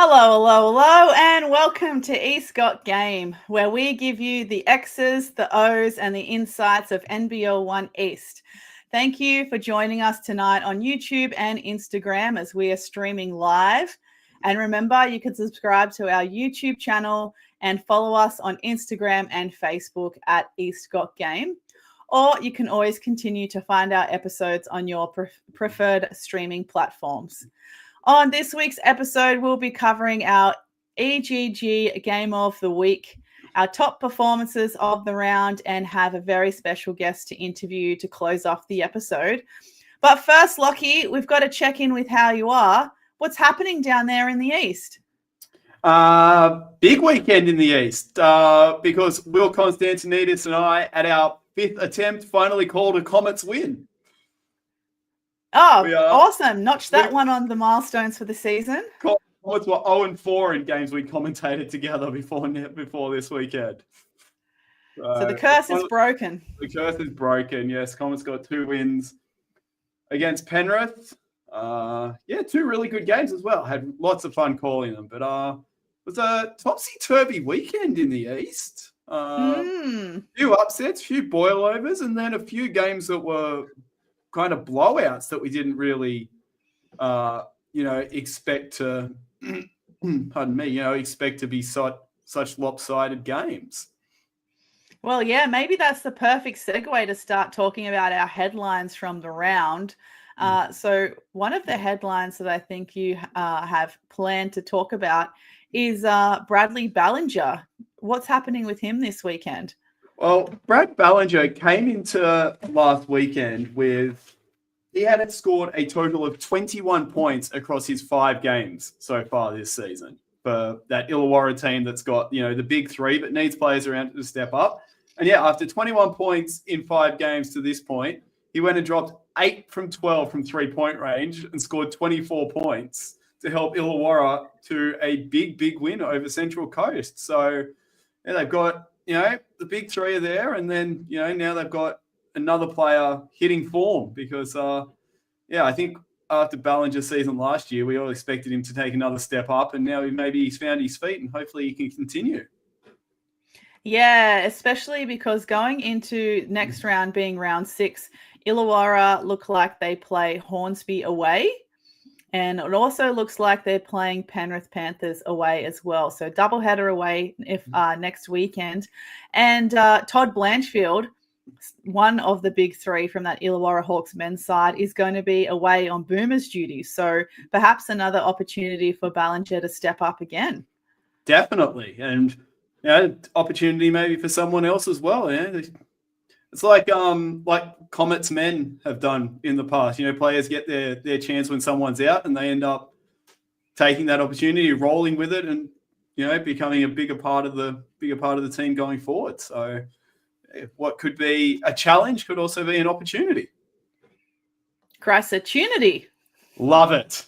Hello, hello, hello, and welcome to East Got Game, where we give you the X's, the O's, and the insights of NBL 1 East. Thank you for joining us tonight on YouTube and Instagram as we are streaming live. And remember, you can subscribe to our YouTube channel and follow us on Instagram and Facebook at East Got Game. Or you can always continue to find our episodes on your preferred streaming platforms. On this week's episode, we'll be covering our HKG Game of the Week, our top performances of the round, and have a very special guest to interview to close off the episode. But first, Lockie, we've got to check in with how you are. What's happening down there in the East? Big weekend in the East because Will Constantinides and I, at our fifth attempt, finally called a Comets win. Oh, awesome. Notch that one on the milestones for the season. Comets were 0-4 in games we commentated together before this weekend. So the curse is broken. The curse is broken, yes. Comets got 2 wins against Penrith. Two really good games as well. Had lots of fun calling them. But it was a topsy-turvy weekend in the East. Few upsets, few boilovers, and then a few games that were kind of blowouts that we didn't really, expect to, expect to be such lopsided games. Well, yeah, maybe that's the perfect segue to start talking about our headlines from the round. So one of the headlines that I think you have planned to talk about is Bradley Ballinger. What's happening with him this weekend? Well, Brad Ballinger came into last weekend he had scored a total of 21 points across his 5 games so far this season for that Illawarra team that's got, the big 3 but needs players around to step up. And after 21 points in 5 games to this point, he went and dropped 8 from 12 from 3-point range and scored 24 points to help Illawarra to a big win over Central Coast. So they've got, the big 3 are there, and then, now they've got another player hitting form because, I think after Ballinger's season last year, we all expected him to take another step up, and now he's found his feet, and hopefully he can continue. Yeah, especially because going into next round being round 6, Illawarra look like they play Hornsby away. And it also looks like they're playing Penrith Panthers away as well. So doubleheader away next weekend. And Todd Blanchfield, one of the big 3 from that Illawarra Hawks men's side, is going to be away on Boomers duty. So perhaps another opportunity for Ballinger to step up again. Definitely. And opportunity maybe for someone else as well. Yeah? It's like Comets men have done in the past. Players get their chance when someone's out, and they end up taking that opportunity, rolling with it, and becoming a bigger part of the team going forward. So, what could be a challenge could also be an opportunity. Crass-opportunity. Love it.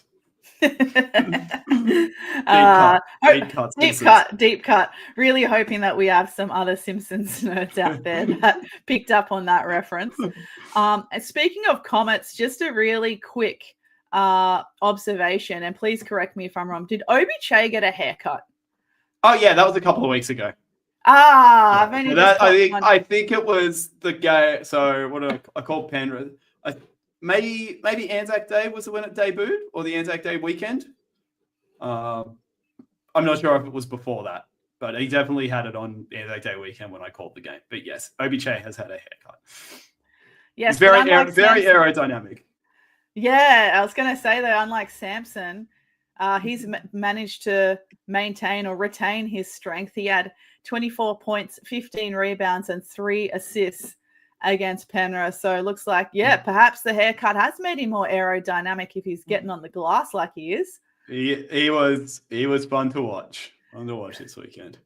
Deep cut. Really hoping that we have some other Simpsons nerds out there that picked up on that reference. Speaking of Comets, just a really quick observation, and please correct me if I'm wrong. Did Obi Che get a haircut? Oh yeah, that was a couple of weeks ago. I think it was the guy. So what do I call Penrith? Maybe Anzac Day was when it debuted, or the Anzac Day weekend. I'm not sure if it was before that, but he definitely had it on Anzac Day weekend when I called the game. But yes, Obi Che has had a haircut. Yes, it's very aerodynamic. Yeah, I was going to say that unlike Samson, he's managed to maintain or retain his strength. He had 24 points, 15 rebounds, and 3 assists against Penrith. So it looks like, perhaps the haircut has made him more aerodynamic if he's getting on the glass like he is. He was fun to watch. This weekend.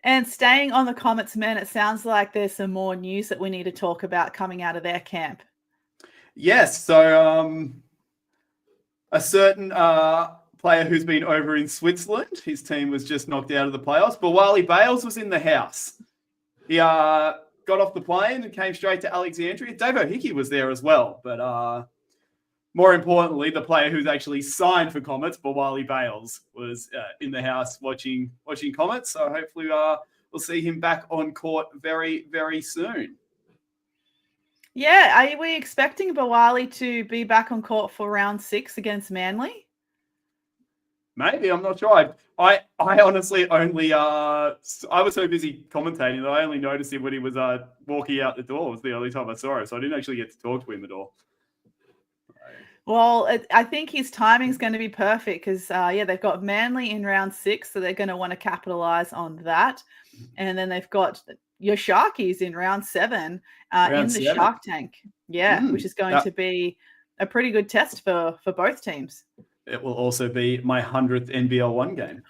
And staying on the Comets men, it sounds like there's some more news that we need to talk about coming out of their camp. Yes. So a certain player who's been over in Switzerland, his team was just knocked out of the playoffs, but Wally Bales was in the house. He got off the plane and came straight to Alexandria. Davo Hickey was there as well, but more importantly, the player who's actually signed for Comets, Bawali Bales, was in the house watching Comets. So hopefully we'll see him back on court very, very soon. Yeah, are we expecting Bawali to be back on court for round 6 against Manly? Maybe, I'm not sure. I honestly only I was so busy commentating that I only noticed him when he was walking out the door. It was the only time I saw him, so I didn't actually get to talk to him at all. Well, I think his timing is going to be perfect because, they've got Manly in round 6, so they're going to want to capitalize on that. And then they've got your Sharkies in round 7 in the Shark Tank. Yeah, which is going to be a pretty good test for both teams. It will also be my 100th NBL 1 game.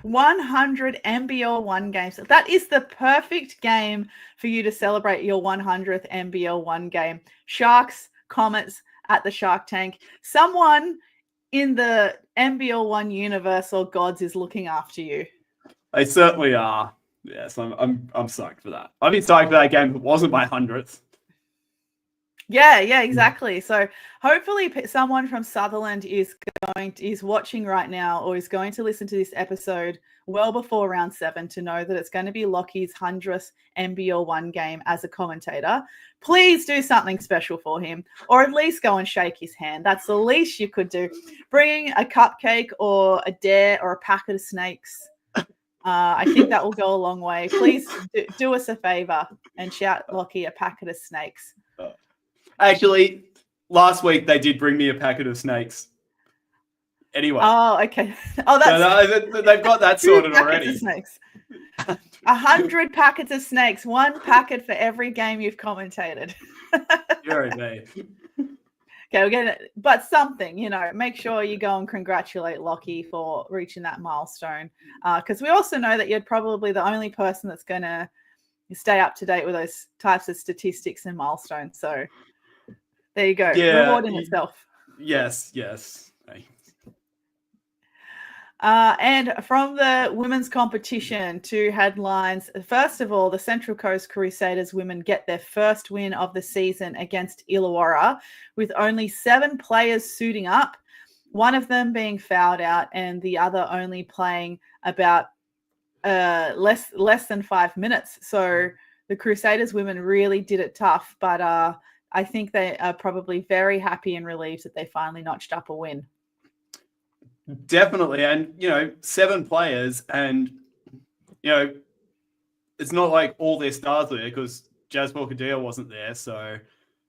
100 NBL 1 games. That is the perfect game for you to celebrate your 100th NBL 1 game. Sharks, Comets at the Shark Tank. Someone in the NBL 1 universe or gods is looking after you. They certainly are. Yes, I'm psyched for that. I've been psyched for that game. It wasn't my 100th. Yeah, exactly. So hopefully someone from Sutherland is watching right now or is going to listen to this episode well before round 7 to know that it's going to be Lockie's 100th NBL 1 game as a commentator. Please do something special for him, or at least go and shake his hand. That's the least you could do. Bring a cupcake or a dare or a packet of snakes. I think that will go a long way. Please do us a favor and shout Lockie a packet of snakes. Actually, last week they did bring me a packet of snakes. Anyway. Oh, okay. Oh, that's they've got that sorted already. Snakes. 100 packets of snakes. 1 packet for every game you've commentated. Very me. Okay, we're getting it. But something, make sure you go and congratulate Lockie for reaching that milestone. Because we also know that you're probably the only person that's going to stay up to date with those types of statistics and milestones. So there you go. Yeah, rewarding itself. Yes. And from the women's competition, 2 headlines. First of all, the Central Coast Crusaders women get their first win of the season against Illawarra with only 7 players suiting up, one of them being fouled out and the other only playing about less than 5 minutes. So the Crusaders women really did it tough, but I think they are probably very happy and relieved that they finally notched up a win. Definitely. And, 7 players and, it's not like all their stars were there because Jazz Porcadillo wasn't there. So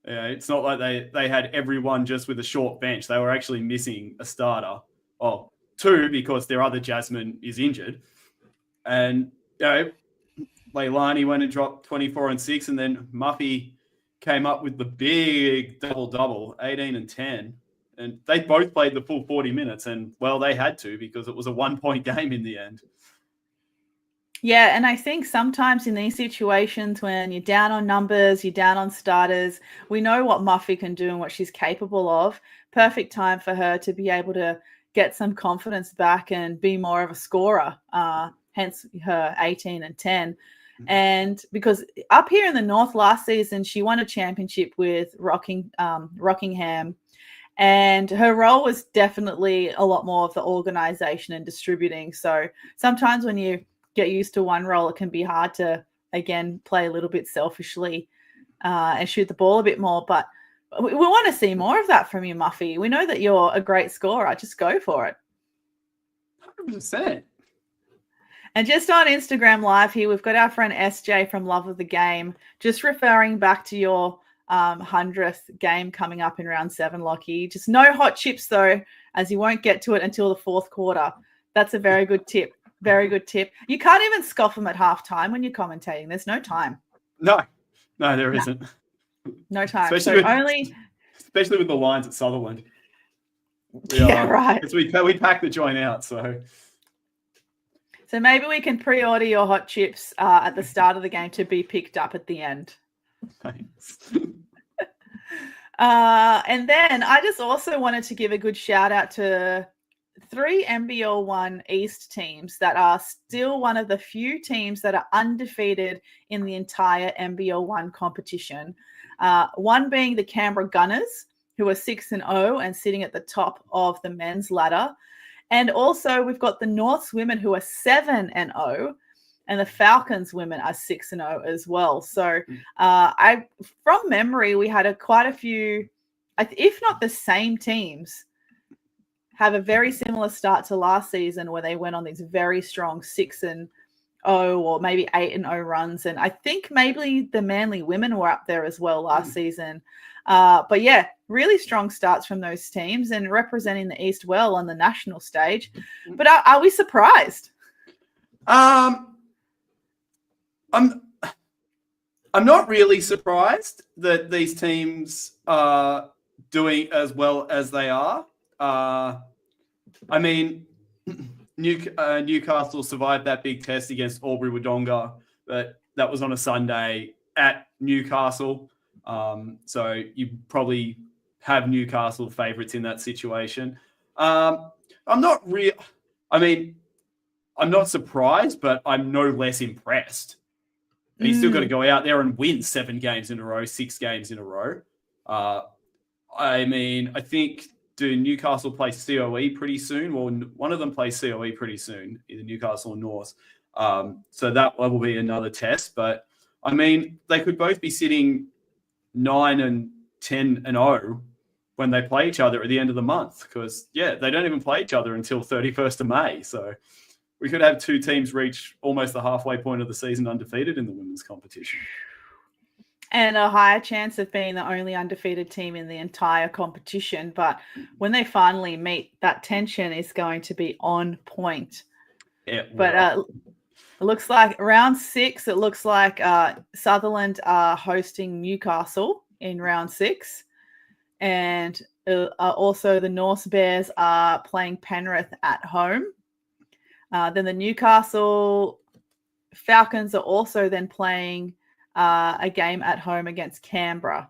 it's not like they had everyone just with a short bench. They were actually missing a starter. Well, 2 because their other Jasmine is injured. And, Leilani went and dropped 24 and 6. And then Muffy came up with the big double-double, 18 and 10. And they both played the full 40 minutes. And, well, they had to because it was a 1-point game in the end. Yeah, and I think sometimes in these situations when you're down on numbers, you're down on starters, we know what Muffy can do and what she's capable of. Perfect time for her to be able to get some confidence back and be more of a scorer, hence her 18 and 10. And because up here in the North last season, she won a championship with Rockingham. And her role was definitely a lot more of the organization and distributing. So sometimes when you get used to one role, it can be hard to, again, play a little bit selfishly and shoot the ball a bit more. But we want to see more of that from you, Muffy. We know that you're a great scorer. Just go for it. 100%. And just on Instagram Live here, we've got our friend SJ from Love of the Game, just referring back to your 100th game coming up in round 7, Lockie. Just no hot chips, though, as you won't get to it until the 4th quarter. That's a very good tip. Very good tip. You can't even scoff them at halftime when you're commentating. There's no time. No, there isn't. No time. Especially with the lines at Sutherland. Right. Because we pack the joint out, so. So maybe we can pre-order your hot chips at the start of the game to be picked up at the end. Thanks. And then I just also wanted to give a good shout out to 3 NBL 1 East teams that are still one of the few teams that are undefeated in the entire NBL 1 competition. One being the Canberra Gunners, who are 6-0 and sitting at the top of the men's ladder. And also we've got the Norths women who are 7-0. And the Falcons women are 6-0 as well. So from memory, we had quite a few, if not the same teams, have a very similar start to last season where they went on these very strong 6-0 or maybe 8-0 runs. And I think maybe the Manly women were up there as well last season. But yeah, really strong starts from those teams and representing the East well on the national stage. But are we surprised? I'm not really surprised that these teams are doing as well as they are. I mean, Newcastle survived that big test against Albury Wodonga, but that was on a Sunday at Newcastle. So you probably have Newcastle favourites in that situation. I'm not surprised, but I'm no less impressed. He's still got to go out there and win 7 games in a row, 6 games in a row. I think, do Newcastle play COE pretty soon? Well, one of them plays COE pretty soon, either Newcastle or North. So that will be another test. But, they could both be sitting 9-10-0 when they play each other at the end of the month. Because, they don't even play each other until 31st of May. So we could have 2 teams reach almost the halfway point of the season undefeated in the women's competition. And a higher chance of being the only undefeated team in the entire competition. But when they finally meet, that tension is going to be on point. Yeah, but it looks like round 6, it looks like Sutherland are hosting Newcastle in round 6. And also the North Bears are playing Penrith at home. Then the Newcastle Falcons are also then playing a game at home against Canberra.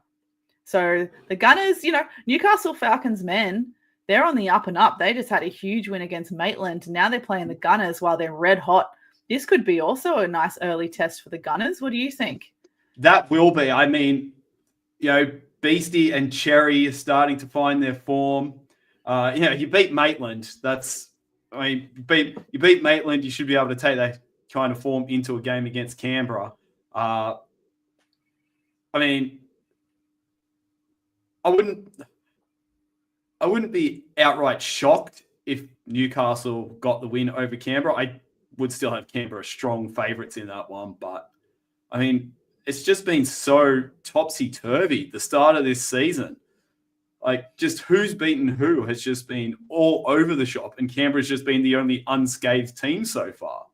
So the Gunners, Newcastle Falcons men, they're on the up and up. They just had a huge win against Maitland. Now they're playing the Gunners while they're red hot. This could be also a nice early test for the Gunners. What do you think? That will be. Beastie and Cherry are starting to find their form. You beat Maitland. You beat Maitland, you should be able to take that kind of form into a game against Canberra. I wouldn't be outright shocked if Newcastle got the win over Canberra. I would still have Canberra strong favourites in that one, but it's just been so topsy-turvy the start of this season. Just who's beaten who has just been all over the shop, and Canberra's just been the only unscathed team so far.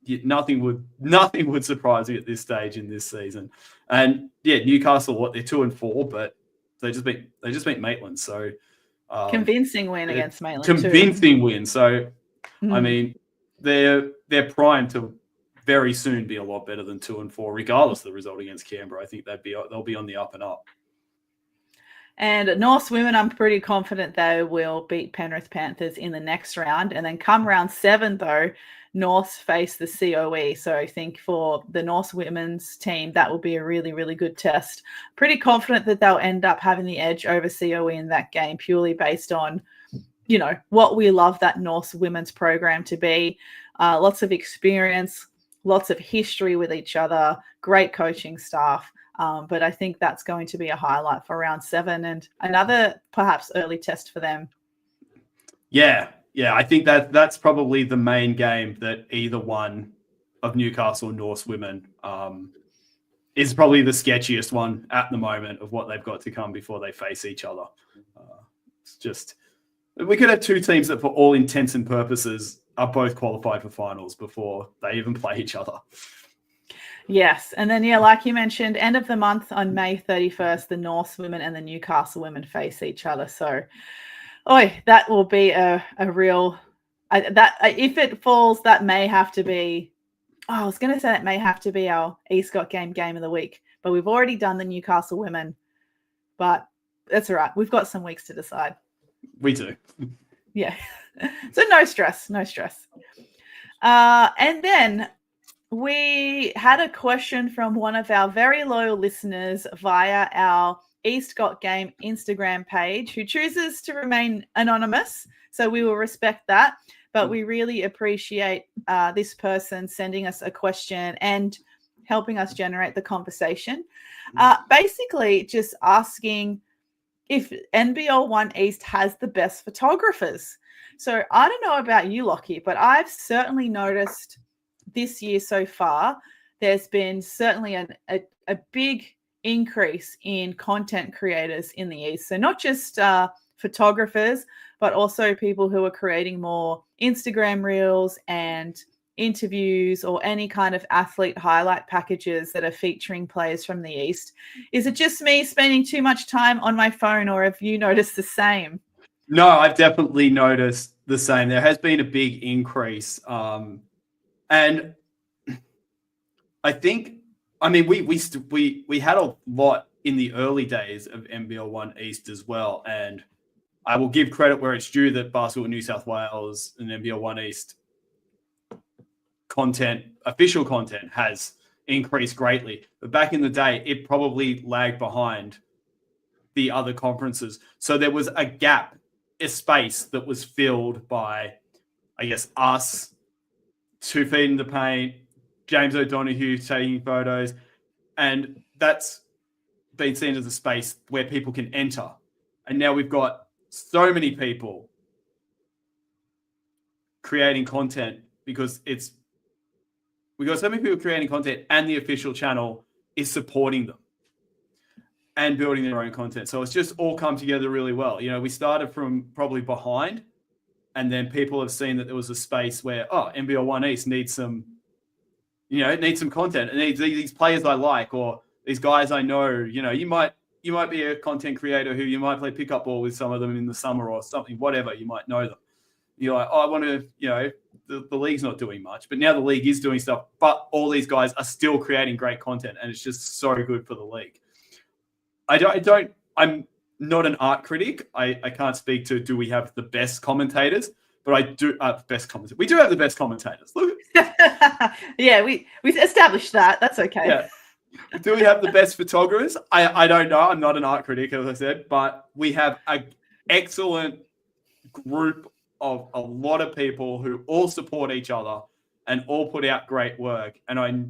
Nothing would surprise me at this stage in this season. And Newcastle, they're 2-4, but they just beat Maitland. So convincing win against Maitland. Convincing win. So they're primed to very soon be a lot better than 2-4, regardless of the result against Canberra. I think they'll be on the up and up. And North women, I'm pretty confident they will beat Penrith Panthers in the next round. And then come round 7, though, North face the COE. So I think for the North women's team, that will be a really, really good test. Pretty confident that they'll end up having the edge over COE in that game, purely based on, what we love that North women's program to be. Lots of experience, lots of history with each other, great coaching staff. But I think that's going to be a highlight for round 7 and another perhaps early test for them. Yeah. I think that's probably the main game that either one of Newcastle and North women is probably the sketchiest one at the moment of what they've got to come before they face each other. It's just, we could have 2 teams that for all intents and purposes are both qualified for finals before they even play each other. Yes. And then, like you mentioned, end of the month on May 31st, the North women and the Newcastle women face each other. So, that will be a real if it falls, that may have to be, I was going to say that may have to be our eScott game of the week, but we've already done the Newcastle women, but that's all right. We've got some weeks to decide. We do. Yeah. So no stress. And then we had a question from one of our very loyal listeners via our East Got Game Instagram page, who chooses to remain anonymous. So we will respect that. But we really appreciate this person sending us a question and helping us generate the conversation. Basically, just asking if NBL 1 East has the best photographers. So I don't know about you, Lockie, but I've certainly noticed this year so far, there's been certainly a big increase in content creators in the East. So not just photographers, but also people who are creating more Instagram reels and interviews or any kind of athlete highlight packages that are featuring players from the East. Is it just me spending too much time on my phone, or have you noticed the same? No, I've definitely noticed the same. There has been a big increase. And I think, I mean, we had a lot in the early days of NBL 1 East as well. And I will give credit where it's due that Basketball New South Wales and NBL 1 East content, official content, has increased greatly. But back in the day, it probably lagged behind the other conferences. So there was a gap, a space that was filled by, I guess, us, 2 Feet in the Paint, James O'Donoghue taking photos. And that's been seen as a space where people can enter. And now we've got so many people creating content because we've got so many people creating content, and the official channel is supporting them and building their own content. So it's just all come together really well. You know, we started from probably behind, and then people have seen that there was a space where, NBL 1 East needs some content. It needs these players I like, or these guys I know. You know, you might be a content creator who you might play pickup ball with some of them in the summer or something, whatever. You might know them. You're like, I want to, the league's not doing much, but now the league is doing stuff, but all these guys are still creating great content, and it's just so good for the league. I'm not an art critic. I can't speak to, do we have the best commentators? But I do best commentators. We do have the best commentators. Yeah, we established that. That's okay. Yeah. Do we have the best photographers? I don't know. I'm not an art critic, as I said, but we have an excellent group of a lot of people who all support each other and all put out great work. And I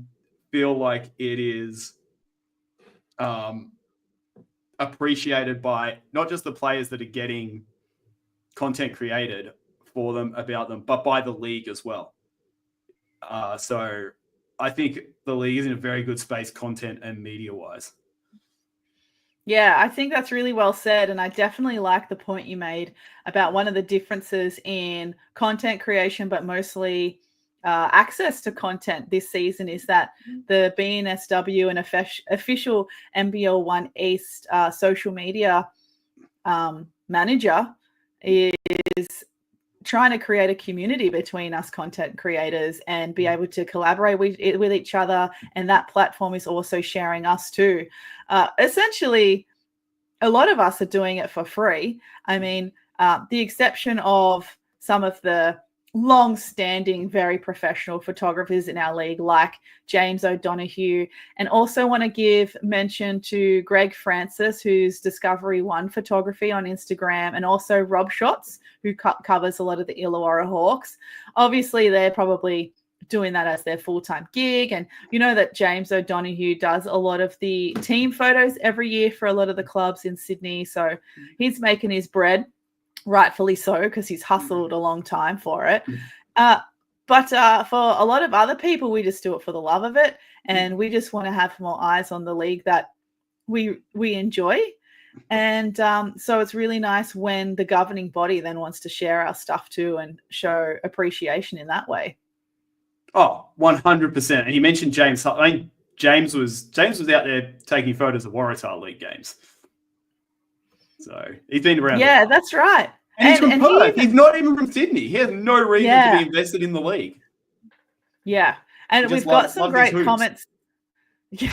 feel like it is appreciated by not just the players that are getting content created for them, about them, but by the league as well. So I think the league is in a very good space, content and media-wise. Yeah, I think that's really well said. And I definitely like the point you made about one of the differences in content creation, but mostly access to content this season, is that the BNSW and official NBL 1 East social media manager is trying to create a community between us content creators and be able to collaborate with each other. And that platform is also sharing us too. Essentially, a lot of us are doing it for free. I mean, the exception of some of the long-standing, very professional photographers in our league, like James O'Donoghue, and also want to give mention to Greg Francis, who's Discovery One Photography on Instagram, and also Rob Shots, who covers a lot of the Illawarra Hawks. Obviously, they're probably doing that as their full-time gig. And you know that James O'Donoghue does a lot of the team photos every year for a lot of the clubs in Sydney. So he's making his bread, rightfully so, because he's hustled a long time for it. But for a lot of other people, we just do it for the love of it. And we just want to have more eyes on the league that we enjoy. And so it's really nice when the governing body then wants to share our stuff too and show appreciation in that way. Oh, 100%. And you mentioned James. I mean, James was out there taking photos of Waratah League games. So he's been around. Yeah, that's right. And he's from Perth. He's not even from Sydney. He has no reason to be invested in the league. Yeah. And we've got some great comments. Yeah.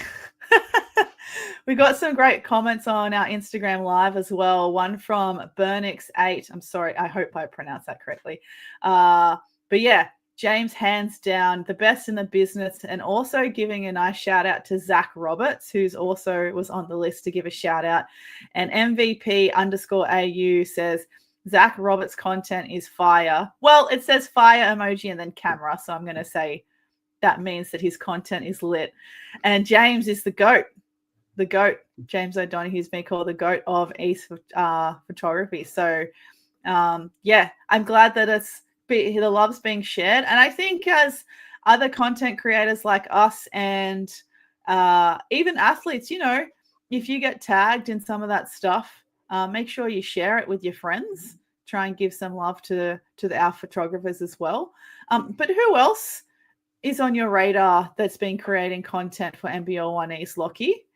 We got some great comments on our Instagram live as well. One from Burnix8. I'm sorry. I hope I pronounced that correctly. But yeah, James, hands down, the best in the business, and also giving a nice shout out to Zach Roberts, who's also was on the list to give a shout out. And MVP_AU says, Zach Roberts' content is fire. Well, it says fire emoji and then camera, so I'm going to say that means that his content is lit. And James is the GOAT. The GOAT. James O'Donoghue's been called the GOAT of East photography. So, yeah, I'm glad that the love's being shared. And I think as other content creators like us and even athletes, if you get tagged in some of that stuff, make sure you share it with your friends. Try and give some love to our photographers as well. But who else is on your radar that's been creating content for NBL One East, Lockie?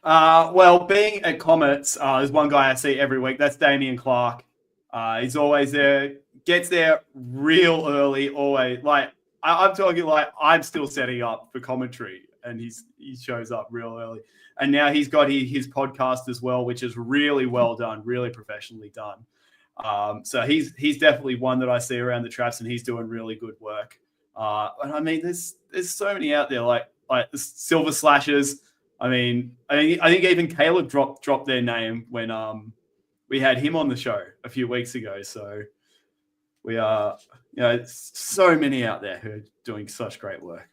Well, being at Comets, there's one guy I see every week. That's Damien Clark. He's always there, gets there real early, always. Like, I'm talking like I'm still setting up for commentary, and he shows up real early. And now he's got his podcast as well, which is really well done, really professionally done. So he's definitely one that I see around the traps, and he's doing really good work. And I mean, there's so many out there, like the Silver Slashers. I think even Caleb dropped their name when we had him on the show a few weeks ago. So we are, so many out there who are doing such great work.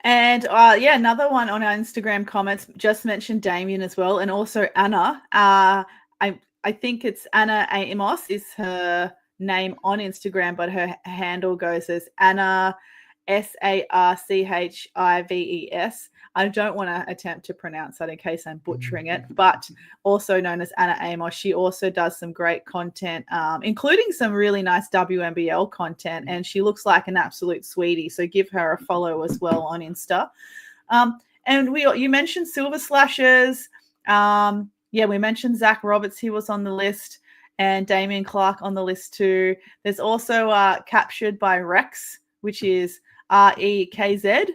And another one on our Instagram comments just mentioned Damien as well, and also Anna. I think it's Anna Amos is her name on Instagram, but her handle goes as Anna Sarchives. I don't want to attempt to pronounce that in case I'm butchering it, but also known as Anna Amos. She also does some great content, including some really nice WNBL content, and she looks like an absolute sweetie. So give her a follow as well on Insta. And you mentioned Silver Slashers. We mentioned Zach Roberts. He was on the list, and Damien Clark on the list too. There's also Captured by Rex, which is REKZ.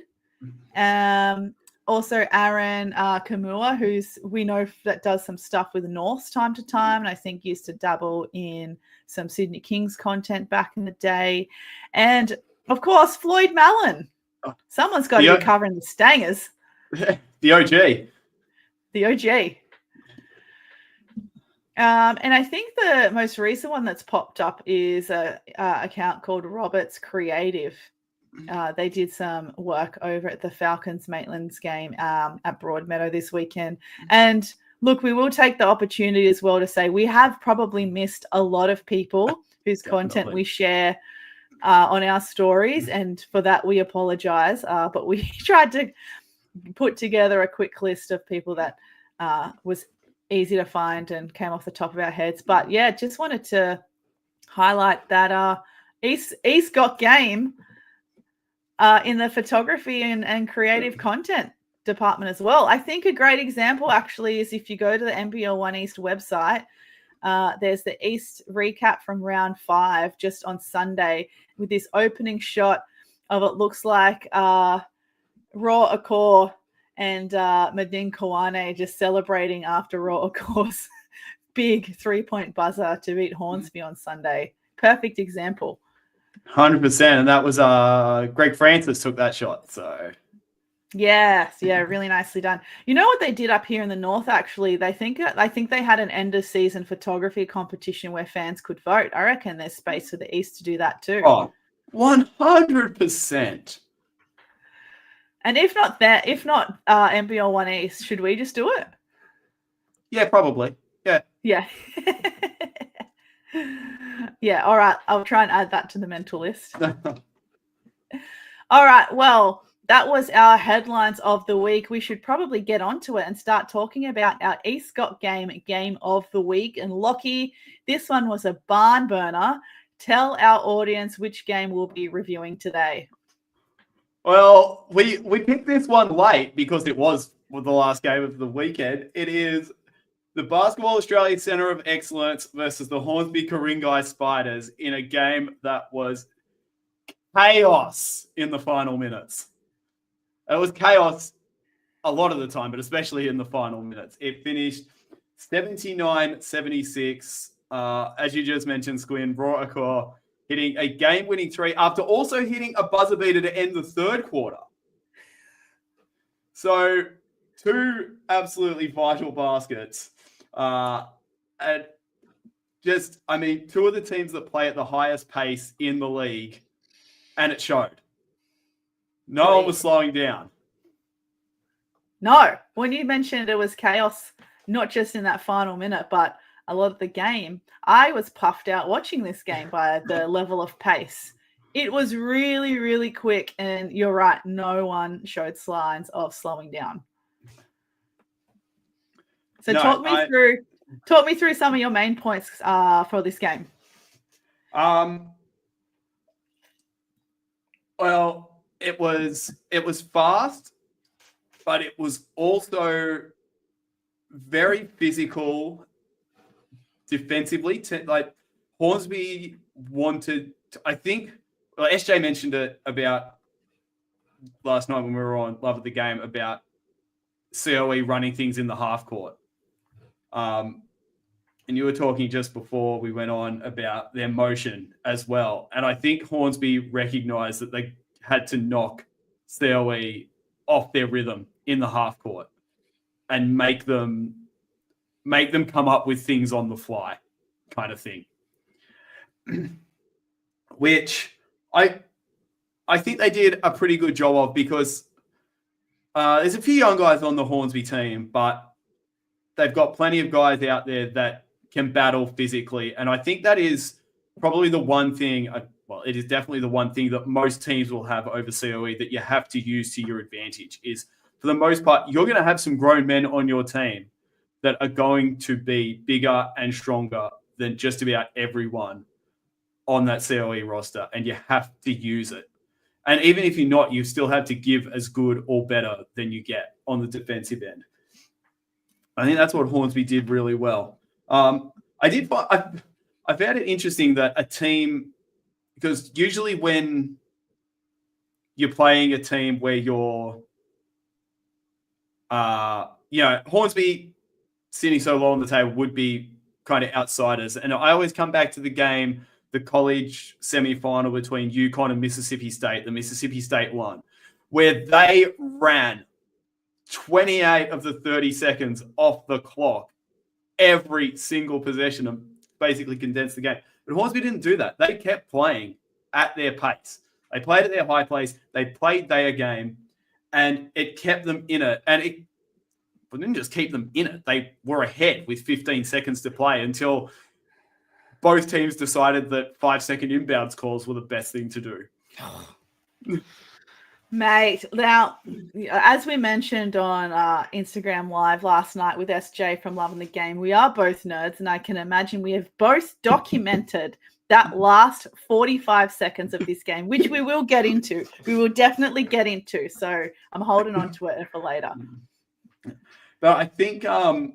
Also Aaron Kamua, we know that does some stuff with North time to time, and I think used to dabble in some Sydney Kings content back in the day. And of course, Floyd Mallon. Someone's got to be covering the Stangers. The OG. The OG. And I think the most recent one that's popped up is an account called Roberts Creative. They did some work over at the Falcons Maitland's game at Broadmeadow this weekend. And look, we will take the opportunity as well to say we have probably missed a lot of people whose content we share on our stories. And for that, we apologize. But we tried to put together a quick list of people that was easy to find and came off the top of our heads. But yeah, just wanted to highlight that East got game in the photography and creative content department as well. I think a great example actually is if you go to the NBL One East website, there's the East recap from round 5 just on Sunday with this opening shot of it looks like Raw Accor and Madin Kawane just celebrating after Raw Accor's big 3-point buzzer to beat Hornsby on Sunday. Perfect example. 100%, and that was Greg Francis took that shot. So yes, yeah, really nicely done. You know what they did up here in the north? Actually, I think they had an end of season photography competition where fans could vote. I reckon there's space for the East to do that too. Oh, 100%. And if not NBL One East, should we just do it? Yeah, probably. Yeah. Yeah. Yeah, all right. I'll try and add that to the mental list. All right. Well, that was our headlines of the week. We should probably get onto it and start talking about our East Got game of the week. And Lockie, this one was a barn burner. Tell our audience which game we'll be reviewing today. Well, we picked this one late because it was the last game of the weekend. It is the Basketball Australia Centre of Excellence versus the Hornsby Ku-ring-gai Spiders in a game that was chaos in the final minutes. It was chaos a lot of the time, but especially in the final minutes. It finished 79-76. As you just mentioned, Squin, Raw Accor hitting a game-winning 3 after also hitting a buzzer beater to end the third quarter. So 2 absolutely vital baskets. And just, 2 of the teams that play at the highest pace in the league, and it showed. No one was slowing down. No, when you mentioned it was chaos, not just in that final minute, but a lot of the game, I was puffed out watching this game by the level of pace. It was really, really quick, and you're right, no one showed signs of slowing down. So talk me through some of your main points for this game. Well, it was fast, but it was also very physical defensively. Hornsby wanted, I think, SJ mentioned it about last night when we were on Love of the Game about COE running things in the half court. And you were talking just before we went on about their motion as well. And I think Hornsby recognized that they had to knock COE off their rhythm in the half court and make them come up with things on the fly kind of thing. Which I think they did a pretty good job of, because there's a few young guys on the Hornsby team, but they've got plenty of guys out there that can battle physically. And I think that is probably the one thing, it is definitely the one thing that most teams will have over COE that you have to use to your advantage is, for the most part, you're going to have some grown men on your team that are going to be bigger and stronger than just about everyone on that COE roster, and you have to use it. And even if you're not, you still have to give as good or better than you get on the defensive end. I think that's what Hornsby did really well. I found it interesting that a team, because usually when you're playing a team where you're, Hornsby sitting so low on the table would be kind of outsiders. And I always come back to the game, the college semifinal between UConn and Mississippi State, the Mississippi State one, where they ran 28 of the 30 seconds off the clock every single possession and basically condensed the game. But Hornsby didn't do that. They kept playing at their pace. They played at their high pace. They played their game, and it kept them in it. And it didn't just keep them in it. They were ahead with 15 seconds to play until both teams decided that 5-second inbounds calls were the best thing to do. Mate, now, as we mentioned on Instagram Live last night with SJ from Loving the Game, we are both nerds, and I can imagine we have both documented that last 45 seconds of this game, which we will get into. We will definitely get into, so I'm holding on to it for later. But I think, the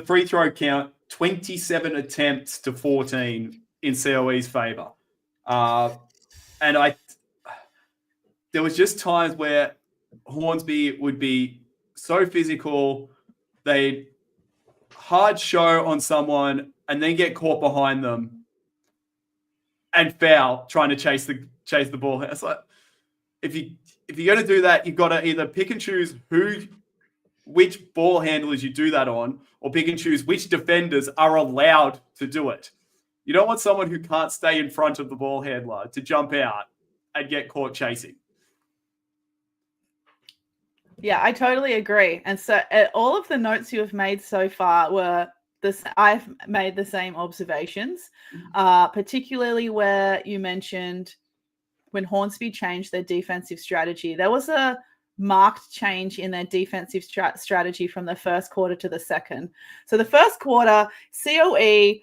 free throw count, 27 attempts to 14 in COE's favor. And there was just times where Hornsby would be so physical, they'd hard show on someone and then get caught behind them and foul trying to chase the ball. It's like, if you're going to do that, you've got to either pick and choose which ball handlers you do that on, or pick and choose which defenders are allowed to do it. You don't want someone who can't stay in front of the ball handler to jump out and get caught chasing. Yeah, I totally agree. And so all of the notes you have made so far were I've made the same observations, particularly where you mentioned when Hornsby changed their defensive strategy. There was a marked change in their defensive strategy from the first quarter to the second. So the first quarter, COE,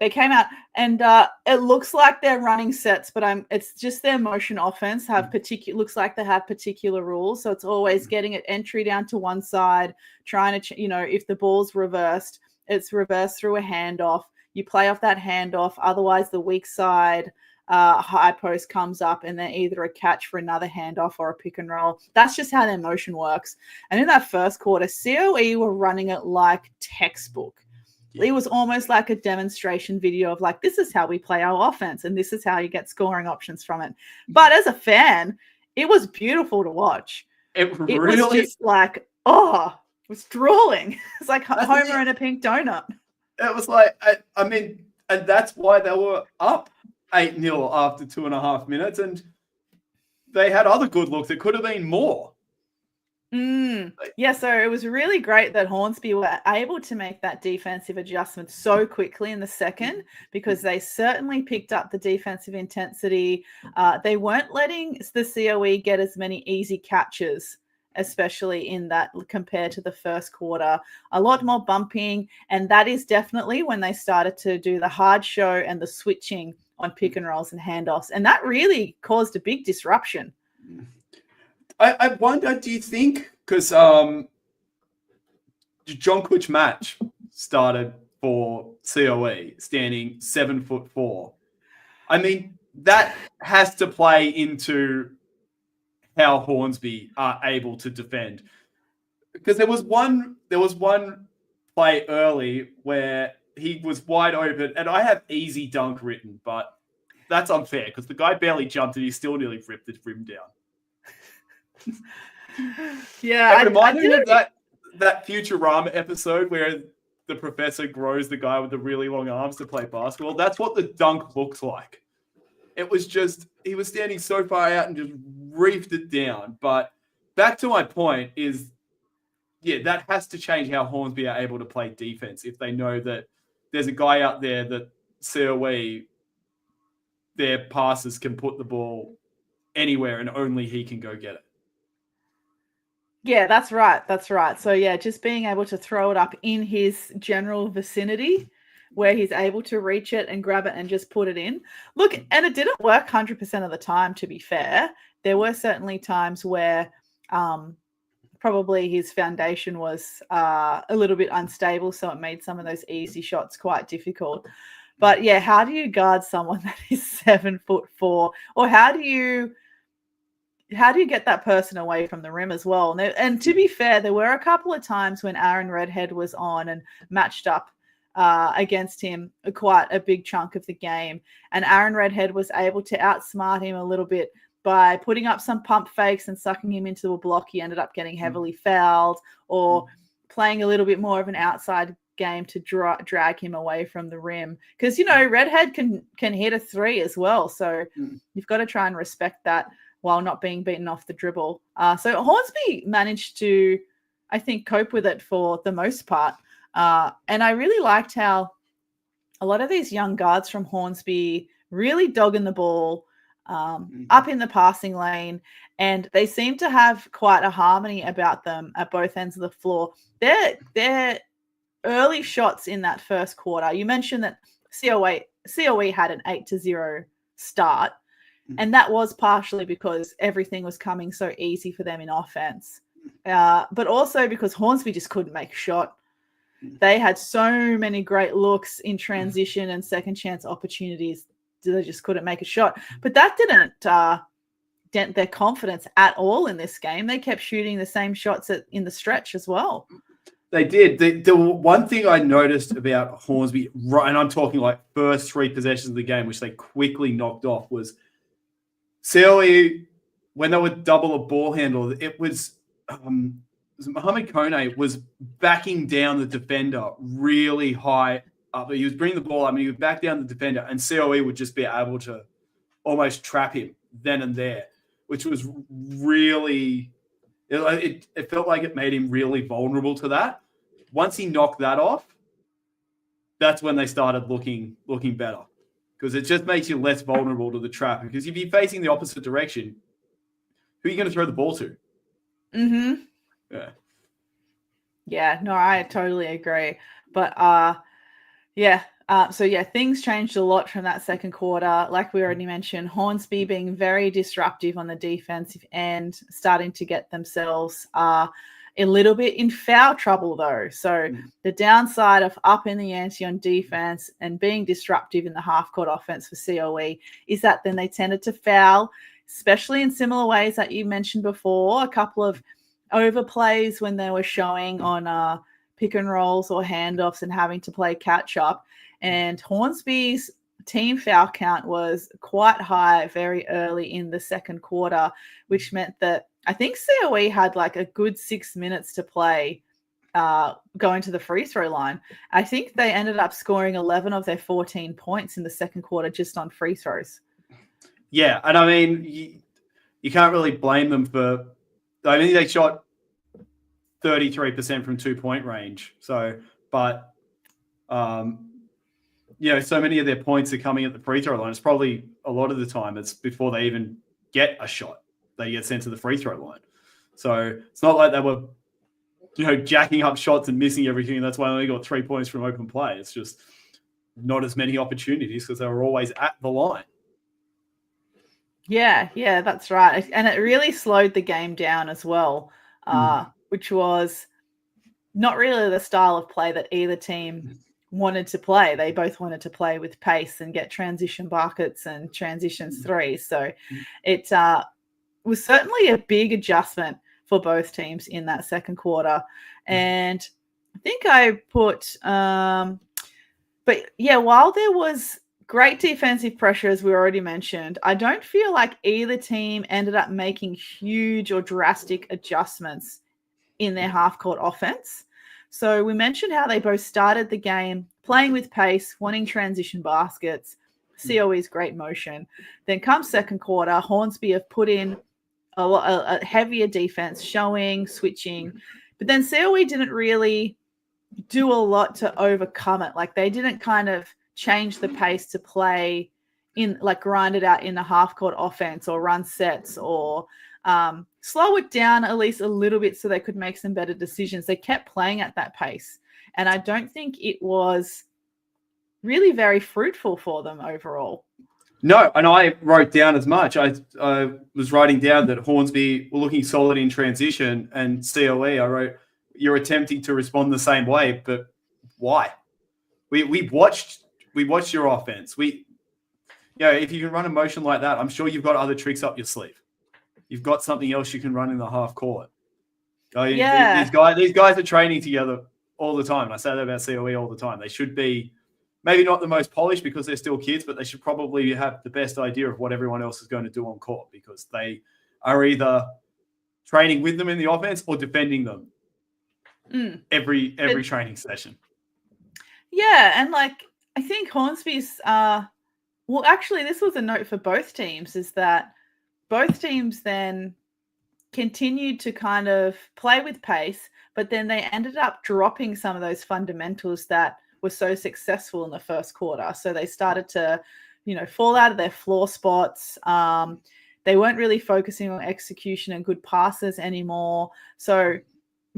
they came out and it looks like they're running sets, but it's just their motion offense looks like they have particular rules. So it's always getting it entry down to one side, trying to, if the ball's reversed, it's reversed through a handoff. You play off that handoff. Otherwise, the weak side high post comes up and they're either a catch for another handoff or a pick and roll. That's just how their motion works. And in that first quarter, COE were running it like textbook. it was almost like a demonstration video of like, this is how we play our offense and this is how you get scoring options from it. But as a fan, it was beautiful to watch. It was just like, it was drooling. It's like Homer and a pink donut. It was like, I mean, and that's why they were up 8-0 after 2.5 minutes, and they had other good looks. It could have been more. Yeah, so it was really great that Hornsby were able to make that defensive adjustment so quickly in the second, because they certainly picked up the defensive intensity. They weren't letting the COE get as many easy catches, especially in that compared to the first quarter. A lot more bumping, and that is definitely when they started to do the hard show and the switching on pick and rolls and handoffs, and that really caused a big disruption. I wonder, do you think, because John Kutch match started for COE standing 7'4". I mean, that has to play into how Hornsby are able to defend. Because there was one play early where he was wide open, and I have easy dunk written, but that's unfair because the guy barely jumped and he still nearly ripped the rim down. Yeah, it reminded me of that Futurama episode where the professor grows the guy with the really long arms to play basketball. That's what the dunk looks like. It was just, he was standing so far out and just reefed it down. But back to my point is, yeah, that has to change how Hornsby are able to play defense if they know that there's a guy out there that COE, their passes can put the ball anywhere and only he can go get it. Yeah, that's right. That's right. So, yeah, just being able to throw it up in his general vicinity where he's able to reach it and grab it and just put it in. Look, and it didn't work 100% of the time, to be fair. There were certainly times where probably his foundation was a little bit unstable, so it made some of those easy shots quite difficult. But, yeah, how do you guard someone that is 7'4", or how do you get that person away from the rim as well? And to be fair, there were a couple of times when Aaron Redhead was on and matched up against him quite a big chunk of the game. And Aaron Redhead was able to outsmart him a little bit by putting up some pump fakes and sucking him into a block. He ended up getting heavily fouled, or playing a little bit more of an outside game to drag him away from the rim. Because, you know, Redhead can hit a three as well. So you've got to try and respect that while not being beaten off the dribble. So Hornsby managed to, I think, cope with it for the most part. And I really liked how a lot of these young guards from Hornsby really dogging the ball up in the passing lane, and they seem to have quite a harmony about them at both ends of the floor. Their early shots in that first quarter, you mentioned that COE had an 8-0 start, and that was partially because everything was coming so easy for them in offense, but also because Hornsby just couldn't make a shot. They had so many great looks in transition and second chance opportunities. They just couldn't make a shot. But that didn't dent their confidence at all in this game. They kept shooting the same shots in the stretch as well. They did. The one thing I noticed about Hornsby, and I'm talking like first 3 possessions of the game, which they quickly knocked off, was COE, when they would double a ball handle, it was Mohamed Kone was backing down the defender really high up. He was bringing the ball up and he would back down the defender, and COE would just be able to almost trap him then and there, which was really, it felt like it made him really vulnerable to that. Once he knocked that off, that's when they started looking better, because it just makes you less vulnerable to the trap. Because if you're facing the opposite direction, who are you going to throw the ball to? Mm-hmm. Yeah. Yeah, no, I totally agree. But so things changed a lot from that second quarter. Like we already mentioned, Hornsby being very disruptive on the defensive end, starting to get themselves a little bit in foul trouble though. So the downside of upping the ante on defense and being disruptive in the half-court offense for COE is that then they tended to foul, especially in similar ways that you mentioned before. A couple of overplays when they were showing on pick and rolls or handoffs and having to play catch up. And Hornsby's team foul count was quite high very early in the second quarter, which meant that I think COE had like a good 6 minutes to play going to the free throw line. I think they ended up scoring 11 of their 14 points in the second quarter just on free throws. Yeah, and I mean, you can't really blame them for. I mean, they shot 33% from 2-point range. So, but so many of their points are coming at the free throw line. It's probably a lot of the time it's before they even get a shot. They get sent to the free throw line. So it's not like they were, jacking up shots and missing everything. That's why they only got 3 points from open play. It's just not as many opportunities because they were always at the line. Yeah, that's right. And it really slowed the game down as well, which was not really the style of play that either team wanted to play. They both wanted to play with pace and get transition buckets and transitions threes. So it was certainly a big adjustment for both teams in that second quarter. And I think I put while there was great defensive pressure, as we already mentioned, I don't feel like either team ended up making huge or drastic adjustments in their half-court offense. So we mentioned how they both started the game playing with pace, wanting transition baskets, COE's great motion. Then come second quarter, Hornsby have put in a heavier defense, showing, switching. But then COE didn't really do a lot to overcome it. Like they didn't kind of change the pace to play in, like grind it out in the half-court offense or run sets or slow it down at least a little bit so they could make some better decisions. They kept playing at that pace. And I don't think it was really very fruitful for them overall. No, and I wrote down as much. I was writing down that Hornsby were looking solid in transition, and COE, I wrote, you're attempting to respond the same way, but why? We watched your offense. If you can run a motion like that, I'm sure you've got other tricks up your sleeve. You've got something else you can run in the half court. These guys are training together all the time. And I say that about COE all the time. They should be maybe not the most polished because they're still kids, but they should probably have the best idea of what everyone else is going to do on court because they are either training with them in the offense or defending them every training session. Yeah, and like I think Hornsby's actually this was a note for both teams, is that both teams then continued to kind of play with pace, but then they ended up dropping some of those fundamentals that were so successful in the first quarter. So they started to, fall out of their floor spots. They weren't really focusing on execution and good passes anymore. So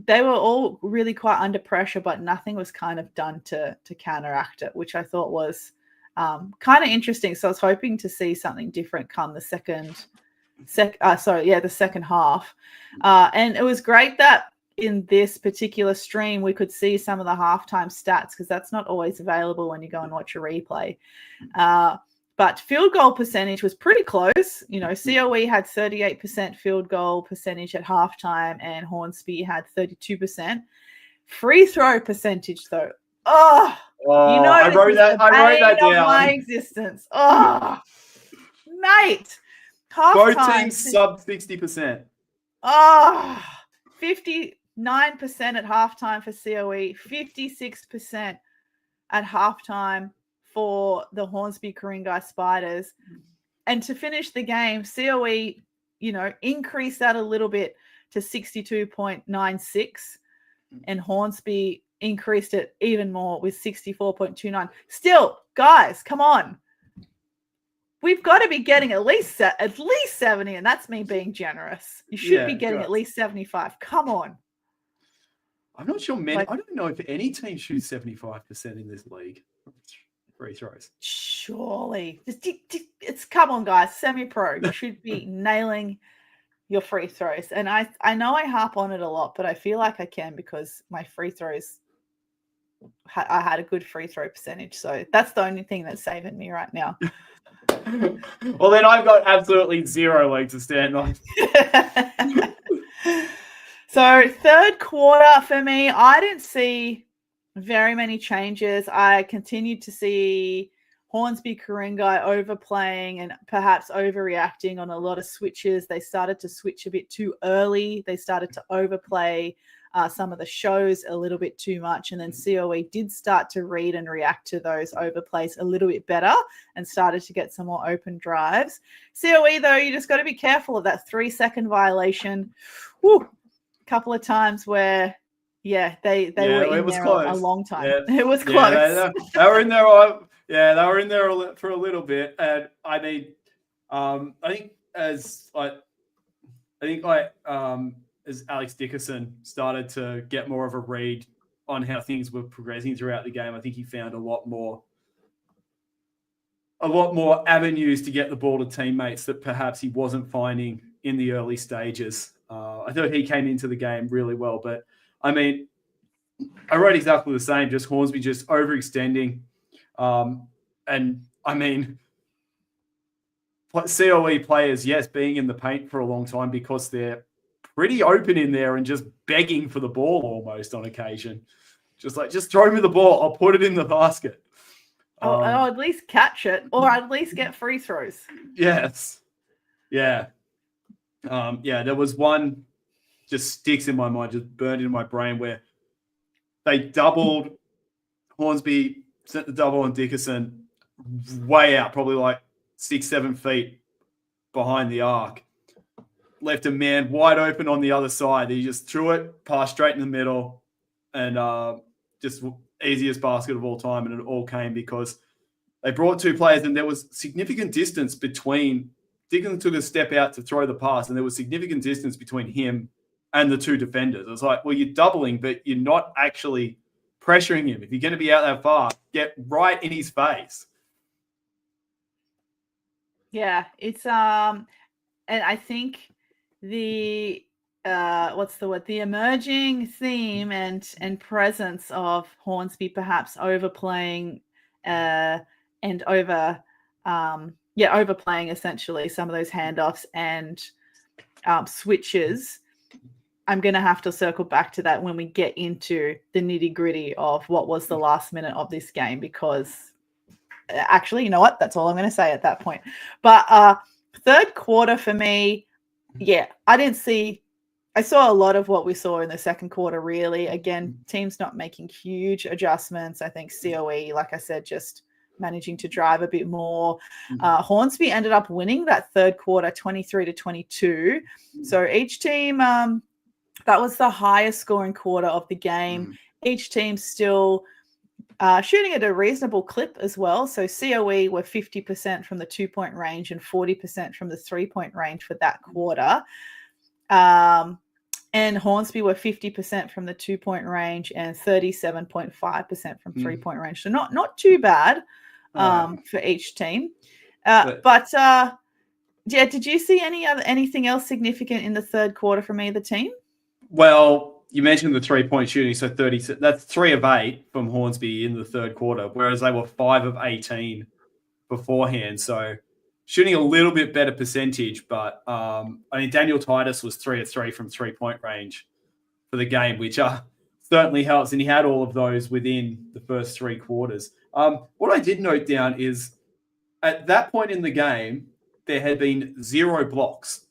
they were all really quite under pressure, but nothing was kind of done to counteract it, which I thought was kind of interesting. So I was hoping to see something different come the second half. And it was great that in this particular stream, we could see some of the halftime stats because that's not always available when you go and watch a replay. But field goal percentage was pretty close. COE had 38% field goal percentage at halftime and Hornsby had 32%. Free throw percentage, though. I wrote that down. My existence. Mate. Both teams sub 60%. 59% at halftime for COE, 56% at halftime for the Hornsby Ku Spiders. And to finish the game, COE, increased that a little bit to 62.96, and Hornsby increased it even more with 64.29. Still, guys, come on. We've got to be getting at least 70, and that's me being generous. You should be getting at least 75. Come on. I'm not sure many. I don't know if any team shoots 75% in this league. Free throws. Surely. Come on, guys. Semi-pro. You should be nailing your free throws. And I know I harp on it a lot, but I feel like I can because my free throws, I had a good free throw percentage. So that's the only thing that's saving me right now. Well, then I've got absolutely zero leg to stand on. So third quarter for me, I didn't see very many changes. I continued to see Hornsby Ku-ring-gai overplaying and perhaps overreacting on a lot of switches. They started to switch a bit too early. They started to overplay some of the shows a little bit too much. And then COE did start to read and react to those overplays a little bit better and started to get some more open drives. COE, though, you just got to be careful of that 3-second violation. Woo, couple of times where they were in there a long time. Yeah. It was close. They were in there. They were in there for a little bit. And I mean, I think as Alex Dickerson started to get more of a read on how things were progressing throughout the game, I think he found a lot more avenues to get the ball to teammates that perhaps he wasn't finding in the early stages. I thought he came into the game really well, but I mean, I wrote exactly the same, just Hornsby just overextending. And I mean, COE players, yes, being in the paint for a long time because they're pretty open in there and just begging for the ball almost on occasion. Just throw me the ball. I'll put it in the basket. I'll at least catch it or at least get free throws. Yes. Yeah. There was one just sticks in my mind, just burned in my brain where they doubled Hornsby, sent the double on Dickerson way out, probably like 6-7 feet behind the arc. Left a man wide open on the other side. He just threw it, passed straight in the middle, and just easiest basket of all time. And it all came because they brought two players, and there was significant distance between. Dickinson took a step out to throw the pass, and there was significant distance between him and the two defenders. It was like, well, you're doubling, but you're not actually pressuring him. If you're going to be out that far, get right in his face. Yeah, it's and I think the the emerging theme and presence of Hornsby perhaps overplaying and overplaying essentially some of those handoffs and switches. I'm going to have to circle back to that when we get into the nitty-gritty of what was the last minute of this game, because actually, you know what? That's all I'm going to say at that point. But third quarter for me, I saw a lot of what we saw in the second quarter, really. Again, teams not making huge adjustments. I think COE, like I said, just managing to drive a bit more. Hornsby ended up winning that third quarter 23-22. So each team, that was the highest scoring quarter of the game. Each team still shooting at a reasonable clip as well. So COE were 50% from the 2-point range and 40% from the 3-point range for that quarter. And Hornsby were 50% from the 2-point range and 37.5% from 3-point range. So not too bad for each team. Did you see anything else significant in the third quarter from either team? Well, you mentioned the 3-point shooting, so 30. That's 3 of 8 from Hornsby in the third quarter, whereas they were 5 of 18 beforehand. So shooting a little bit better percentage, but I mean, Daniel Titus was 3 of 3 from 3-point range for the game, which certainly helps, and he had all of those within the first 3 quarters. What I did note down is at that point in the game, there had been 0 blocks.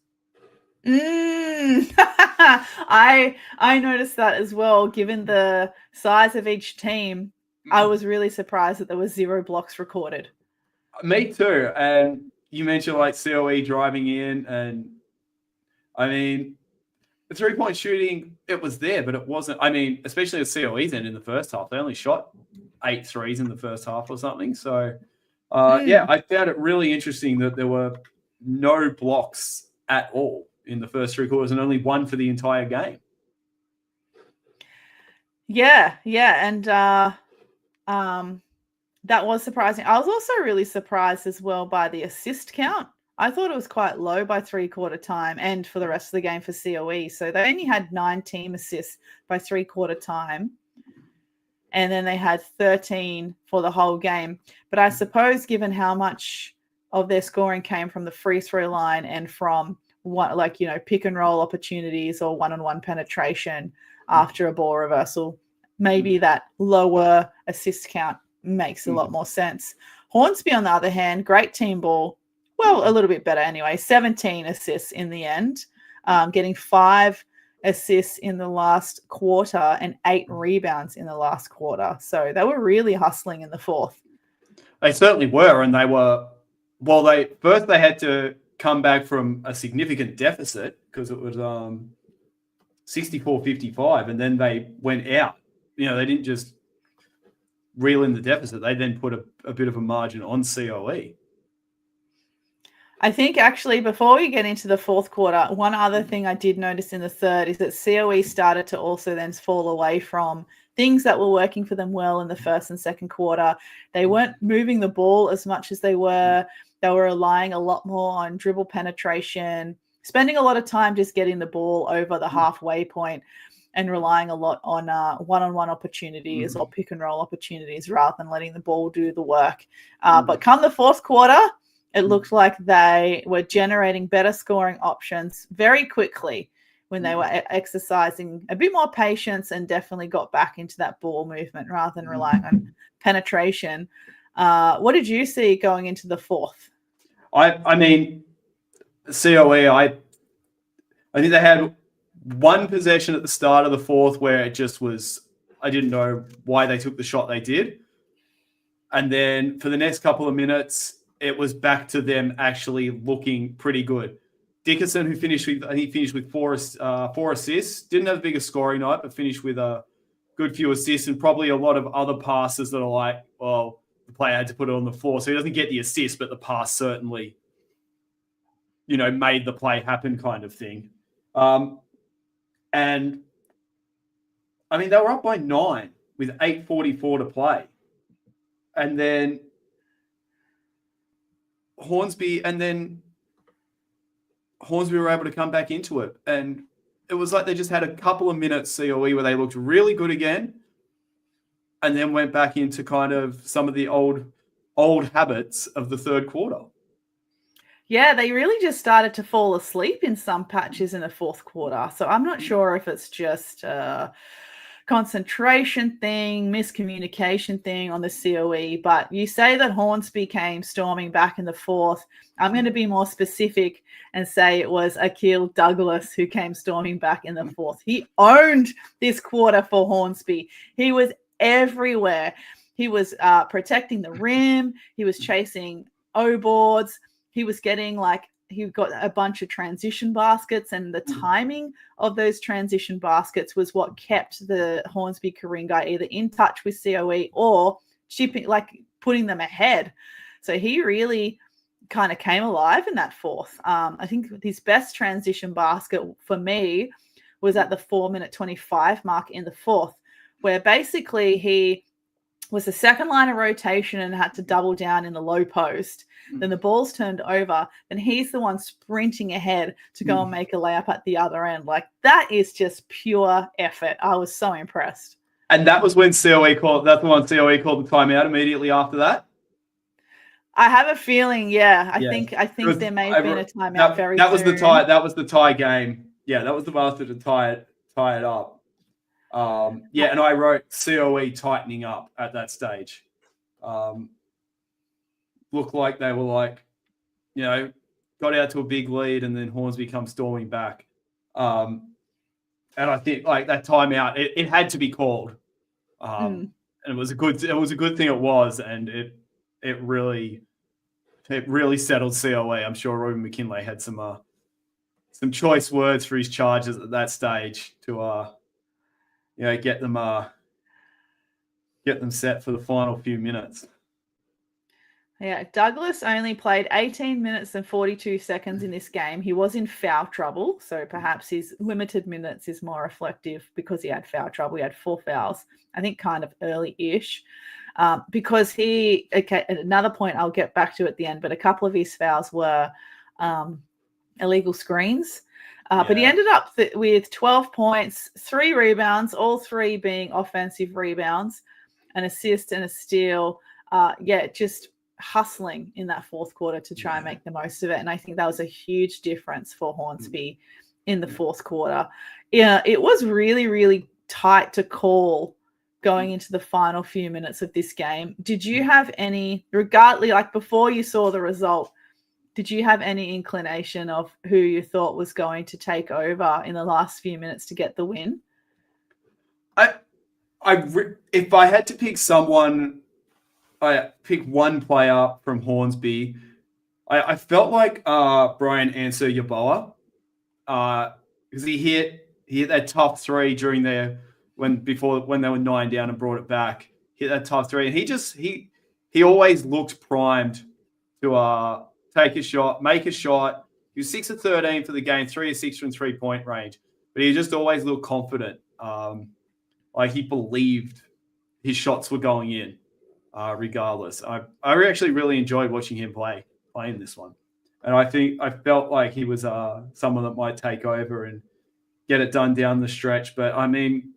I noticed that as well. Given the size of each team, I was really surprised that there was 0 blocks recorded. Me too. And you mentioned like COE driving in, and I mean, the 3-point shooting, it was there, but it wasn't. I mean, especially at COE's end in the first half, they only shot 8 threes in the first half or something. So, I found it really interesting that there were no blocks at all in the first 3 quarters and only 1 for the entire game. Yeah. And that was surprising. I was also really surprised as well by the assist count. I thought it was quite low by 3-quarter time and for the rest of the game for COE. So they only had 9 team assists by 3-quarter time. And then they had 13 for the whole game. But I suppose given how much of their scoring came from the free throw line and from pick and roll opportunities or one-on-one penetration after a ball reversal. Maybe that lower assist count makes a lot more sense. Hornsby, on the other hand, great team ball. Well, a little bit better anyway. 17 assists in the end, getting 5 assists in the last quarter and 8 rebounds in the last quarter. So they were really hustling in the fourth. They certainly were, and they were. Well, they had to come back from a significant deficit because it was 64-55, and then they went out. They didn't just reel in the deficit. They then put a bit of a margin on COE. I think actually before we get into the fourth quarter, one other thing I did notice in the third is that COE started to also then fall away from things that were working for them well in the first and second quarter. They weren't moving the ball as much as they were. They were relying a lot more on dribble penetration, spending a lot of time just getting the ball over the halfway point and relying a lot on one-on-one opportunities or pick and roll opportunities rather than letting the ball do the work. But come the fourth quarter, it looked like they were generating better scoring options very quickly when they were exercising a bit more patience and definitely got back into that ball movement rather than relying on penetration. What did you see going into the fourth? I mean, COE, I think they had one possession at the start of the fourth where it just was, I didn't know why they took the shot they did. And then for the next couple of minutes, it was back to them actually looking pretty good. Dickerson, who finished with four assists, didn't have the biggest scoring night, but finished with a good few assists and probably a lot of other passes that are like, well, the player had to put it on the floor. So he doesn't get the assist, but the pass certainly, made the play happen kind of thing. And I mean, they were up by 9 with 8:44 to play. And then Hornsby were able to come back into it. And it was like they just had a couple of minutes COE where they looked really good again and then went back into kind of some of the old habits of the third quarter. Yeah, they really just started to fall asleep in some patches in the fourth quarter. So I'm not sure if it's just a concentration thing, miscommunication thing on the COE, but you say that Hornsby came storming back in the fourth. I'm going to be more specific and say it was Akil Douglas who came storming back in the fourth. He owned this quarter for Hornsby. He was everywhere. He was protecting the rim. He was chasing O-boards. He was getting he got a bunch of transition baskets, and the timing of those transition baskets was what kept the Hornsby Karinga either in touch with COE or putting them ahead. So he really kind of came alive in that fourth. I think his best transition basket for me was at the 4-minute 25 mark in the fourth, where basically he was the second line of rotation and had to double down in the low post. Then the ball's turned over, and he's the one sprinting ahead to go and make a layup at the other end. That is just pure effort. I was so impressed. And that was when COE called the timeout immediately after that. I have a feeling, I think there may have been a timeout very soon. That was the tie. That was the tie game. Yeah, that was the basket to tie it up. And I wrote COE tightening up at that stage. Looked like they were got out to a big lead, and then Hornsby comes storming back. And I think that timeout, it had to be called. And it was a good thing it was, and it really settled COE. I'm sure Robin McKinley had some choice words for his charges at that stage to get them set for the final few minutes. Yeah, Douglas only played 18 minutes and 42 seconds in this game. He was in foul trouble, so perhaps his limited minutes is more reflective because he had foul trouble. He had 4 fouls, I think kind of early-ish, because another point I'll get back to at the end, but a couple of his fouls were illegal screens. But he ended up with 12 points, 3 rebounds, all 3 being offensive rebounds, an assist and a steal. Just hustling in that fourth quarter to try and make the most of it. And I think that was a huge difference for Hornsby in the fourth quarter. Yeah, it was really, really tight to call going into the final few minutes of this game. Did you have any, regardless, like before you saw the result, did you have any inclination of who you thought was going to take over in the last few minutes to get the win? If I had to pick someone, I pick one player from Hornsby. I felt like Brian Answer Yaboa, because he hit that tough three during when they were 9 down and brought it back. Hit that tough three, and he always looked primed to take a shot, make a shot. He was 6 of 13 for the game, 3 of 6 from 3-point range, but he just always looked confident. Like he believed his shots were going in, regardless. I actually really enjoyed watching him playing this one. And I felt like he was someone that might take over and get it done down the stretch. But I mean,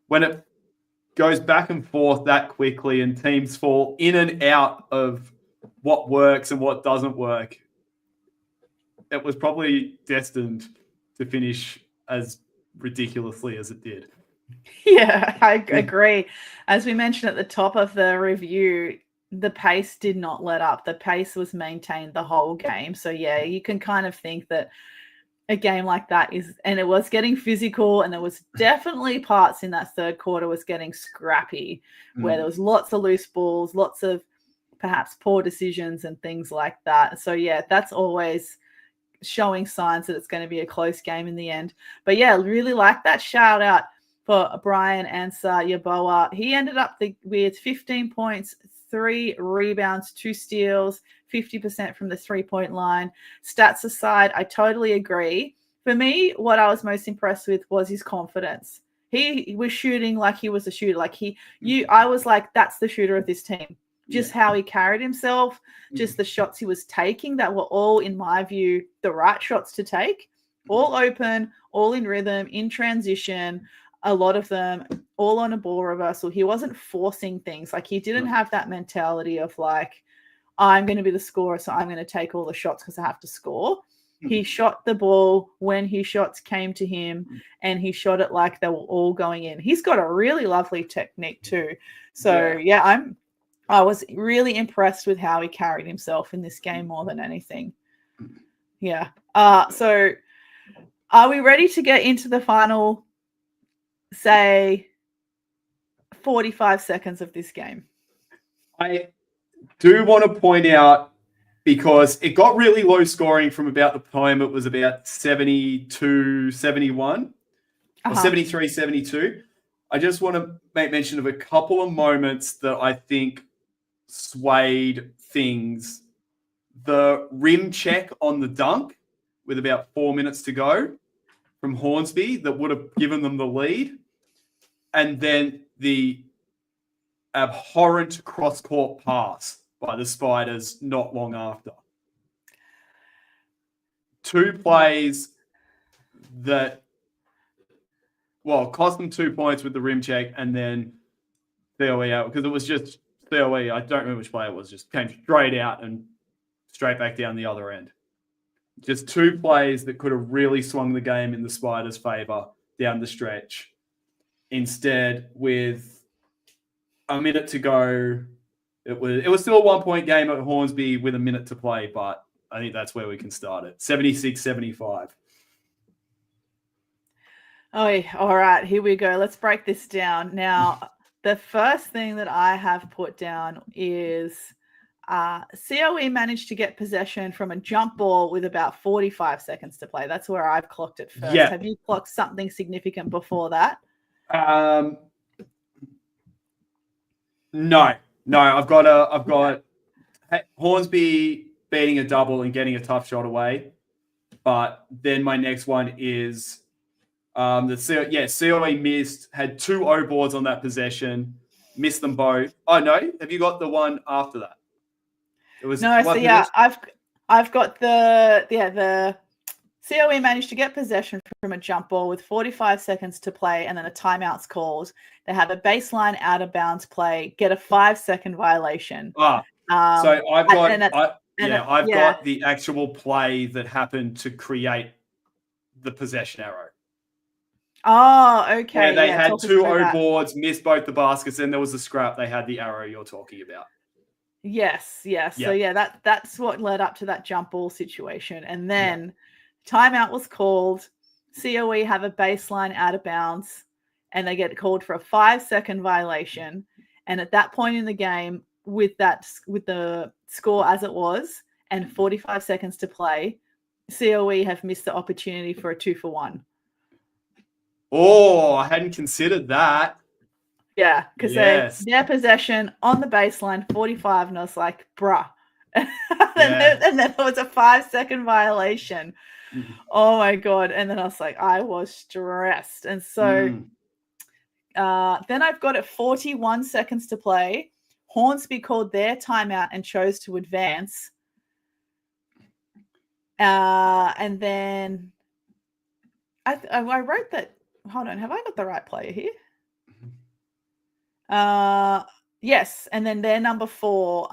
when it goes back and forth that quickly and teams fall in and out of what works and what doesn't work, it was probably destined to finish as ridiculously as it did. Yeah, I agree. As we mentioned at the top of the review, the pace did not let up. The pace was maintained the whole game. So, yeah, you can kind of think that a game like that and it was getting physical, and there was definitely parts in that third quarter was getting scrappy, where there was lots of loose balls, lots of perhaps poor decisions and things like that. So, yeah, that's always showing signs that it's going to be a close game in the end. But, yeah, really like that shout out for Brian Answer Yaboa. He ended up with 15 points, 3 rebounds, 2 steals, 50% from the 3-point line. Stats aside, I totally agree. For me, what I was most impressed with was his confidence. He was shooting like he was a shooter. I was like, that's the shooter of this team. Just how he carried himself, just the shots he was taking that were all, in my view, the right shots to take. All open, all in rhythm, in transition. A lot of them all on a ball reversal. He wasn't forcing things. Like, he didn't have that mentality of like, I'm going to be the scorer, so I'm going to take all the shots because I have to score. He shot the ball when his shots came to him, and he shot it like they were all going in. He's got a really lovely technique too. So I was really impressed with how he carried himself in this game more than anything. Yeah. So are we ready to get into the final, say, 45 seconds of this game? I do want to point out, because it got really low scoring from about the time it was about 72-71 or 73-72. I just want to make mention of a couple of moments that I think swayed things. The rim check on the dunk with about 4 minutes to go from Hornsby that would have given them the lead. And then the abhorrent cross-court pass by the Spiders not long after. 2 plays that, cost them 2 points with the rim check, and then COE out, because it was just COE. I don't remember which play it was, just came straight out and straight back down the other end. Just 2 plays that could have really swung the game in the Spiders' favor down the stretch. Instead, with a minute to go, it was still a 1-point game at Hornsby with a minute to play, but I think that's where we can start it. 76-75. Oh, all right. Here we go. Let's break this down. Now, the first thing that I have put down is COE managed to get possession from a jump ball with about 45 seconds to play. That's where I've clocked it first. Yeah. Have you clocked something significant before that? No. I've got Hornsby beating a double and getting a tough shot away. But then my next one is COE missed, had 2 O boards on that possession, missed them both. Oh no, have you got the one after that? It was I've got the COE managed to get possession from a jump ball with 45 seconds to play, and then a timeout's called. They have a baseline out of bounds play, get a 5-second violation. So I've got, I've yeah. got the actual play that happened to create the possession arrow. Oh, okay. Where they had talk us 2 through O that. boards, missed both the baskets, and there was a scrap. They had the arrow you're talking about. Yes. Yep. So that's what led up to that jump ball situation. And then timeout was called. COE have a baseline out of bounds, and they get called for a 5-second violation. And at that point in the game, with the score as it was and 45 seconds to play, COE have missed the opportunity for a 2-for-1. Oh, I hadn't considered that. Yeah, because their possession on the baseline, 45, and I was like, bruh. and then there was a 5-second violation. Oh my God. And then I was like, I was stressed. And so then I've got it 41 seconds to play. Hornsby called their timeout and chose to advance. And then I wrote that. Hold on, have I got the right player here? Yes, and then their number 4,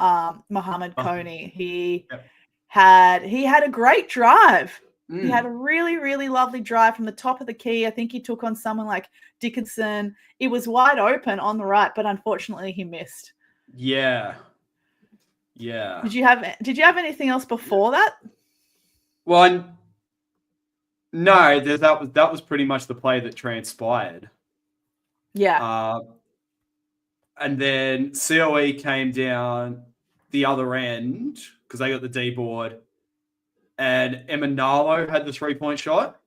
Mohamed Coney. He had a great drive. He had a really, really lovely drive from the top of the key. I think he took on someone like Dickinson. It was wide open on the right, but unfortunately he missed. Yeah. Did you have anything else before that? Well, no, that was pretty much the play that transpired. Yeah. And then COE came down the other end because they got the D board, and Emanalo had the 3-point shot.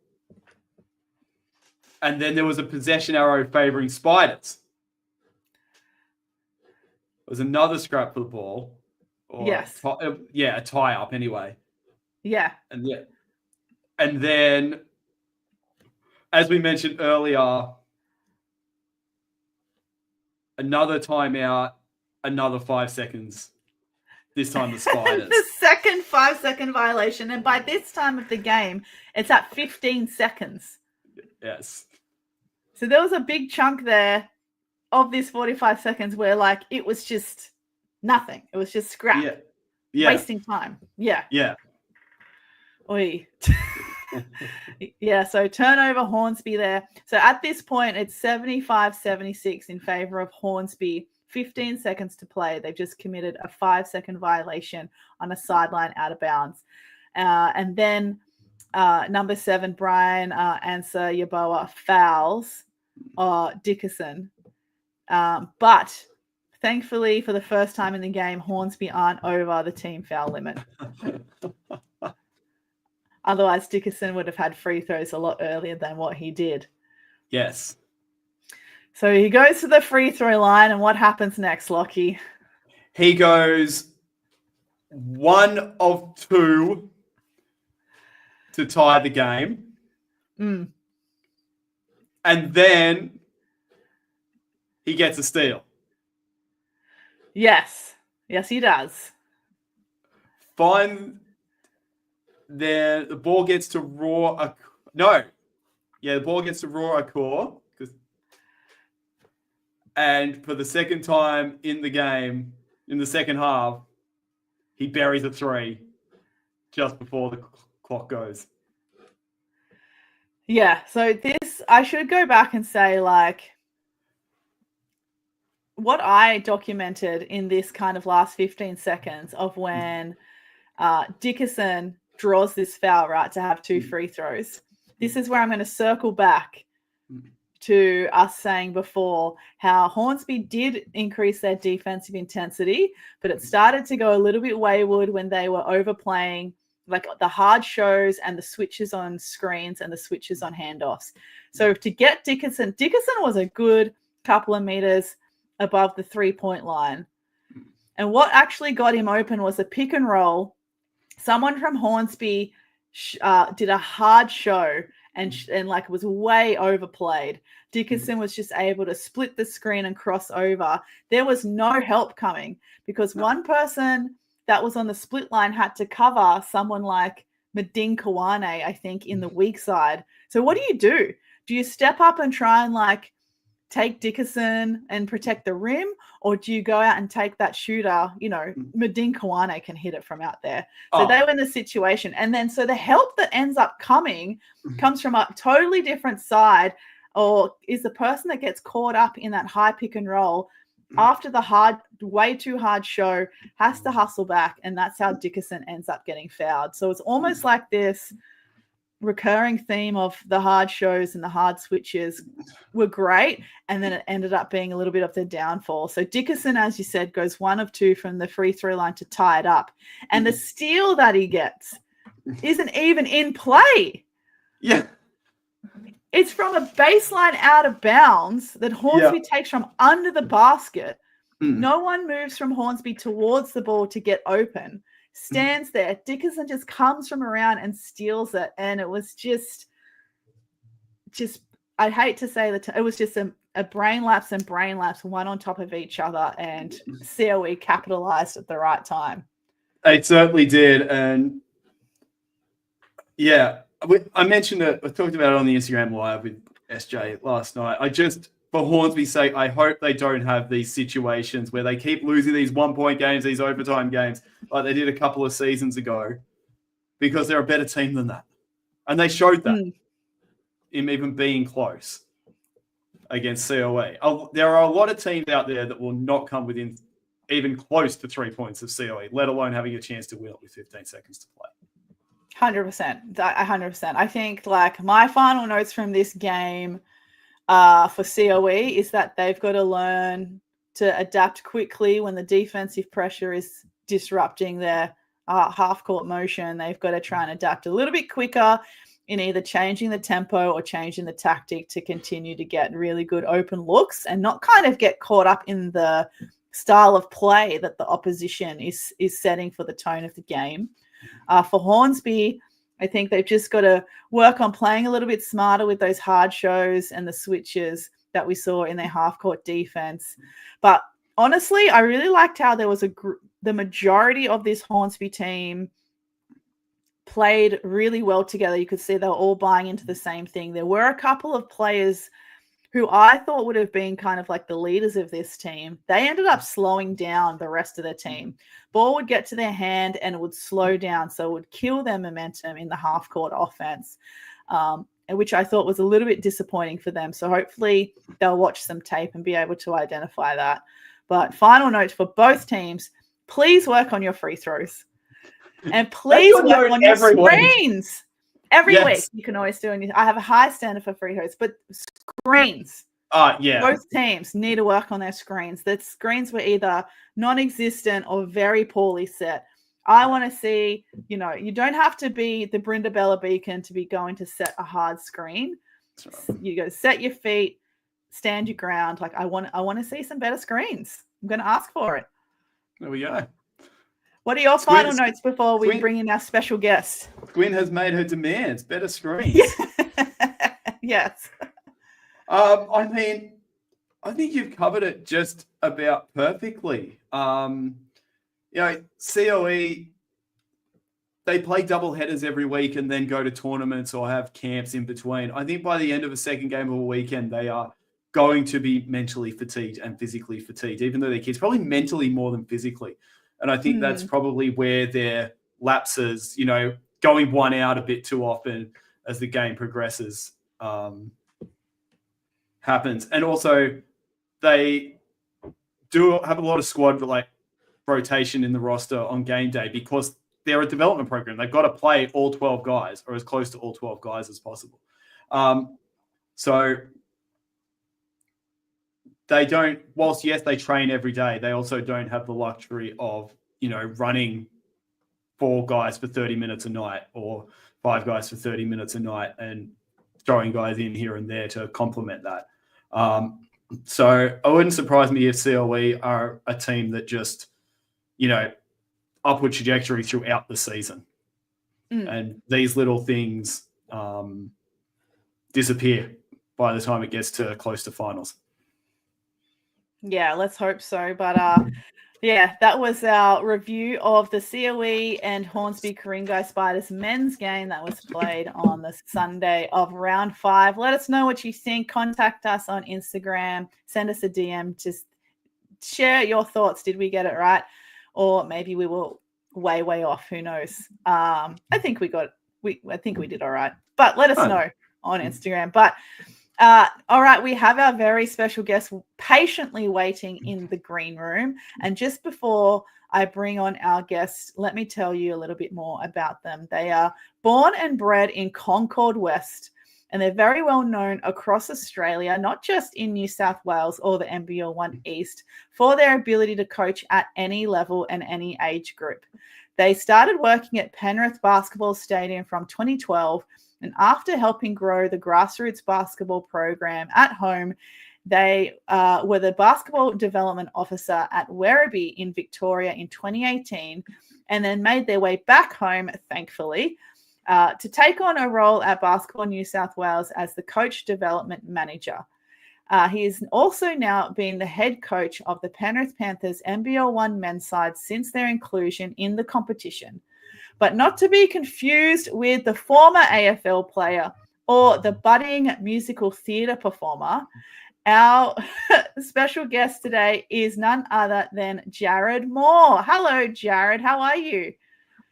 And then there was a possession arrow favoring Spiders. It was another scrap for the ball. Yes. A tie up anyway. Yeah. And then, as we mentioned earlier, another timeout, another 5 seconds. This time the Spiders. The second 5-second violation. And by this time of the game, it's at 15 seconds. Yes. So there was a big chunk there of this 45 seconds where it was just nothing. It was just scrap. Yeah. Wasting time. Yeah. Yeah. Oi. Yeah, so turnover Hornsby there. So at this point, it's 75-76 in favor of Hornsby. 15 seconds to play. They've just committed a 5-second violation on a sideline out of bounds. And then number 7, Brian Answer Yaboa fouls Dickinson. But thankfully, for the first time in the game, Hornsby aren't over the team foul limit. Otherwise, Dickinson would have had free throws a lot earlier than what he did. Yes. So he goes to the free throw line, and what happens next, Lockie? He goes 1 of 2 to tie the game. And then he gets a steal. Yes, he does. The ball gets to Raw. The ball gets to Raw Accor. And for the second time in the game, in the second half, he buries a 3 just before the clock goes. Yeah, so I should go back and say, what I documented in this kind of last 15 seconds of when Dickinson draws this foul, right, to have 2 free throws. This is where I'm going to circle back to us saying before how Hornsby did increase their defensive intensity, but it started to go a little bit wayward when they were overplaying the hard shows and the switches on screens and the switches on handoffs. So to get Dickinson was a good couple of meters above the 3-point line. And what actually got him open was a pick and roll. Someone from Hornsby did a hard show and was way overplayed. Dickinson was just able to split the screen and cross over. There was no help coming because one person that was on the split line had to cover someone like Madin Kawane, I think, in the weak side. So what do? Do you step up and try and take Dickerson and protect the rim, or do you go out and take that shooter? Madin Kawane can hit it from out there. So they were in the situation. And then so the help that ends up comes from a totally different side, or is the person that gets caught up in that high pick and roll after the way too hard show, has to hustle back, and that's how Dickerson ends up getting fouled. So it's almost like this recurring theme of the hard shows and the hard switches were great, and then it ended up being a little bit of the downfall. So Dickerson, as you said, goes 1 of 2 from the free throw line to tie it up, and the steal that he gets isn't even in play. Yeah. It's from a baseline out of bounds that Hornsby takes from under the basket. No one moves from Hornsby towards the ball to get open. Stands there. Dickerson just comes from around and steals it. And it was just I hate to say that it was just a brain lapse and brain lapse, one on top of each other, and COE capitalized at the right time. It certainly did. And yeah, I mentioned it. I talked about it on the Instagram Live with SJ last night. For Hornsby's sake, I hope they don't have these situations where they keep losing these 1-point games, these overtime games, like they did a couple of seasons ago, because they're a better team than that. And they showed that in even being close against COE. There are a lot of teams out there that will not come within even close to 3 points of COE, let alone having a chance to win it with 15 seconds to play. 100%. 100%. I think my final notes from this game for COE is that they've got to learn to adapt quickly when the defensive pressure is disrupting their half-court motion. They've got to try and adapt a little bit quicker in either changing the tempo or changing the tactic to continue to get really good open looks and not kind of get caught up in the style of play that the opposition is setting for the tone of the game. For Hornsby, I think they've just got to work on playing a little bit smarter with those hard shows and the switches that we saw in their half-court defense. But honestly, I really liked how there was the majority of this Hornsby team played really well together. You could see they were all buying into the same thing. There were a couple of players who I thought would have been kind of like the leaders of this team. They ended up slowing down the rest of the team. Ball would get to their hand and it would slow down, so it would kill their momentum in the half-court offense, which I thought was a little bit disappointing for them. So hopefully they'll watch some tape and be able to identify that. But final note for both teams, please work on your free throws. And please work on your screens. Every week you can always do it. I have a high standard for free throws, but screens. Both teams need to work on their screens. The screens were either non-existent or very poorly set. I want to see, you don't have to be the Brenda Bella Beacon to be going to set a hard screen. Right. You go set your feet, stand your ground. I want to see some better screens. I'm going to ask for it. There we go. What are your final notes before we bring in our special guest? Gwyn has made her demands. Better screens. Yes. I think you've covered it just about perfectly. COE, they play double headers every week and then go to tournaments or have camps in between. I think by the end of a second game of a weekend, they are going to be mentally fatigued and physically fatigued, even though their kids probably mentally more than physically. And I think that's probably where their lapses, going one out a bit too often as the game progresses, happens. And also they do have a lot of squad rotation in the roster on game day because they're a development program. They've got to play all 12 guys or as close to all 12 guys as possible. So they don't, whilst yes, they train every day, they also don't have the luxury of, running 4 guys for 30 minutes a night or 5 guys for 30 minutes a night and throwing guys in here and there to complement that. So it wouldn't surprise me if COE are a team that just, upward trajectory throughout the season. And these little things disappear by the time it gets to close to finals. Yeah, let's hope so. But yeah, that was our review of the COE and Hornsby Ku Spiders men's game that was played on the Sunday of round 5. Let us know what you think. Contact us on Instagram. Send us a DM. Just share your thoughts. Did we get it right? Or maybe we were way off. Who knows? I think we did all right. But let us know on Instagram. But all right, we have our very special guest patiently waiting in the green room. And just before I bring on our guests, let me tell you a little bit more about them. They are born and bred in Concord West, and they're very well known across Australia, not just in New South Wales or the NBL 1 East, for their ability to coach at any level and any age group. They started working at Penrith Basketball Stadium from 2012, and after helping grow the grassroots basketball program at home, they were the basketball development officer at Werribee in Victoria in 2018, and then made their way back home, thankfully, to take on a role at Basketball New South Wales as the coach development manager. He is also now been the head coach of the Penrith Panthers NBL 1 men's side since their inclusion in the competition. But not to be confused with the former AFL player or the budding musical theatre performer. Our special guest today is none other than Jarrod Moore. Hello, Jarrod. How are you?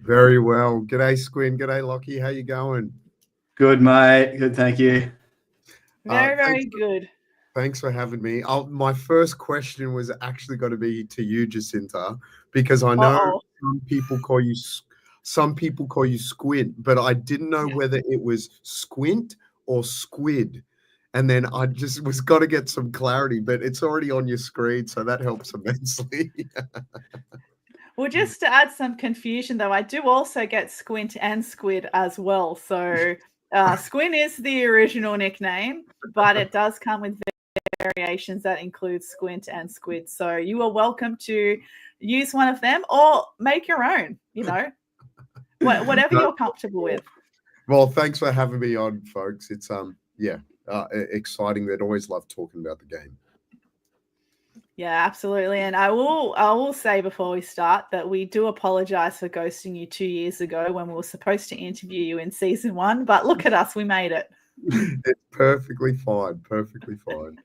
Very well. G'day, Squin. G'day, Lockie. How you going? Good, mate. Good, thank you. Very good. Thanks for having me. My first question was actually going to be to you, Jacinta, because I know some people call you Squint, but I didn't know whether it was Squint or Squid. And then I just was got to get some clarity, but it's already on your screen, so that helps immensely. Well, just to add some confusion, though, I do also get Squint and Squid as well. So Squint is the original nickname, but it does come with variations that include Squint and Squid. So you are welcome to use one of them or make your own, whatever you're comfortable with. Well, thanks for having me on, folks. It's exciting. They'd always love talking about the game. Yeah, absolutely. And I will say before we start that we do apologize for ghosting you 2 years ago when we were supposed to interview you in season 1, but look at us, we made it. It's perfectly fine. Perfectly fine.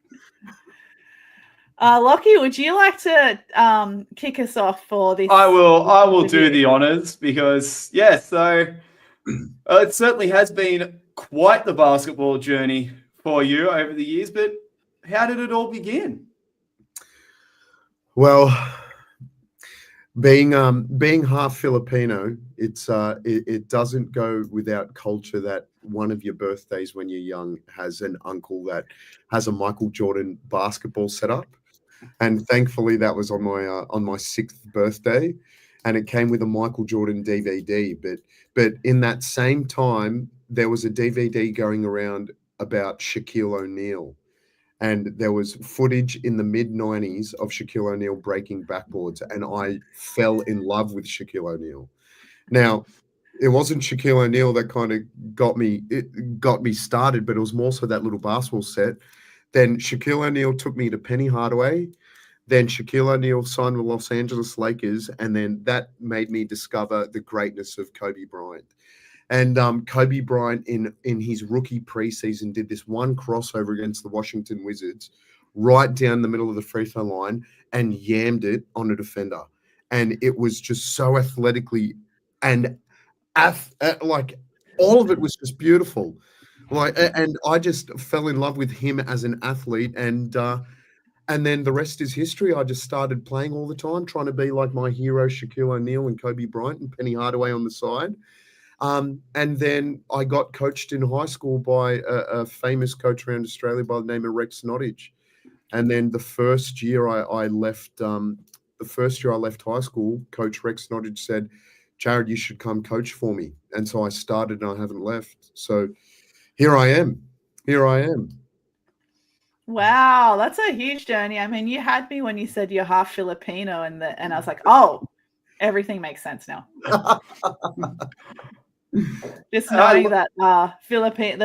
Lockie, would you like to kick us off for this? I will do the honors because, so it certainly has been quite the basketball journey for you over the years, but how did it all begin? Well, being half Filipino, it doesn't go without culture that one of your birthdays when you're young has an uncle that has a Michael Jordan basketball setup, and thankfully that was on my 6th birthday, and it came with a Michael Jordan DVD. But in that same time, there was a DVD going around about Shaquille O'Neal. And there was footage in the mid-90s of Shaquille O'Neal breaking backboards, and I fell in love with Shaquille O'Neal. Now, it wasn't Shaquille O'Neal that kind of got me started, but it was more so that little basketball set. Then Shaquille O'Neal took me to Penny Hardaway. Then Shaquille O'Neal signed with Los Angeles Lakers, and then that made me discover the greatness of Kobe Bryant. And Kobe Bryant in his rookie preseason did this one crossover against the Washington Wizards right down the middle of the free throw line and yammed it on a defender. And it was just so athletically and like all of it was just beautiful. And I just fell in love with him as an athlete. And then the rest is history. I just started playing all the time, trying to be like my hero, Shaquille O'Neal and Kobe Bryant and Penny Hardaway on the side. And then I got coached in high school by a famous coach around Australia by the name of Rex Nottage. And then the first year I left high school, Coach Rex Nottage said, "Jarrod, you should come coach for me." And so I started, and I haven't left. So here I am. Wow, that's a huge journey. I mean, you had me when you said you're half Filipino, and I was like, oh, everything makes sense now. Just knowing that the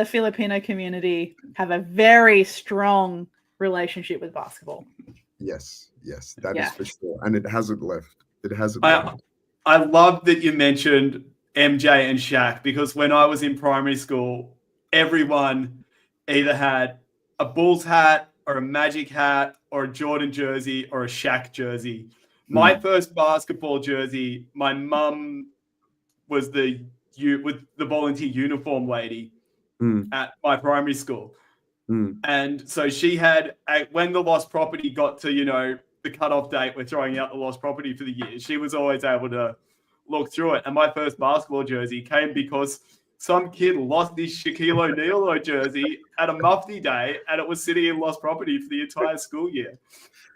Filipino community have a very strong relationship with basketball. Yes, that Yeah. is for sure. And it hasn't left. It hasn't left. I love that you mentioned MJ and Shaq, because when I was in primary school, everyone either had a Bulls hat or a Magic hat or a Jordan jersey or a Shaq jersey. My first basketball jersey, my mum was the volunteer uniform lady at my primary school. And so she had, when the lost property got to, the cutoff date, we're throwing out the lost property for the year, she was always able to look through it. And my first basketball jersey came because some kid lost his Shaquille O'Neal jersey at a Mufti day, and it was sitting in lost property for the entire school year.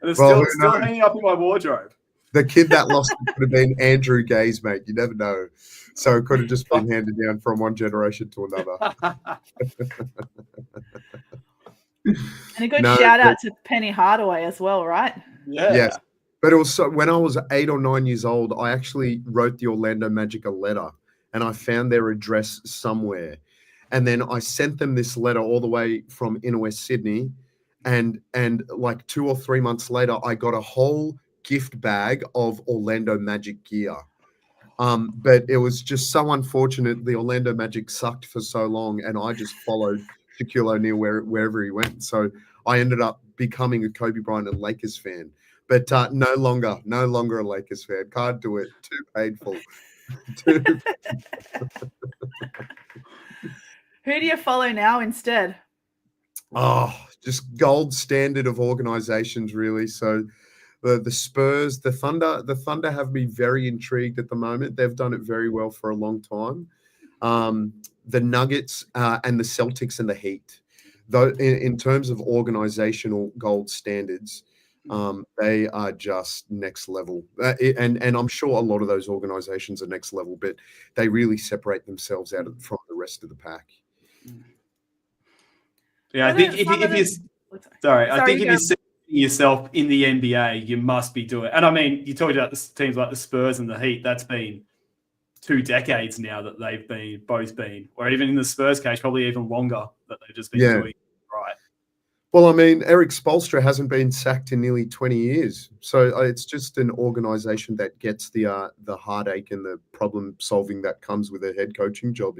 And it's still hanging up in my wardrobe. The kid that lost it could have been Andrew Gaze, mate. You never know. So it could have just been handed down from one generation to another. And a good shout out to Penny Hardaway as well, right? Yeah. Yes. But it was when I was 8 or 9 years old, I actually wrote the Orlando Magic a letter, and I found their address somewhere. And then I sent them this letter all the way from inner West Sydney. And like 2 or 3 months later, I got a whole gift bag of Orlando Magic gear. But it was just so unfortunate. The Orlando Magic sucked for so long, and I just followed Shaquille O'Neal wherever he went. So I ended up becoming a Kobe Bryant and Lakers fan. But no longer a Lakers fan. Can't do it. Too painful. Who do you follow now instead? Oh, just gold standard of organizations, really. So the Spurs, the Thunder have me very intrigued at the moment. They've done it very well for a long time. The Nuggets and the Celtics and the Heat, though, in terms of organizational gold standards, they are just next level. And I'm sure a lot of those organizations are next level, but they really separate themselves out from the rest of the pack. Yeah, I think if you're seeing yourself in the NBA, you must be doing it. And I mean, you talked about the teams like the Spurs and the Heat. That's been 2 decades now that they've both been, or even in the Spurs case, probably even longer, that they've just been doing it right. Well, I mean, Eric Spoelstra hasn't been sacked in nearly 20 years. So it's just an organization that gets the heartache and the problem solving that comes with a head coaching job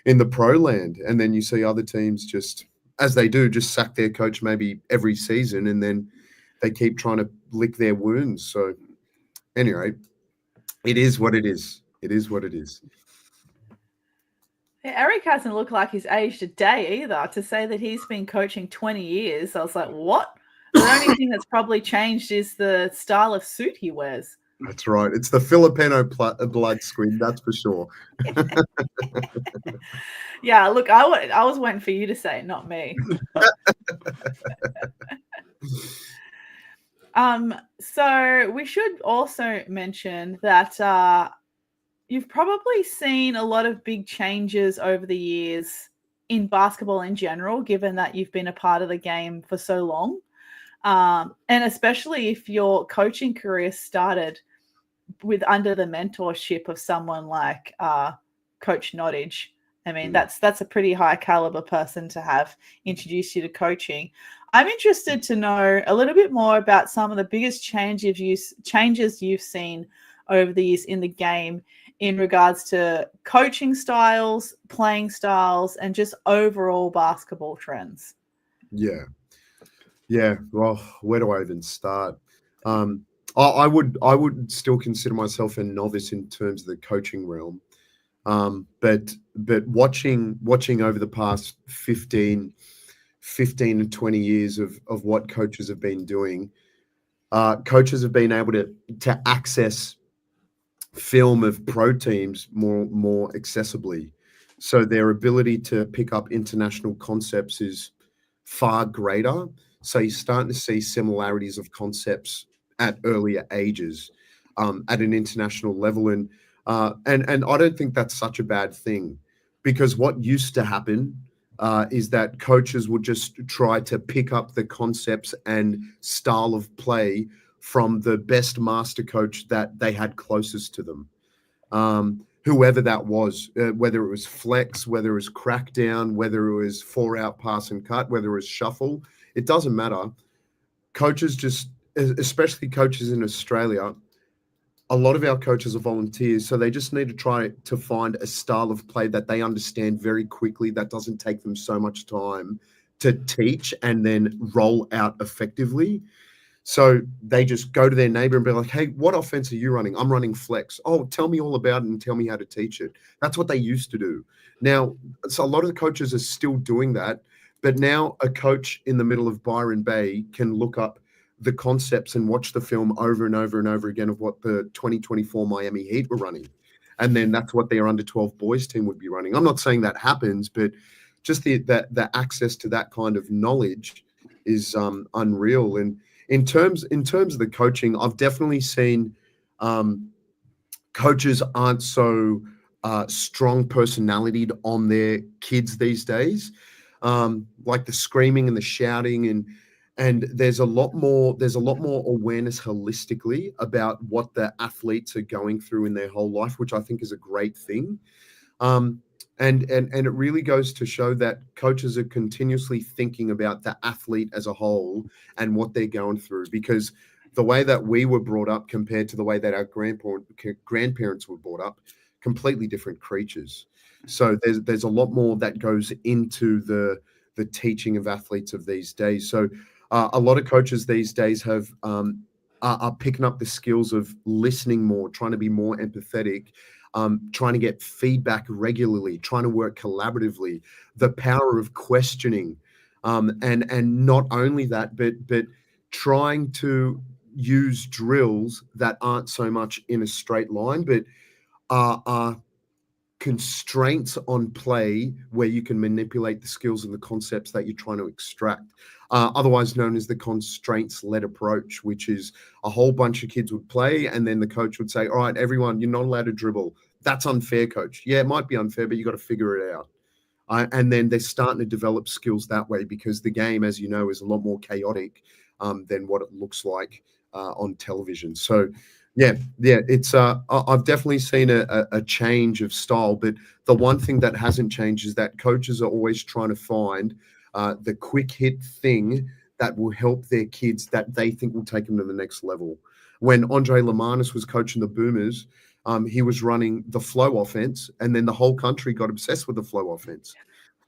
in the pro land. And then you see other teams just, as they do, just sack their coach maybe every season, and then they keep trying to lick their wounds. So anyway, it is what it is. It is what it is. Eric hasn't looked like he's aged a day either. To say that he's been coaching 20 years, I was like, what? The only thing that's probably changed is the style of suit he wears. That's right. It's the Filipino blood squid, that's for sure. Yeah, look, I was waiting for you to say it, not me. So we should also mention that you've probably seen a lot of big changes over the years in basketball in general, given that you've been a part of the game for so long. And especially if your coaching career started under the mentorship of someone like Coach Nottage. I mean, that's a pretty high caliber person to have introduced you to coaching. I'm interested to know a little bit more about some of the biggest changes you've seen over the years in the game in regards to coaching styles, playing styles, and just overall basketball trends. Yeah. Well, where do I even start? I would still consider myself a novice in terms of the coaching realm. But watching over the past 15 and 20 years of what coaches have been doing, coaches have been able to access film of pro teams more accessibly. So their ability to pick up international concepts is far greater. So you're starting to see similarities of concepts at earlier ages at an international level. And I don't think that's such a bad thing, because what used to happen is that coaches would just try to pick up the concepts and style of play from the best master coach that they had closest to them. Whoever that was, whether it was flex, whether it was crackdown, whether it was 4-out pass and cut, whether it was shuffle, it doesn't matter. Coaches just especially coaches in Australia, a lot of our coaches are volunteers, so they just need to try to find a style of play that they understand very quickly, that doesn't take them so much time to teach and then roll out effectively. So they just go to their neighbor and be like, hey, what offense are you running? I'm running flex. Oh, tell me all about it and tell me how to teach it. That's what they used to do. Now, so a lot of the coaches are still doing that, but now a coach in the middle of Byron Bay can look up the concepts and watch the film over and over and over again of what the 2024 Miami Heat were running. And then that's what their under 12 boys team would be running. I'm not saying that happens, but just the access to that kind of knowledge is unreal. And in terms of the coaching, I've definitely seen coaches aren't so strong personality on their kids these days, like the screaming and the shouting, and there's a lot more awareness holistically about what the athletes are going through in their whole life, which I think is a great thing. And it really goes to show that coaches are continuously thinking about the athlete as a whole and what they're going through, because the way that we were brought up compared to the way that our grandparents were brought up, completely different creatures. So there's a lot more that goes into the teaching of athletes of these days. So a lot of coaches these days are picking up the skills of listening more, trying to be more empathetic, trying to get feedback regularly, trying to work collaboratively, the power of questioning, and not only that, but trying to use drills that aren't so much in a straight line, but are constraints on play where you can manipulate the skills and the concepts that you're trying to extract, otherwise known as the constraints-led approach, which is a whole bunch of kids would play and then the coach would say, all right, everyone, you're not allowed to dribble. That's unfair, coach. Yeah, it might be unfair, but you got to figure it out. And then they're starting to develop skills that way, because the game, as you know, is a lot more chaotic than what it looks like on television. So yeah, it's I've definitely seen a change of style, but the one thing that hasn't changed is that coaches are always trying to find the quick hit thing that will help their kids, that they think will take them to the next level. When Andre Lamanis was coaching the Boomers, he was running the flow offense, and then the whole country got obsessed with the flow offense.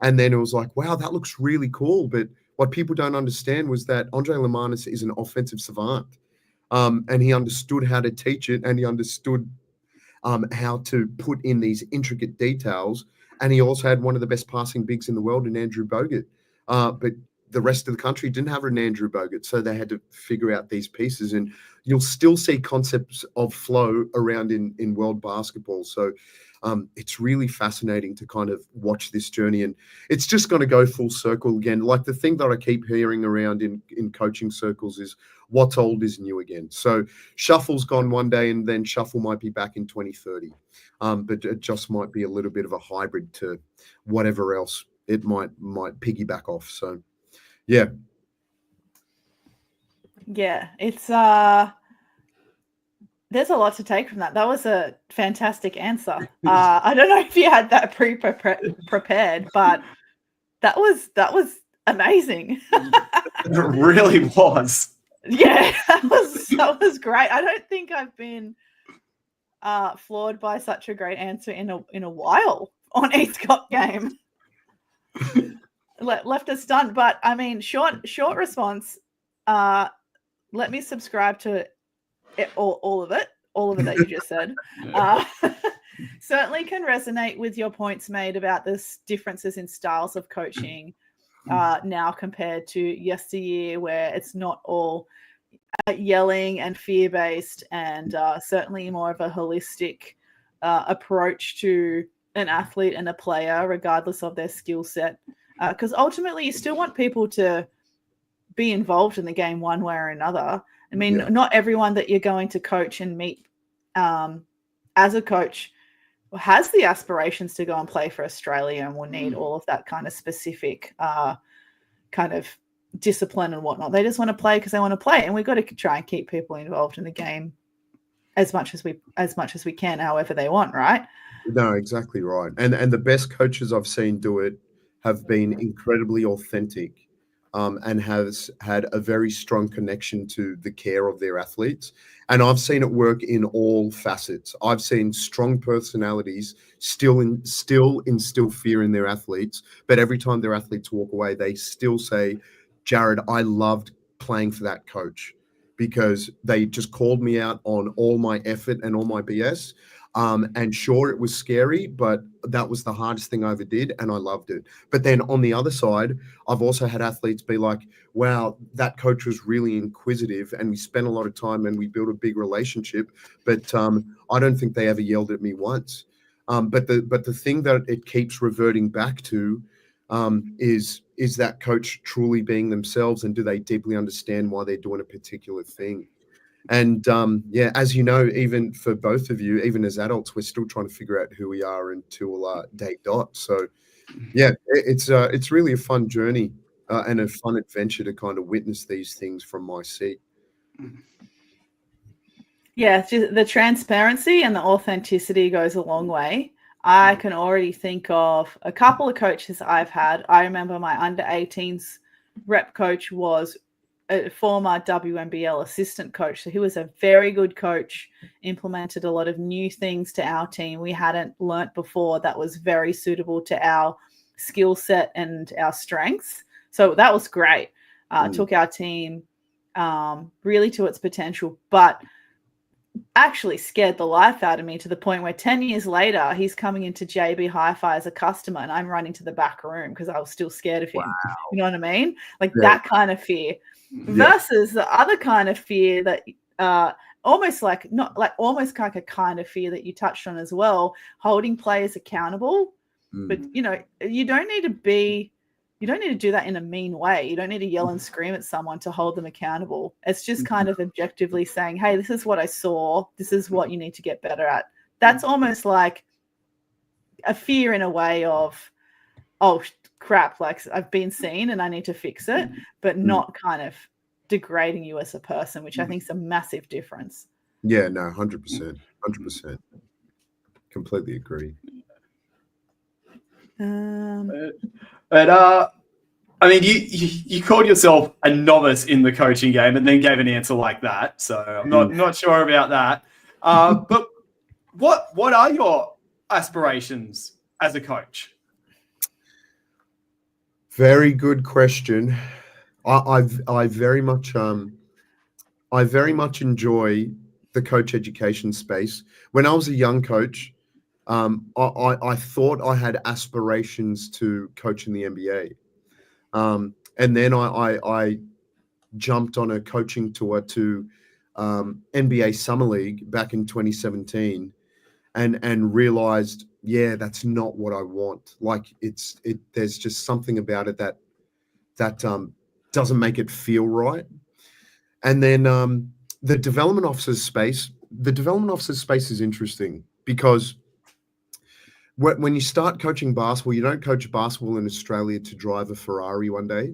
And then it was like, wow, that looks really cool. But what people don't understand was that Andre Lamanis is an offensive savant. And he understood how to teach it, and he understood how to put in these intricate details. And he also had one of the best passing bigs in the world in Andrew Bogut. But the rest of the country didn't have an Andrew Bogut, so they had to figure out these pieces. And you'll still see concepts of flow around in world basketball. So it's really fascinating to kind of watch this journey, and it's just going to go full circle again. Like the thing that I keep hearing around in coaching circles is what's old is new again. So shuffle's gone one day, and then shuffle might be back in 2030, but it just might be a little bit of a hybrid to whatever else it might piggyback off. So yeah, it's there's a lot to take from that. That was a fantastic answer. I don't know if you had that prepared, but that was amazing. It really was. Yeah, that was great. I don't think I've been floored by such a great answer in a while on Eastcott game. Left us stunned, but I mean, short response. Let me subscribe to all of it that you just said. Certainly can resonate with your points made about this differences in styles of coaching now compared to yesteryear, where it's not all yelling and fear-based, and certainly more of a holistic approach to an athlete and a player, regardless of their skill set. Because ultimately you still want people to be involved in the game one way or another. I mean, not everyone that you're going to coach and meet as a coach has the aspirations to go and play for Australia and will need all of that kind of specific kind of discipline and whatnot. They just want to play because they want to play, and we've got to try and keep people involved in the game as much as we can, however they want, right? No, exactly right. And the best coaches I've seen do it have been incredibly authentic. and has had a very strong connection to the care of their athletes. And I've seen it work in all facets. I've seen strong personalities still instill fear in their athletes, but every time their athletes walk away, they still say, Jarrod, I loved playing for that coach because they just called me out on all my effort and all my BS. And sure, it was scary, but that was the hardest thing I ever did, and I loved it. But then on the other side, I've also had athletes be like, wow, that coach was really inquisitive, and we spent a lot of time and we built a big relationship, but I don't think they ever yelled at me once. But the thing that it keeps reverting back to is that coach truly being themselves, and do they deeply understand why they're doing a particular thing? And yeah, as you know, even for both of you, even as adults, we're still trying to figure out who we are until day dot. So yeah, it's really a fun journey and a fun adventure to kind of witness these things from my seat. Yeah, just the transparency and the authenticity goes a long way. I can already think of a couple of coaches I've had. I remember my under 18s rep coach was a former WNBL assistant coach. So he was a very good coach, implemented a lot of new things to our team we hadn't learnt before that was very suitable to our skill set and our strengths. So that was great. Took our team really to its potential, but actually scared the life out of me to the point where 10 years later, he's coming into JB Hi-Fi as a customer and I'm running to the back room because I was still scared of him. Wow. You know what I mean? Like that kind of fear versus the other kind of fear that almost like a kind of fear that you touched on as well, holding players accountable. But, you know, you don't need to do that in a mean way. You don't need to yell and scream at someone to hold them accountable. It's just kind of objectively saying, hey, this is what I saw. This is what you need to get better at. That's almost like a fear in a way of, oh, crap, like I've been seen and I need to fix it, but not kind of degrading you as a person, which I think is a massive difference. Yeah, no, 100%. 100%. Completely agree. But I mean, you called yourself a novice in the coaching game and then gave an answer like that. So I'm not sure about that. But what are your aspirations as a coach? Very good question. I very much enjoy the coach education space. When I was a young coach, I thought I had aspirations to coach in the NBA. And then I jumped on a coaching tour to NBA Summer League back in 2017 and realized, yeah, that's not what I want. Like there's just something about it that doesn't make it feel right. And then the development officers space is interesting because when you start coaching basketball, you don't coach basketball in Australia to drive a Ferrari one day.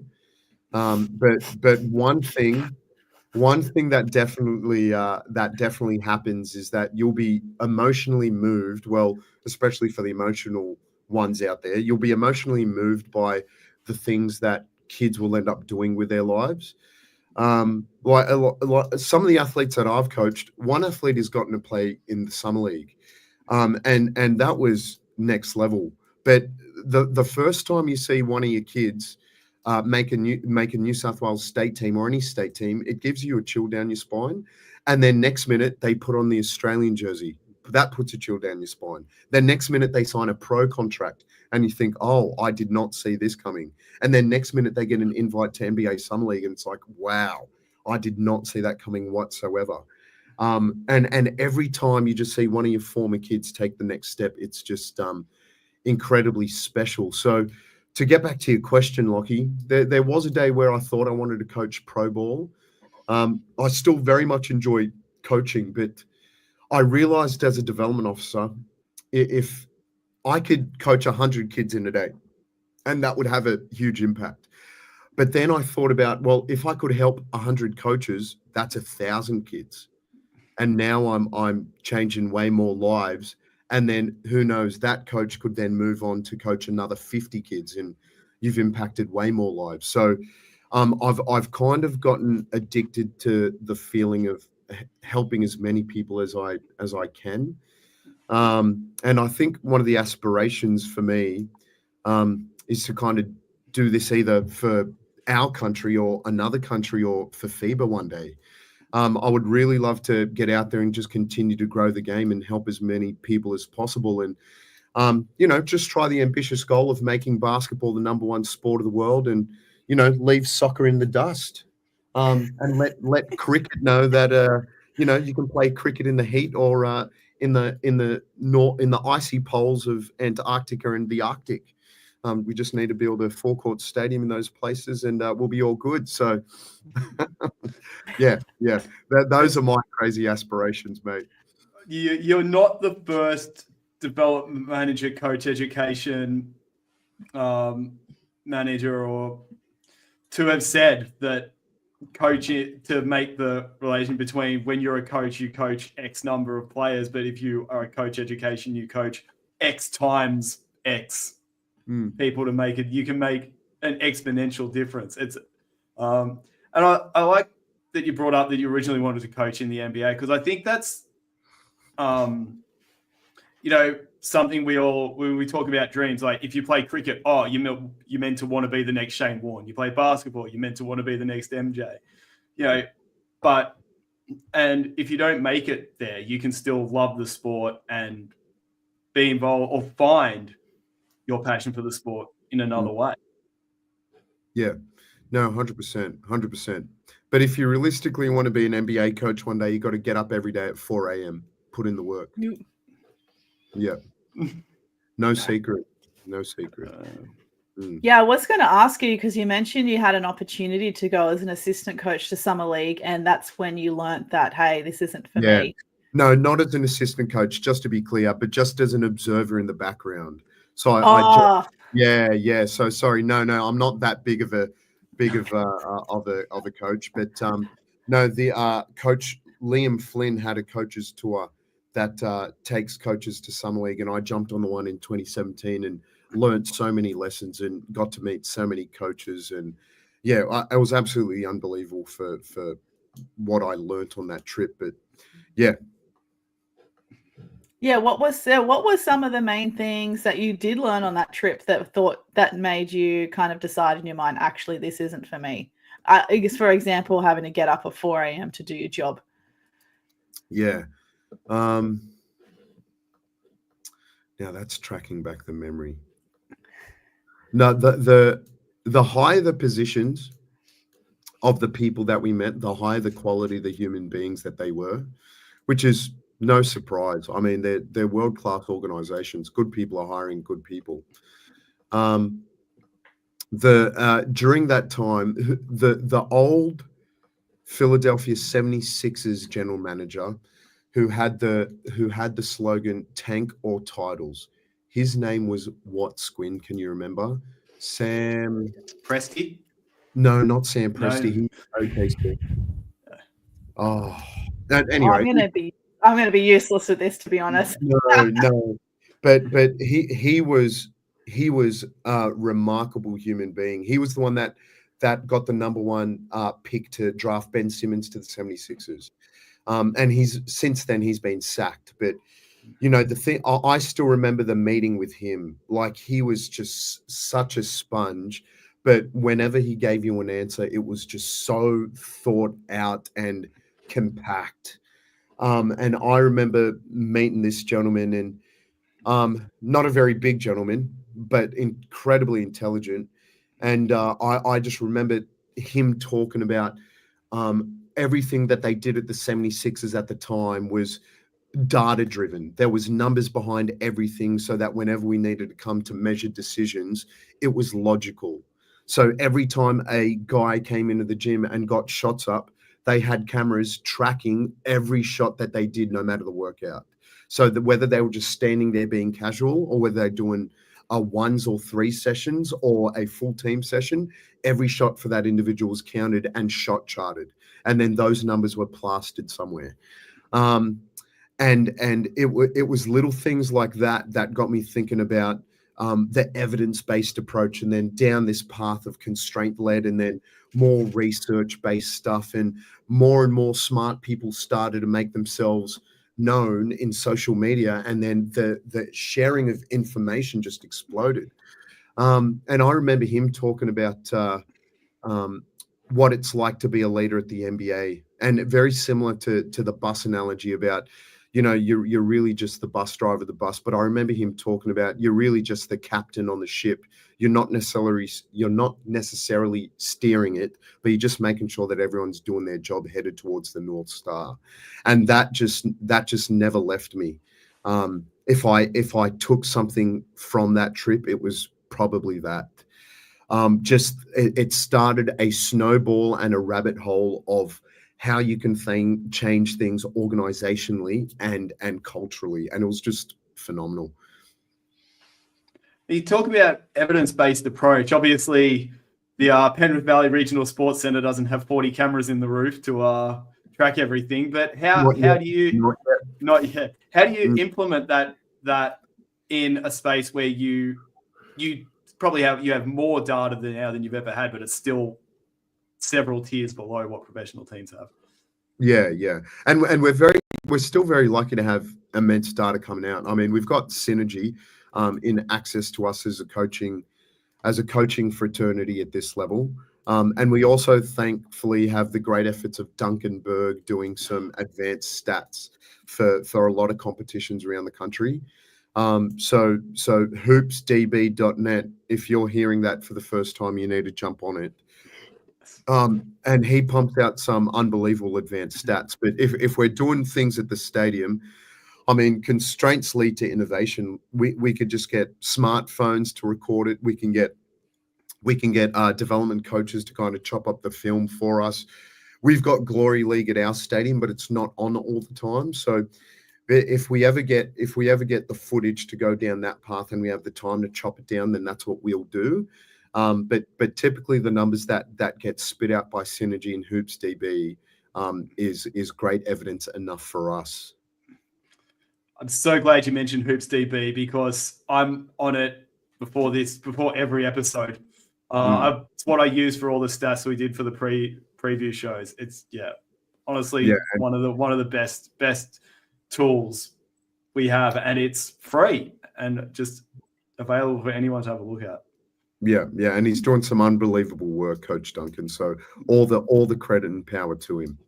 But one thing that definitely happens is that you'll be emotionally moved. Well, especially for the emotional ones out there, you'll be emotionally moved by the things that kids will end up doing with their lives. Like some of the athletes that I've coached, one athlete has gotten to play in the summer league, and that was next level. But the first time you see one of your kids make a New South Wales state team or any state team, it gives you a chill down your spine. And then next minute they put on the Australian jersey, that puts a chill down your spine. Then next minute they sign a pro contract and you think, oh, I did not see this coming. And then next minute they get an invite to NBA Summer League and it's like, wow, I did not see that coming whatsoever. And every time you just see one of your former kids take the next step, it's just incredibly special. So to get back to your question, Lockie, there was a day where I thought I wanted to coach pro ball. I still very much enjoy coaching, but I realized as a development officer, if I could coach 100 kids in a day, and that would have a huge impact. But then I thought about, well, if I could help 100 coaches, that's 1,000 kids. And now I'm changing way more lives. And then who knows, that coach could then move on to coach another 50 kids and you've impacted way more lives. So I've kind of gotten addicted to the feeling of helping as many people as I can. And I think one of the aspirations for me is to kind of do this either for our country or another country or for FIBA one day. I would really love to get out there and just continue to grow the game and help as many people as possible. And, just try the ambitious goal of making basketball the #1 sport of the world and, leave soccer in the dust. And let cricket know that, you can play cricket in the heat or in the icy poles of Antarctica and the Arctic. We just need to build a four-court stadium in those places, and we'll be all good. So, yeah, those are my crazy aspirations, mate. You're not the first development manager, coach, education manager, or to have said that coaching to make the relation between when you're a coach, you coach X number of players, but if you are a coach education, you coach X times X people to make it. You can make an exponential difference. It's and I like that you brought up that you originally wanted to coach in the NBA, because I think that's something when we talk about dreams, like if you play cricket, you're meant to want to be the next Shane Warne. You play basketball, you're meant to want to be the next MJ. And if you don't make it there, you can still love the sport and be involved or find your passion for the sport in another way. Yeah, no, 100%. But if you realistically want to be an NBA coach one day, you got to get up every day at 4 a.m., put in the work. Yeah. No secret. Yeah, I was going to ask you, because you mentioned you had an opportunity to go as an assistant coach to Summer League, and that's when you learnt that, hey, this isn't for me. No, not as an assistant coach, just to be clear, but just as an observer in the background. So So sorry, no, I'm not that big of a coach, but no, the coach Liam Flynn had a coaches tour that takes coaches to Summer League, and I jumped on the one in 2017 and learned so many lessons and got to meet so many coaches. And yeah, it was absolutely unbelievable for what I learned on that trip. But yeah. Yeah, what was some of the main things that you did learn on that trip that made you kind of decide in your mind, actually, this isn't for me? I guess, for example, having to get up at 4 a.m. to do your job. Yeah. Now that's tracking back the memory. No, the higher the positions of the people that we met, the higher the quality of the human beings that they were, which is no surprise. I mean, they're world-class organizations. Good people are hiring good people. During that time, the old Philadelphia 76ers general manager who had the slogan "Tank or Titles," his name was what, Squin? Can you remember? Sam Presti? No, not Sam Presti. No. He's OKC. Oh, anyway. I'm gonna be useless with this, to be honest. No. But he was a remarkable human being. He was the one that got the #1 pick to draft Ben Simmons to the 76ers. And since then he's been sacked. But the thing, I still remember the meeting with him. Like, he was just such a sponge. But whenever he gave you an answer, it was just so thought out and compact. And I remember meeting this gentleman, and not a very big gentleman, but incredibly intelligent. And I just remember him talking about everything that they did at the 76ers at the time was data driven. There was numbers behind everything, so that whenever we needed to come to measured decisions, it was logical. So every time a guy came into the gym and got shots up, they had cameras tracking every shot that they did, no matter the workout. So that whether they were just standing there being casual, or whether they're doing a 1s or 3 sessions or a full team session, every shot for that individual was counted and shot charted. And then those numbers were plastered somewhere. And it was little things like that got me thinking about the evidence-based approach, and then down this path of constraint-led, and then more research-based stuff, and more smart people started to make themselves known in social media, and then the sharing of information just exploded. And I remember him talking about what it's like to be a leader at the NBA, and very similar to the bus analogy about, you're really just the bus driver of the bus. But I remember him talking about, you're really just the captain on the ship. You're not necessarily steering it, but you're just making sure that everyone's doing their job, headed towards the North Star. And that just never left me. If I took something from that trip, it was probably that. It started a snowball and a rabbit hole of how you can change things organizationally and culturally, and it was just phenomenal. You talk about evidence-based approach. Obviously, the Penrith Valley Regional Sports Centre doesn't have 40 cameras in the roof to track everything. But how do you implement that in a space where you probably have more data than you've ever had, but it's still several tiers below what professional teams have? Yeah, and we're still very lucky to have immense data coming out. I mean, we've got Synergy in access to us as a coaching fraternity at this level, and we also thankfully have the great efforts of Duncan Berg doing some advanced stats for a lot of competitions around the country. So hoopsdb.net, if you're hearing that for the first time, you need to jump on it. And he pumps out some unbelievable advanced stats. But if we're doing things at the stadium, I mean, constraints lead to innovation. We could just get smartphones to record it. We can get development coaches to kind of chop up the film for us. We've got Glory League at our stadium, but it's not on all the time. So if we ever get the footage to go down that path and we have the time to chop it down, then that's what we'll do. But typically the numbers that get spit out by Synergy and HoopsDB is great evidence enough for us. I'm so glad you mentioned HoopsDB, because I'm on it before every episode. It's what I use for all the stats we did for the preview shows. It's honestly one of the best tools we have, and it's free and just available for anyone to have a look at. Yeah, and he's doing some unbelievable work, Coach Duncan. So all the credit and power to him.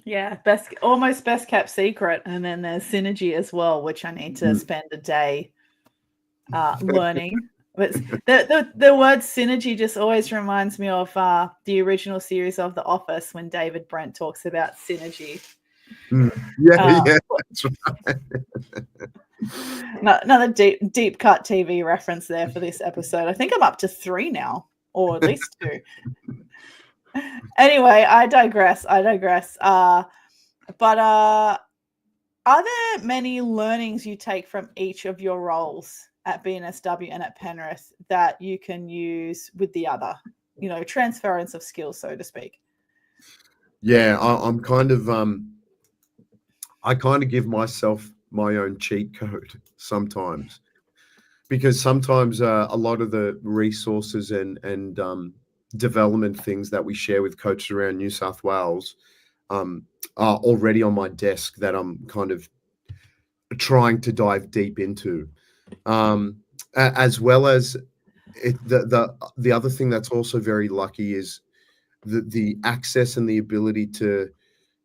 Yeah, almost best kept secret. And then there's Synergy as well, which I need to spend a day learning. But the word synergy just always reminds me of the original series of The Office, when David Brent talks about synergy. Yeah, that's right. Another deep cut TV reference there for this episode. I think I'm up to 3 now, or at least 2. Anyway, I digress. But are there many learnings you take from each of your roles at BNSW and at Penrith that you can use with the other, transference of skills, so to speak? Yeah, I'm kind of I kind of give myself my own cheat code sometimes, because sometimes a lot of the resources and development things that we share with coaches around New South Wales are already on my desk that I'm kind of trying to dive deep into, as well as the other thing that's also very lucky is the access and the ability to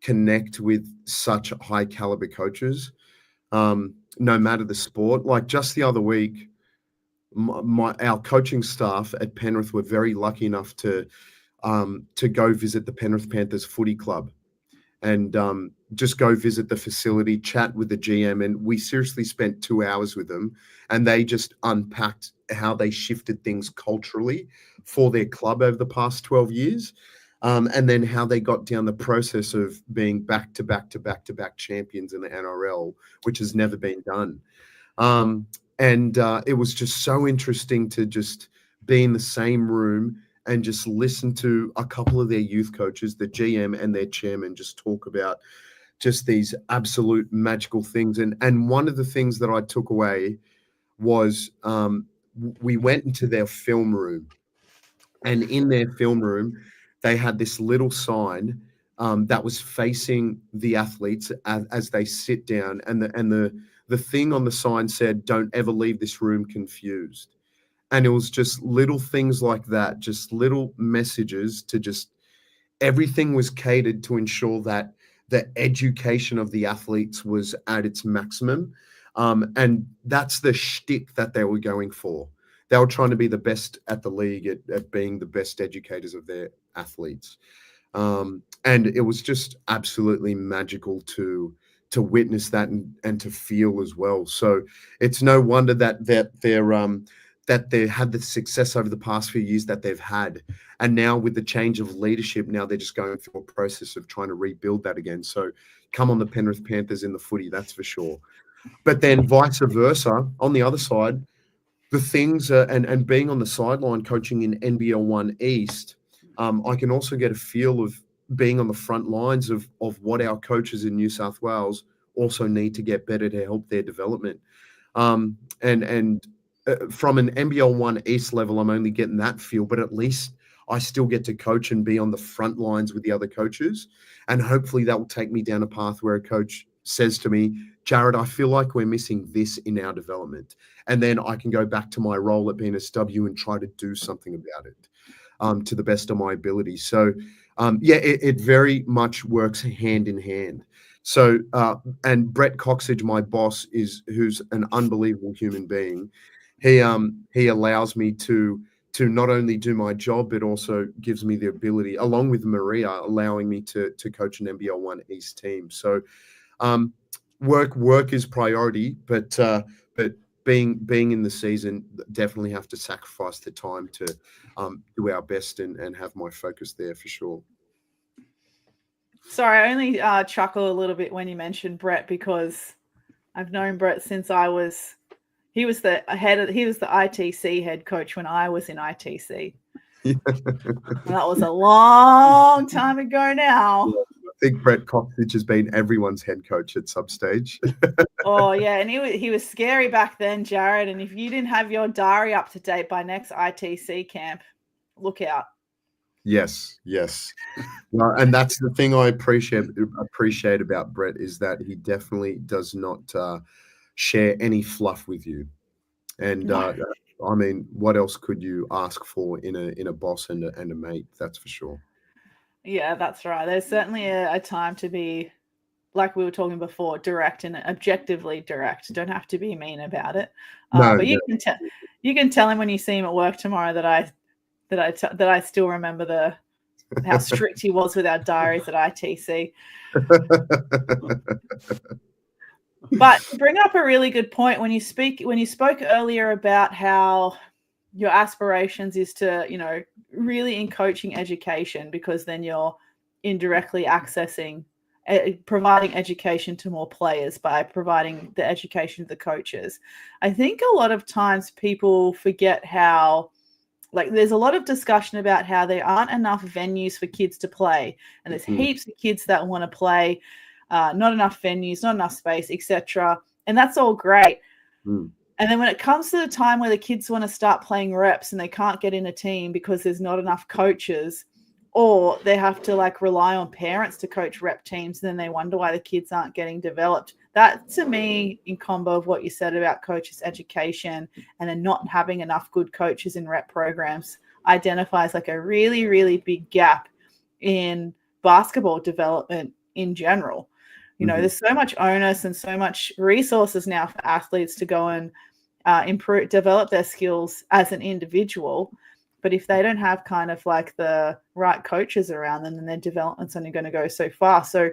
connect with such high caliber coaches, no matter the sport. Like just the other week, our coaching staff at Penrith were very lucky enough to go visit the Penrith Panthers Footy Club and just go visit the facility, chat with the GM, and we seriously spent 2 hours with them, and they just unpacked how they shifted things culturally for their club over the past 12 years. And then how they got down the process of being back-to-back champions in the NRL, which has never been done. And it was just so interesting to just be in the same room and just listen to a couple of their youth coaches, the GM and their chairman, just talk about just these absolute magical things. And one of the things that I took away was we went into their film room, and in their film room, they had this little sign that was facing the athletes as they sit down, and the thing on the sign said, "Don't ever leave this room confused." And it was just little things like that, just little messages to just everything was catered to ensure that the education of the athletes was at its maximum. And that's the shtick that they were going for. They were trying to be the best at the league at being the best educators of their athletes. And it was just absolutely magical to witness that and to feel as well. So it's no wonder that they had the success over the past few years that they've had. And now with the change of leadership, now they're just going through a process of trying to rebuild that again. So come on the Penrith Panthers in the footy, that's for sure. But then vice versa, on the other side, the things and being on the sideline coaching in NBL 1 East, I can also get a feel of being on the front lines of what our coaches in New South Wales also need to get better to help their development. From an NBL 1 East level, I'm only getting that feel, but at least I still get to coach and be on the front lines with the other coaches. And hopefully that will take me down a path where a coach says to me, "Jarrod, I feel like we're missing this in our development." And then I can go back to my role at BNSW and try to do something about it to the best of my ability. So, it very much works hand in hand. So, and Brett Coxage, my boss, who's an unbelievable human being. He allows me to not only do my job, but also gives me the ability, along with Maria, allowing me to coach an NBL 1 East team. So, work is priority, but being in the season, definitely have to sacrifice the time to do our best and have my focus there for sure. Sorry, I only chuckle a little bit when you mentioned Brett, because I've known Brett since he was the ITC head coach when I was in ITC. That was a long time ago now. I think Brett Coxage has been everyone's head coach at some stage. Oh yeah, and he was scary back then, Jarrod. And if you didn't have your diary up to date by next ITC camp, look out. Yes. And that's the thing I appreciate about Brett, is that he definitely does not share any fluff with you. And I mean, what else could you ask for in a boss and a mate? That's for sure. Yeah, that's right. There's certainly a time to be, like we were talking before, direct and objectively direct. Don't have to be mean about it. But you can tell him when you see him at work tomorrow that I still remember how strict he was with our diaries at ITC. But bring up a really good point when you spoke earlier about how your aspirations is to, really in coaching education, because then you're indirectly accessing, providing education to more players by providing the education to the coaches. I think a lot of times people forget how, there's a lot of discussion about how there aren't enough venues for kids to play, and there's heaps of kids that want to play, not enough venues, not enough space, etc. And that's all great. And then when it comes to the time where the kids want to start playing reps and they can't get in a team because there's not enough coaches, or they have to rely on parents to coach rep teams, and then they wonder why the kids aren't getting developed. That, to me, in combo of what you said about coaches' education and then not having enough good coaches in rep programs, identifies a really, really big gap in basketball development in general. There's so much onus and so much resources now for athletes to go and develop their skills as an individual. But if they don't have kind of the right coaches around them, then their development's only going to go so far. So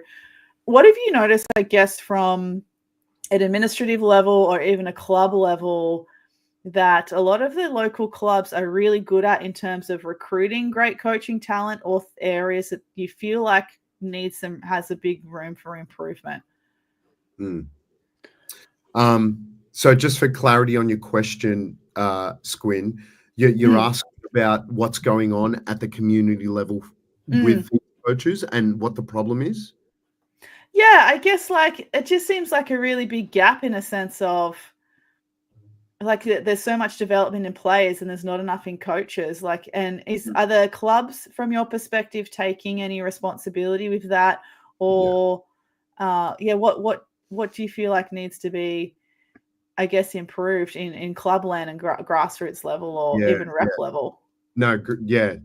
what have you noticed, I guess, from an administrative level or even a club level, that a lot of the local clubs are really good at in terms of recruiting great coaching talent, or areas that you feel like has a big room for improvement? So just for clarity on your question, Squin, you're asking about what's going on at the community level with the coaches and what the problem is? Yeah, I guess it just seems like a really big gap, in a sense of like there's so much development in players and there's not enough in coaches. Like, and are the clubs, from your perspective, taking any responsibility with that, or what do you feel like needs to be, I guess, improved in clubland and grassroots level, or even rep level? No, yeah.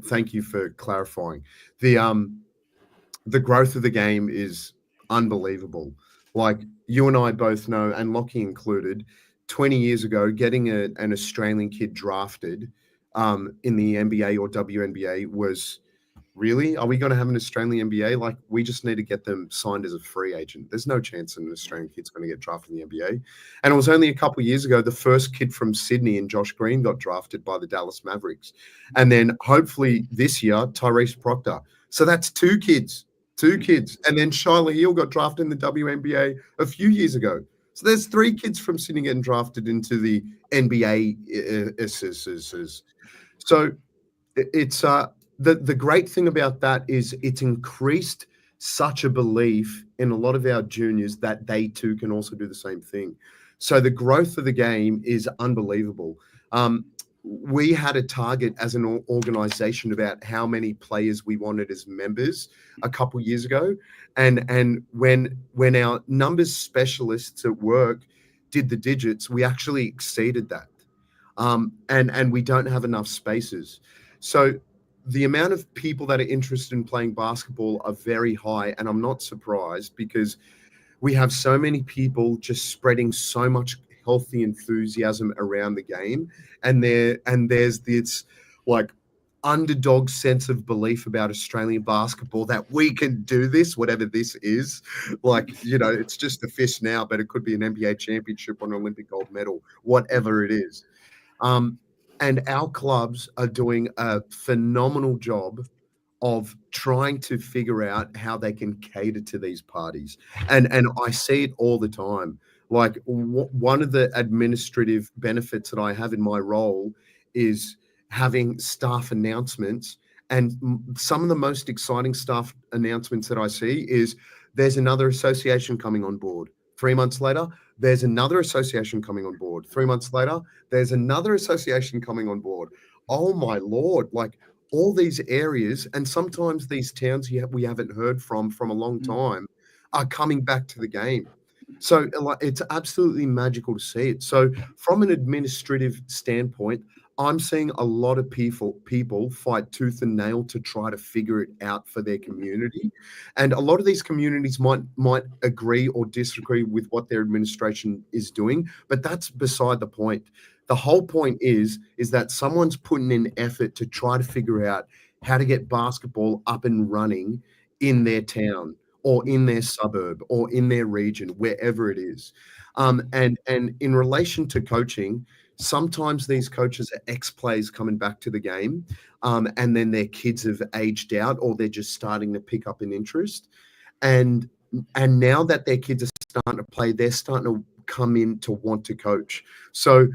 Thank you for clarifying. The growth of the game is unbelievable. Like you and I both know, and Lockie included, 20 years ago, getting an Australian kid drafted in the NBA or WNBA was really, are we going to have an Australian NBA? Like, we just need to get them signed as a free agent. There's no chance an Australian kid's going to get drafted in the NBA. And it was only a couple of years ago, the first kid from Sydney and Josh Green got drafted by the Dallas Mavericks. And then hopefully this year, Tyrese Proctor. So that's two kids. And then Shyla Heal got drafted in the WNBA a few years ago. So there's 3 kids from Sydney getting drafted into the NBA. So it's the great thing about that is it's increased such a belief in a lot of our juniors that they too can also do the same thing. So the growth of the game is unbelievable. We had a target as an organization about how many players we wanted as members a couple years ago. And when our numbers specialists at work did the digits, we actually exceeded that. And we don't have enough spaces. So the amount of people that are interested in playing basketball are very high. And I'm not surprised because we have so many people just spreading so much healthy enthusiasm around the game. And there's this like underdog sense of belief about Australian basketball that we can do this, whatever this is. Like, it's just a fish now, but it could be an NBA championship or an Olympic gold medal, whatever it is. And our clubs are doing a phenomenal job of trying to figure out how they can cater to these parties. And I see it all the time. Like one of the administrative benefits that I have in my role is having staff announcements. And some of the most exciting staff announcements that I see is there's another association coming on board. 3 months later, there's another association coming on board. 3 months later, there's another association coming on board. Oh my Lord, like all these areas, and sometimes these towns we haven't heard from a long time are coming back to the game. So it's absolutely magical to see it. So from an administrative standpoint, I'm seeing a lot of people fight tooth and nail to try to figure it out for their community. And a lot of these communities might agree or disagree with what their administration is doing, but that's beside the point. The whole point is that someone's putting in effort to try to figure out how to get basketball up and running in their town or in their suburb or in their region, wherever it is. And in relation to coaching, sometimes these coaches are ex-players coming back to the game, and then their kids have aged out or they're just starting to pick up an interest. And now that their kids are starting to play, they're starting to come in to want to coach. So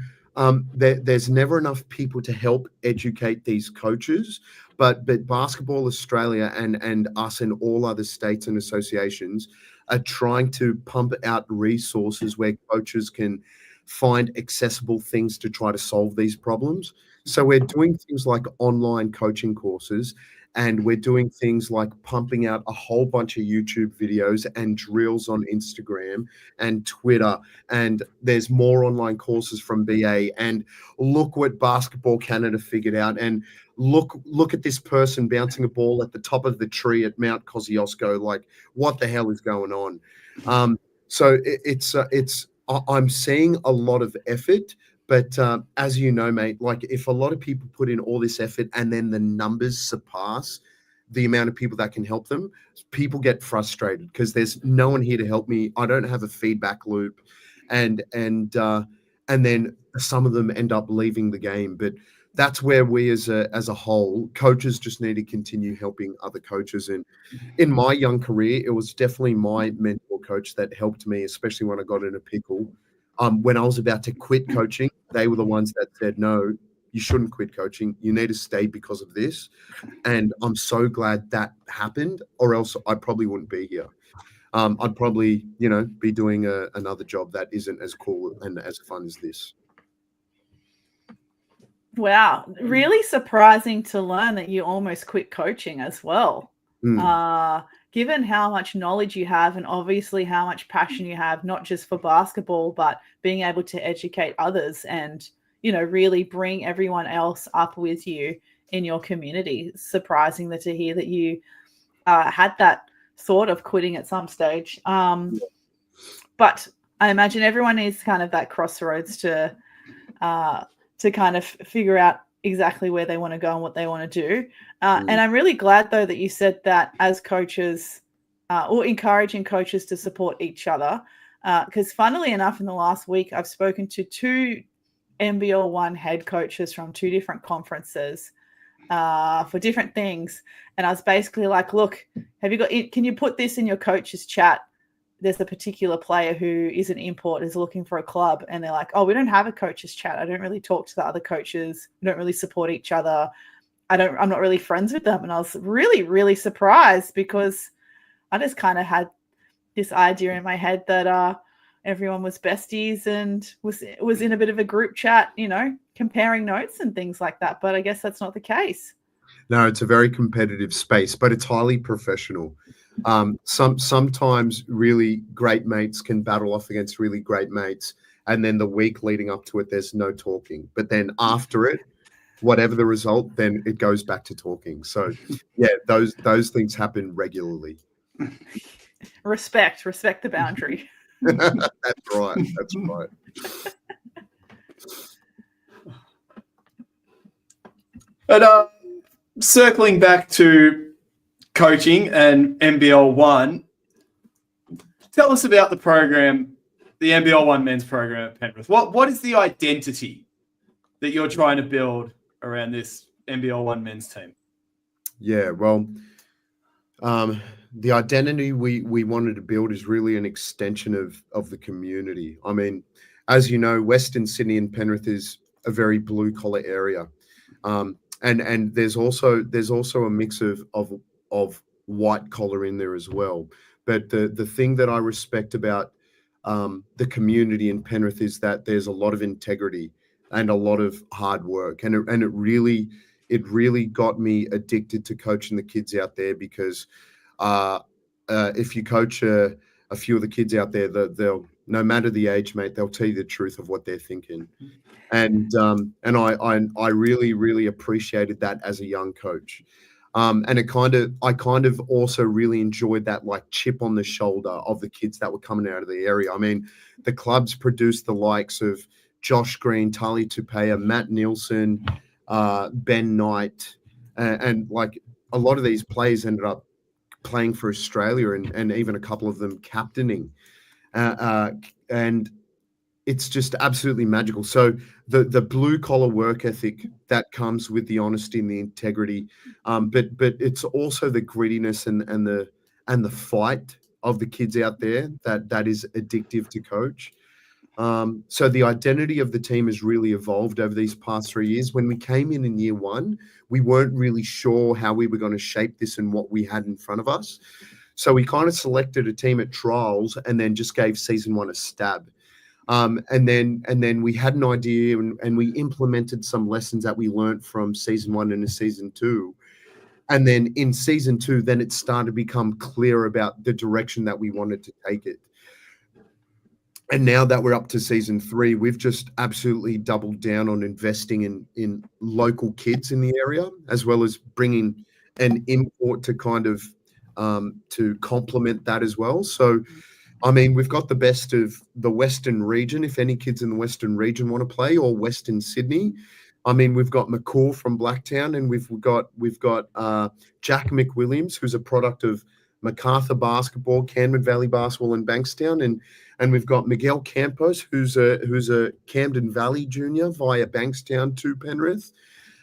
there's never enough people to help educate these coaches, but Basketball Australia and us and all other states and associations are trying to pump out resources where coaches can find accessible things to try to solve these problems. So we're doing things like online coaching courses, and we're doing things like pumping out a whole bunch of YouTube videos and drills on Instagram and Twitter. And there's more online courses from BA. And look what Basketball Canada figured out. And look at this person bouncing a ball at the top of the tree at Mount Kosciuszko. Like, what the hell is going on? So I'm seeing a lot of effort. But as you know, mate, like if a lot of people put in all this effort and then the numbers surpass the amount of people that can help them, people get frustrated because there's no one here to help me. I don't have a feedback loop, and then some of them end up leaving the game. But that's where we as a whole, coaches just need to continue helping other coaches. And in my young career, it was definitely my mentor coach that helped me, especially when I got in a pickle. When I was about to quit coaching, they were the ones that said, no, you shouldn't quit coaching. You need to stay because of this. And I'm so glad that happened, or else I probably wouldn't be here. I'd probably, be doing another job that isn't as cool and as fun as this. Wow, really surprising to learn that you almost quit coaching as well. Given how much knowledge you have and obviously how much passion you have, not just for basketball, but being able to educate others and, really bring everyone else up with you in your community. It's surprising to hear that you had that thought of quitting at some stage. But I imagine everyone needs kind of that crossroads to kind of figure out exactly where they want to go and what they want to do. And I'm really glad, though, that you said that as coaches or encouraging coaches to support each other. Because funnily enough, in the last week, I've spoken to 2 NBL1 head coaches from 2 different conferences for different things. And I was basically like, look, can you put this in your coaches chat? There's a particular player who is an import, is looking for a club. And they're like, oh, we don't have a coaches chat. I don't really talk to the other coaches. We don't really support each other. I'm not really friends with them. And I was really, really surprised because I just kind of had this idea in my head that everyone was besties and was in a bit of a group chat, comparing notes and things like that. But I guess that's not the case. No, it's a very competitive space, but it's highly professional. Sometimes really great mates can battle off against really great mates, and then the week leading up to it, there's no talking. But then after it, whatever the result, then it goes back to talking. So, yeah, those things happen regularly. Respect the boundary. That's right. That's right. But circling back to coaching and NBL 1, tell us about the program, the NBL 1 men's program at Penrith. What is the identity that you're trying to build around this NBL 1 men's team? Yeah, well, the identity we wanted to build is really an extension of the community. I mean, as you know, Western Sydney and Penrith is a very blue collar area, and there's also a mix of white collar in there as well. But the thing that I respect about the community in Penrith is that there's a lot of integrity and a lot of hard work, and it really got me addicted to coaching the kids out there because if you coach a few of the kids out there, they'll, no matter the age, mate, they'll tell you the truth of what they're thinking. And I really appreciated that as a young coach. And I kind of also really enjoyed that like chip on the shoulder of the kids that were coming out of the area. I mean, the clubs produced the likes of Josh Green, Tali Tupea, Matt Nielsen, Ben Knight, and like a lot of these players ended up playing for Australia and even a couple of them captaining. And it's just absolutely magical. So the blue collar work ethic that comes with the honesty and the integrity, but it's also the grittiness and the fight of the kids out there that is addictive to coach. So the identity of the team has really evolved over these past 3 years. When we came in year 1, we weren't really sure how we were going to shape this and what we had in front of us. So we kind of selected a team at trials and then just gave season 1 a stab. And then we had an idea and we implemented some lessons that we learned from season 1 into season 2. And then in season 2, then it started to become clear about the direction that we wanted to take it. And now that we're up to season 3, we've just absolutely doubled down on investing in local kids in the area, as well as bringing an import to kind of to complement that as well. So, I mean, we've got the best of the Western region, if any kids in the Western region want to play, or Western Sydney. I mean, we've got McCall from Blacktown, and we've got Jack McWilliams, who's a product of MacArthur basketball, Camden Valley basketball, and Bankstown, and we've got Miguel Campos, who's a Camden Valley junior via Bankstown to Penrith,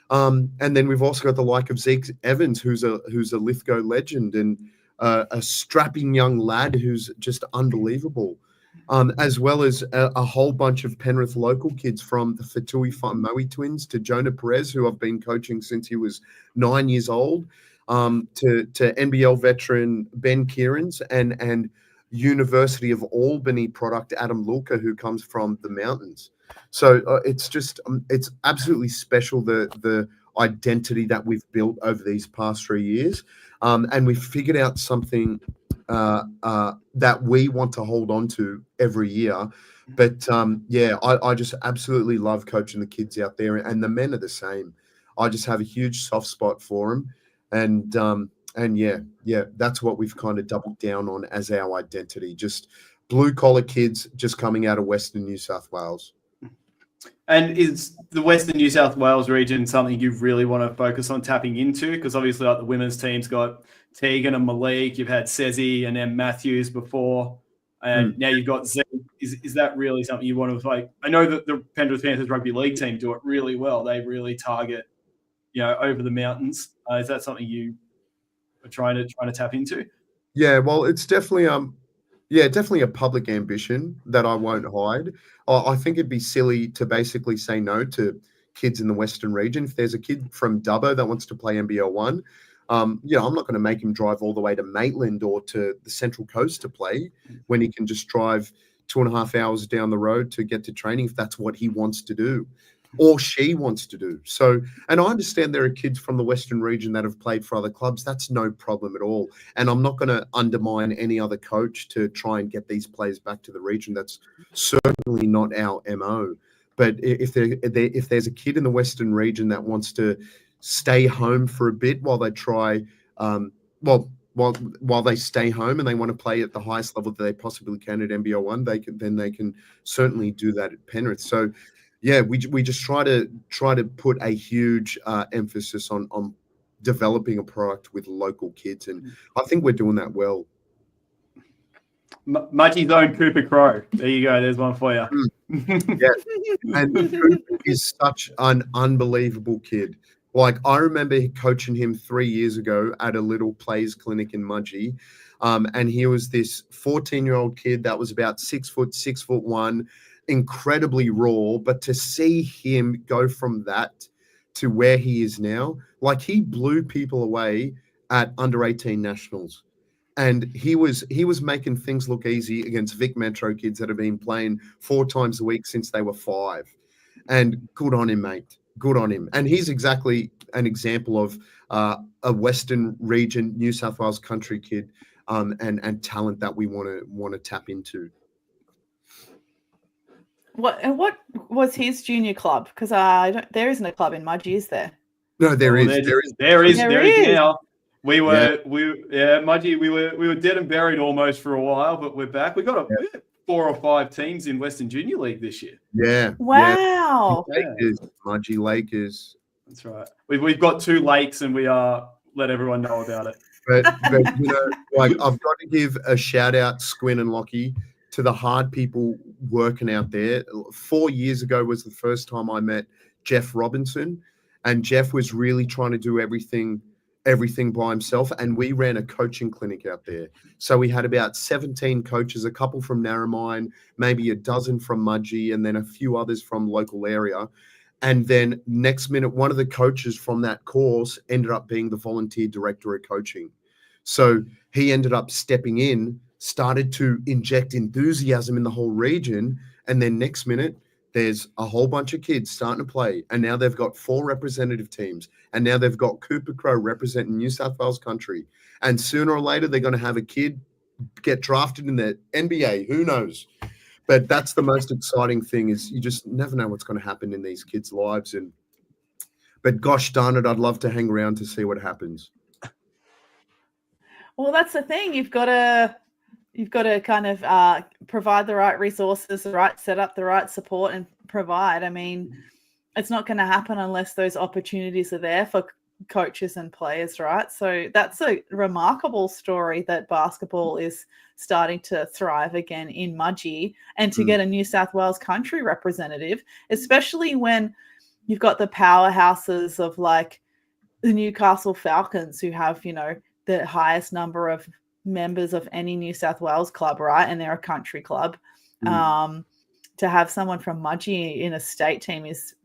and then we've also got the like of Zeke Evans, who's a Lithgow legend and a strapping young lad who's just unbelievable, as well as a whole bunch of Penrith local kids from the Fatui Moe twins to Jonah Perez, who I've been coaching since he was 9 years old, to NBL veteran Ben Kierans and University of Albany product, Adam Lulka, who comes from the mountains. So it's just it's absolutely special, the identity that we've built over these past 3 years, and we've figured out something that we want to hold on to every year. But I just absolutely love coaching the kids out there, and the men are the same. I just have a huge soft spot for them, and yeah, that's what we've kind of doubled down on as our identity. Just blue collar kids just coming out of Western New South Wales. And is the Western New South Wales region something you really want to focus on tapping into? Because obviously, like, the women's team's got Tegan and Malik. You've had Sezi and M Matthews before, and now you've got Z. Is that really something you want to, like? I know that the Penrith Panthers rugby league team do it really well. They really target, over the mountains. Is that something you are trying to tap into? Yeah, well, it's definitely definitely a public ambition that I won't hide. I think it'd be silly to basically say no to kids in the Western region. If there's a kid from Dubbo that wants to play NBL 1, I'm not going to make him drive all the way to Maitland or to the Central Coast to play when he can just drive 2.5 hours down the road to get to training if that's what he wants to do or she wants to do. So, and I understand there are kids from the Western region that have played for other clubs. That's no problem at all. And I'm not going to undermine any other coach to try and get these players back to the region. That's certainly not our MO. But if there's a kid in the Western region that wants to stay home for a bit while they try, while they stay home and they want to play at the highest level that they possibly can at NBL 1, they can certainly do that at Penrith. So, yeah, we just try to put a huge emphasis on developing a product with local kids, and I think we're doing that well. Mudgie's own Cooper Crow. There you go. There's one for you. Yeah, and Cooper is such an unbelievable kid. Like, I remember coaching him 3 years ago at a little plays clinic in Mudgee, and he was this 14-year-old kid that was about 6 foot, 6'1", incredibly raw. But to see him go from that to where he is now, like, he blew people away at under-18 nationals. And he was making things look easy against Vic Metro kids that have been playing 4 times a week since they were 5. And good on him, mate. Good on him. And he's exactly an example of a Western region, New South Wales country kid, and talent that we want to tap into. What was his junior club? Because there isn't a club in Mudgee, is there? No, there is. There is now. Mudgee, we were dead and buried almost for a while, but we're back. We got 4 or 5 teams in Western Junior League this year. Yeah. Wow. Mudgee Lakers. That's right. We've got 2 lakes, and we let everyone know about it. But I've got to give a shout out, Squin and Lockie, to the hard people working out there. 4 years ago was the first time I met Jeff Robinson, and Jeff was really trying to do everything by himself, and we ran a coaching clinic out there. So we had about 17 coaches, a couple from Narromine, maybe a dozen from Mudgee, and then a few others from local area. And then next minute, one of the coaches from that course ended up being the volunteer director of coaching. So he ended up stepping in, started to inject enthusiasm in the whole region, and then next minute, there's a whole bunch of kids starting to play, and now they've got 4 representative teams, and now they've got Cooper Crow representing New South Wales country. And sooner or later, they're going to have a kid get drafted in the NBA. Who knows? But that's the most exciting thing, is you just never know what's going to happen in these kids' lives. But gosh darn it, I'd love to hang around to see what happens. Well, that's the thing. You've got to kind of provide the right resources, the right setup, the right support, and provide. I mean, it's not going to happen unless those opportunities are there for coaches and players, right? So that's a remarkable story that basketball is starting to thrive again in Mudgee, and to get a New South Wales country representative, especially when you've got the powerhouses of like the Newcastle Falcons, who have, the highest number of members of any New South Wales club, right? And they're a country club. To have someone from Mudgee in a state team is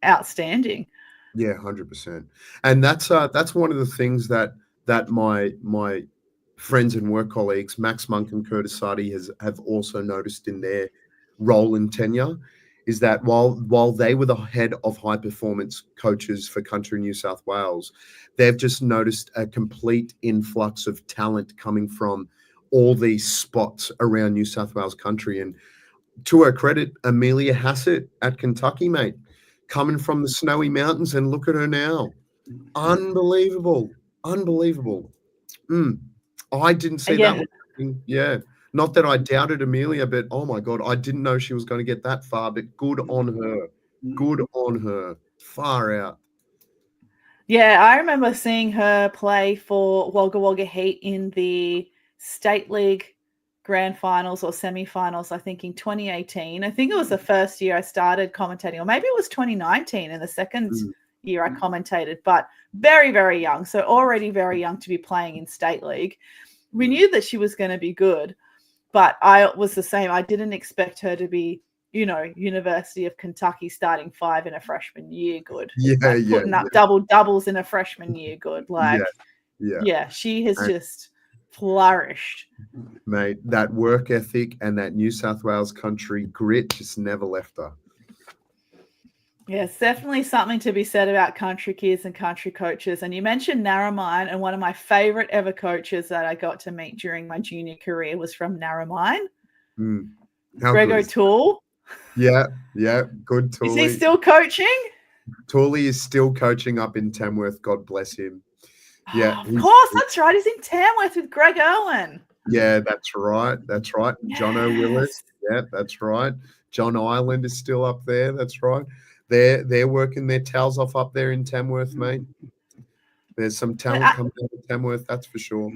outstanding. Yeah, 100%. And that's one of the things that my friends and work colleagues, Max Monk and Curtis Sardi, have also noticed in their role and tenure, is that while they were the head of high performance coaches for Country New South Wales, they've just noticed a complete influx of talent coming from all these spots around New South Wales country. And to her credit, Amelia Hassett at Kentucky, mate, coming from the snowy mountains, and look at her now. Unbelievable. I didn't see that one happening. Yeah. Not that I doubted Amelia, but oh my God, I didn't know she was going to get that far, but good on her. Good on her. Far out. Yeah, I remember seeing her play for Wagga Wagga Heat in the State League grand finals or semi-finals, I think in 2018. I think it was the first year I started commentating, or maybe it was 2019 and the second year I commentated, but very, very young. So already very young to be playing in State League. We knew that she was going to be good, but I was the same. I didn't expect her to be, University of Kentucky starting 5 in a freshman year good. Putting up double doubles in a freshman year good. She has just flourished. Mate, that work ethic and that New South Wales country grit just never left her. Yeah, it's definitely something to be said about country kids and country coaches. And you mentioned Narromine, and one of my favorite ever coaches that I got to meet during my junior career was from Narromine. Greg O'Toole. Yeah, good Tooley. Is he still coaching? Tooley is still coaching up in Tamworth. God bless him. Yeah, of course, that's right. He's in Tamworth with Greg Irwin. Yeah, that's right. Yes. John O'Willis. Yeah, that's right. John Ireland is still up there. That's right. They're working their tails off up there in Tamworth, mate. There's some talent coming out of Tamworth, that's for sure.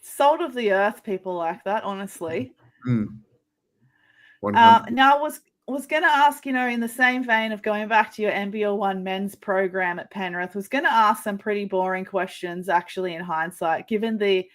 Salt of the earth people like that, honestly. 100. Now I was going to ask, in the same vein of going back to your NBL1 men's program at Penrith, was going to ask some pretty boring questions, actually, in hindsight, given the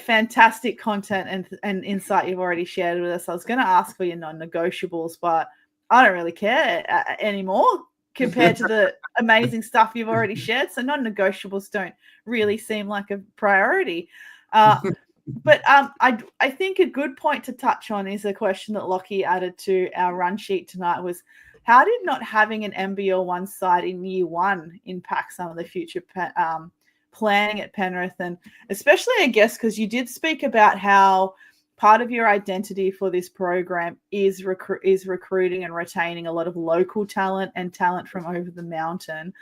fantastic content and insight you've already shared with us. I was going to ask for your non-negotiables, but I don't really care anymore compared to the amazing stuff you've already shared. So non-negotiables don't really seem like a priority. But I think a good point to touch on is a question that Lockie added to our run sheet tonight was, how did not having an NBL1 side in year one impact some of the future planning at Penrith? And especially, I guess, because you did speak about how part of your identity for this program is recruiting and retaining a lot of local talent and talent from over the mountain.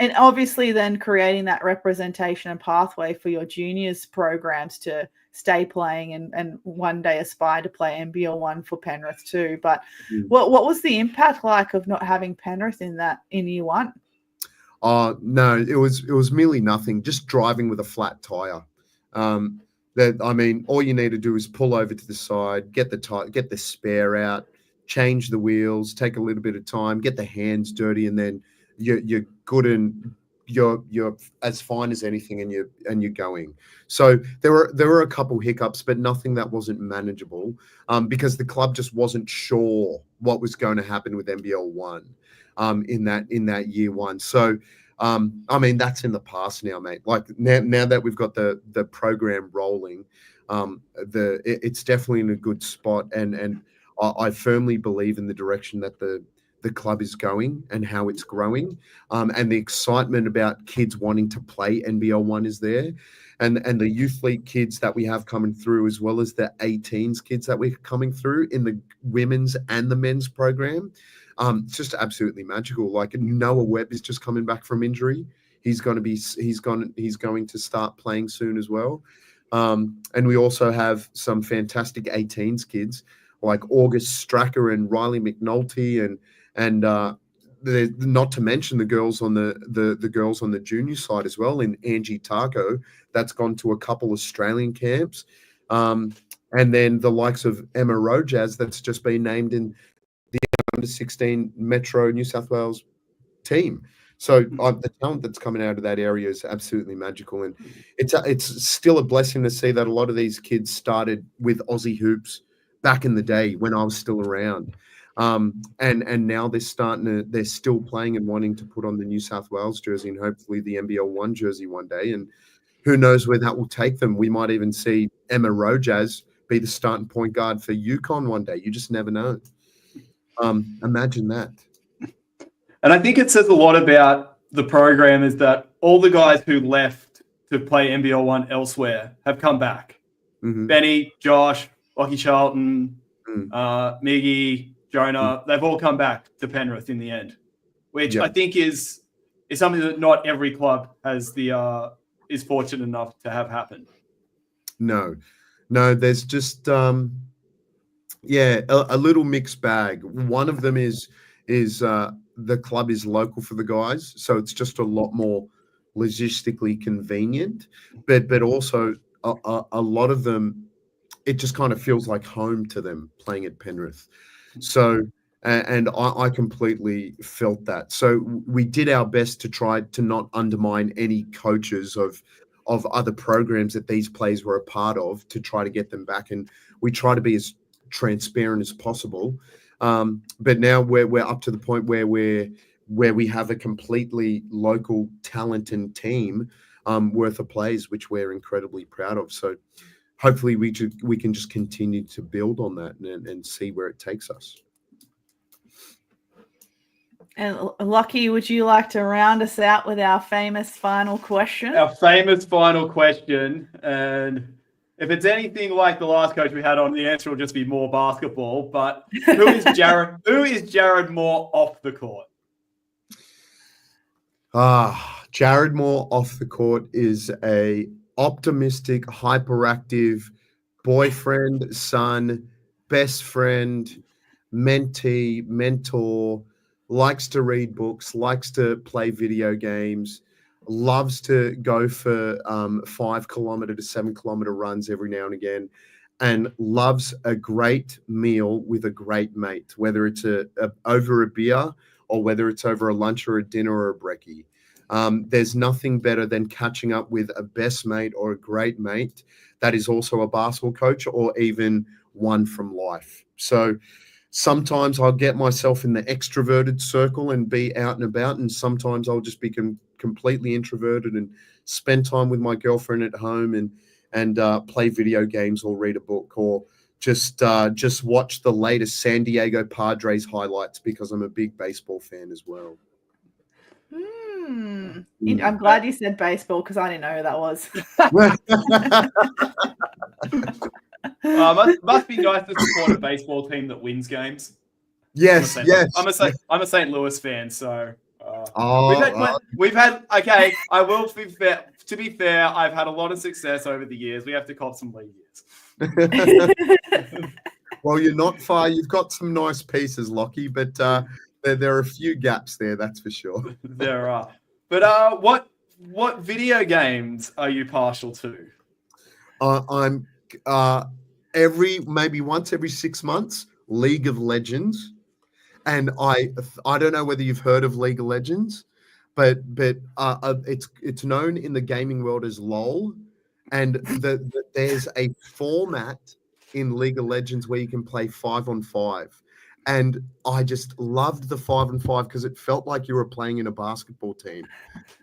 And obviously then creating that representation and pathway for your juniors programs to stay playing and one day aspire to play NBL1 for Penrith too. But what was the impact like of not having Penrith in year one? No, it was merely nothing, just driving with a flat tire. All you need to do is pull over to the side, get the spare out, change the wheels, take a little bit of time, get the hands dirty, and then you're good and you're as fine as anything, and you're going. So there were a couple hiccups, but nothing that wasn't manageable, because the club just wasn't sure what was going to happen with NBL 1 in that year one. So that's in the past now, mate. Like now that we've got the program rolling, it's definitely in a good spot, and I firmly believe in the direction that the club is going and how it's growing, and the excitement about kids wanting to play NBL 1 is there, and the youth league kids that we have coming through, as well as the 18s kids that we're coming through in the women's and the men's program. It's just absolutely magical. Like Noah Webb is just coming back from injury. He's going to start playing soon as well. And we also have some fantastic 18s kids like August Stracker and Riley McNulty and not to mention the girls on the girls on the junior side as well, in Angie Tarko, that's gone to a couple Australian camps, and then the likes of Emma Rojaz, that's just been named in the under 16 Metro New South Wales team. So the talent that's coming out of that area is absolutely magical, and it's still a blessing to see that a lot of these kids started with Aussie hoops back in the day when I was still around. And now they're still playing and wanting to put on the New South Wales jersey and hopefully the NBL 1 jersey one day. And who knows where that will take them? We might even see Emma Rojas be the starting point guard for UConn one day. You just never know. Imagine that. And I think it says a lot about the program is that all the guys who left to play NBL 1 elsewhere have come back. Mm-hmm. Benny, Josh, Lockie Charlton, Miggy, Jonah, they've all come back to Penrith in the end, which I think is something that not every club has is fortunate enough to have happen. No, there's just a little mixed bag. One of them is the club is local for the guys, so it's just a lot more logistically convenient. But also a lot of them, it just kind of feels like home to them playing at Penrith. So, and I completely felt that. So we did our best to try to not undermine any coaches of other programs that these players were a part of to try to get them back. And we try to be as transparent as possible. But now we're up to the point where we have a completely local talent and team worth of players, which we're incredibly proud of. So hopefully we can just continue to build on that and see where it takes us. And Lockie, would you like to round us out with our famous final question? Our famous final question, and if it's anything like the last coach we had on, the answer will just be more basketball. But who is Jarrod Moore off the court? Jarrod Moore off the court is a optimistic, hyperactive boyfriend, son, best friend, mentee, mentor, likes to read books, likes to play video games, loves to go for 5 kilometer to 7 kilometer runs every now and again, and loves a great meal with a great mate, whether it's over a beer or whether it's over a lunch or a dinner or a brekkie. There's nothing better than catching up with a best mate or a great mate that is also a basketball coach or even one from life. So sometimes I'll get myself in the extroverted circle and be out and about, and sometimes I'll just be completely introverted and spend time with my girlfriend at home and play video games or read a book or just watch the latest San Diego Padres highlights because I'm a big baseball fan as well. I'm glad you said baseball because I didn't know who that was. Must be nice to support a baseball team that wins games. Yes. I'm a St. Louis fan, so we've had. Okay, I will be fair. To be fair, I've had a lot of success over the years. We have to cop some league years. Well, you're not far. You've got some nice pieces, Lockie, but there are a few gaps there. That's for sure. There are. But what video games are you partial to? I'm maybe once every 6 months, League of Legends, and I don't know whether you've heard of League of Legends, but it's known in the gaming world as LOL, and there's a format in League of Legends where you can play 5-on-5. And I just loved the 5-on-5 because it felt like you were playing in a basketball team.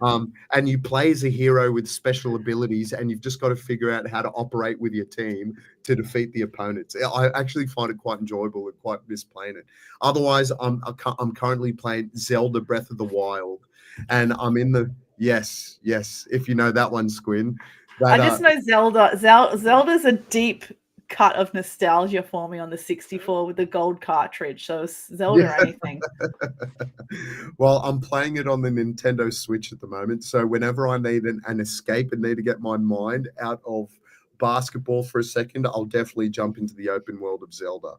And you play as a hero with special abilities, and you've just got to figure out how to operate with your team to defeat the opponents. I actually find it quite enjoyable and quite miss playing it. Otherwise, I'm currently playing Zelda Breath of the Wild, and I'm in the yes. If you know that one, Squin. I just know Zelda. Zelda's a deep cut of nostalgia for me on the 64 with the gold cartridge. So Zelda or anything. Well, I'm playing it on the Nintendo Switch at the moment. So whenever I need an escape and need to get my mind out of basketball for a second, I'll definitely jump into the open world of Zelda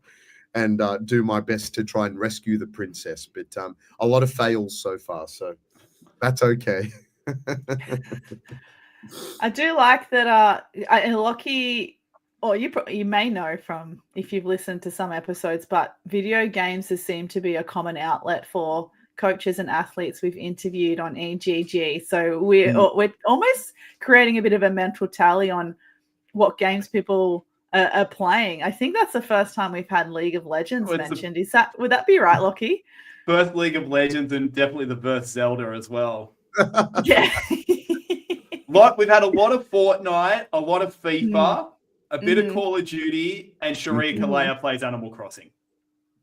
and do my best to try and rescue the princess. But a lot of fails so far, so that's okay. I do like that Lockie, or you may know from if you've listened to some episodes, but video games has seemed to be a common outlet for coaches and athletes we've interviewed on EGG. So we're almost creating a bit of a mental tally on what games people are playing. I think that's the first time we've had League of Legends mentioned. Would that be right, Lockie? First League of Legends and definitely the first Zelda as well. Yeah. We've had a lot of Fortnite, a lot of FIFA, a bit of Call of Duty, and Sharia Kalea plays Animal Crossing.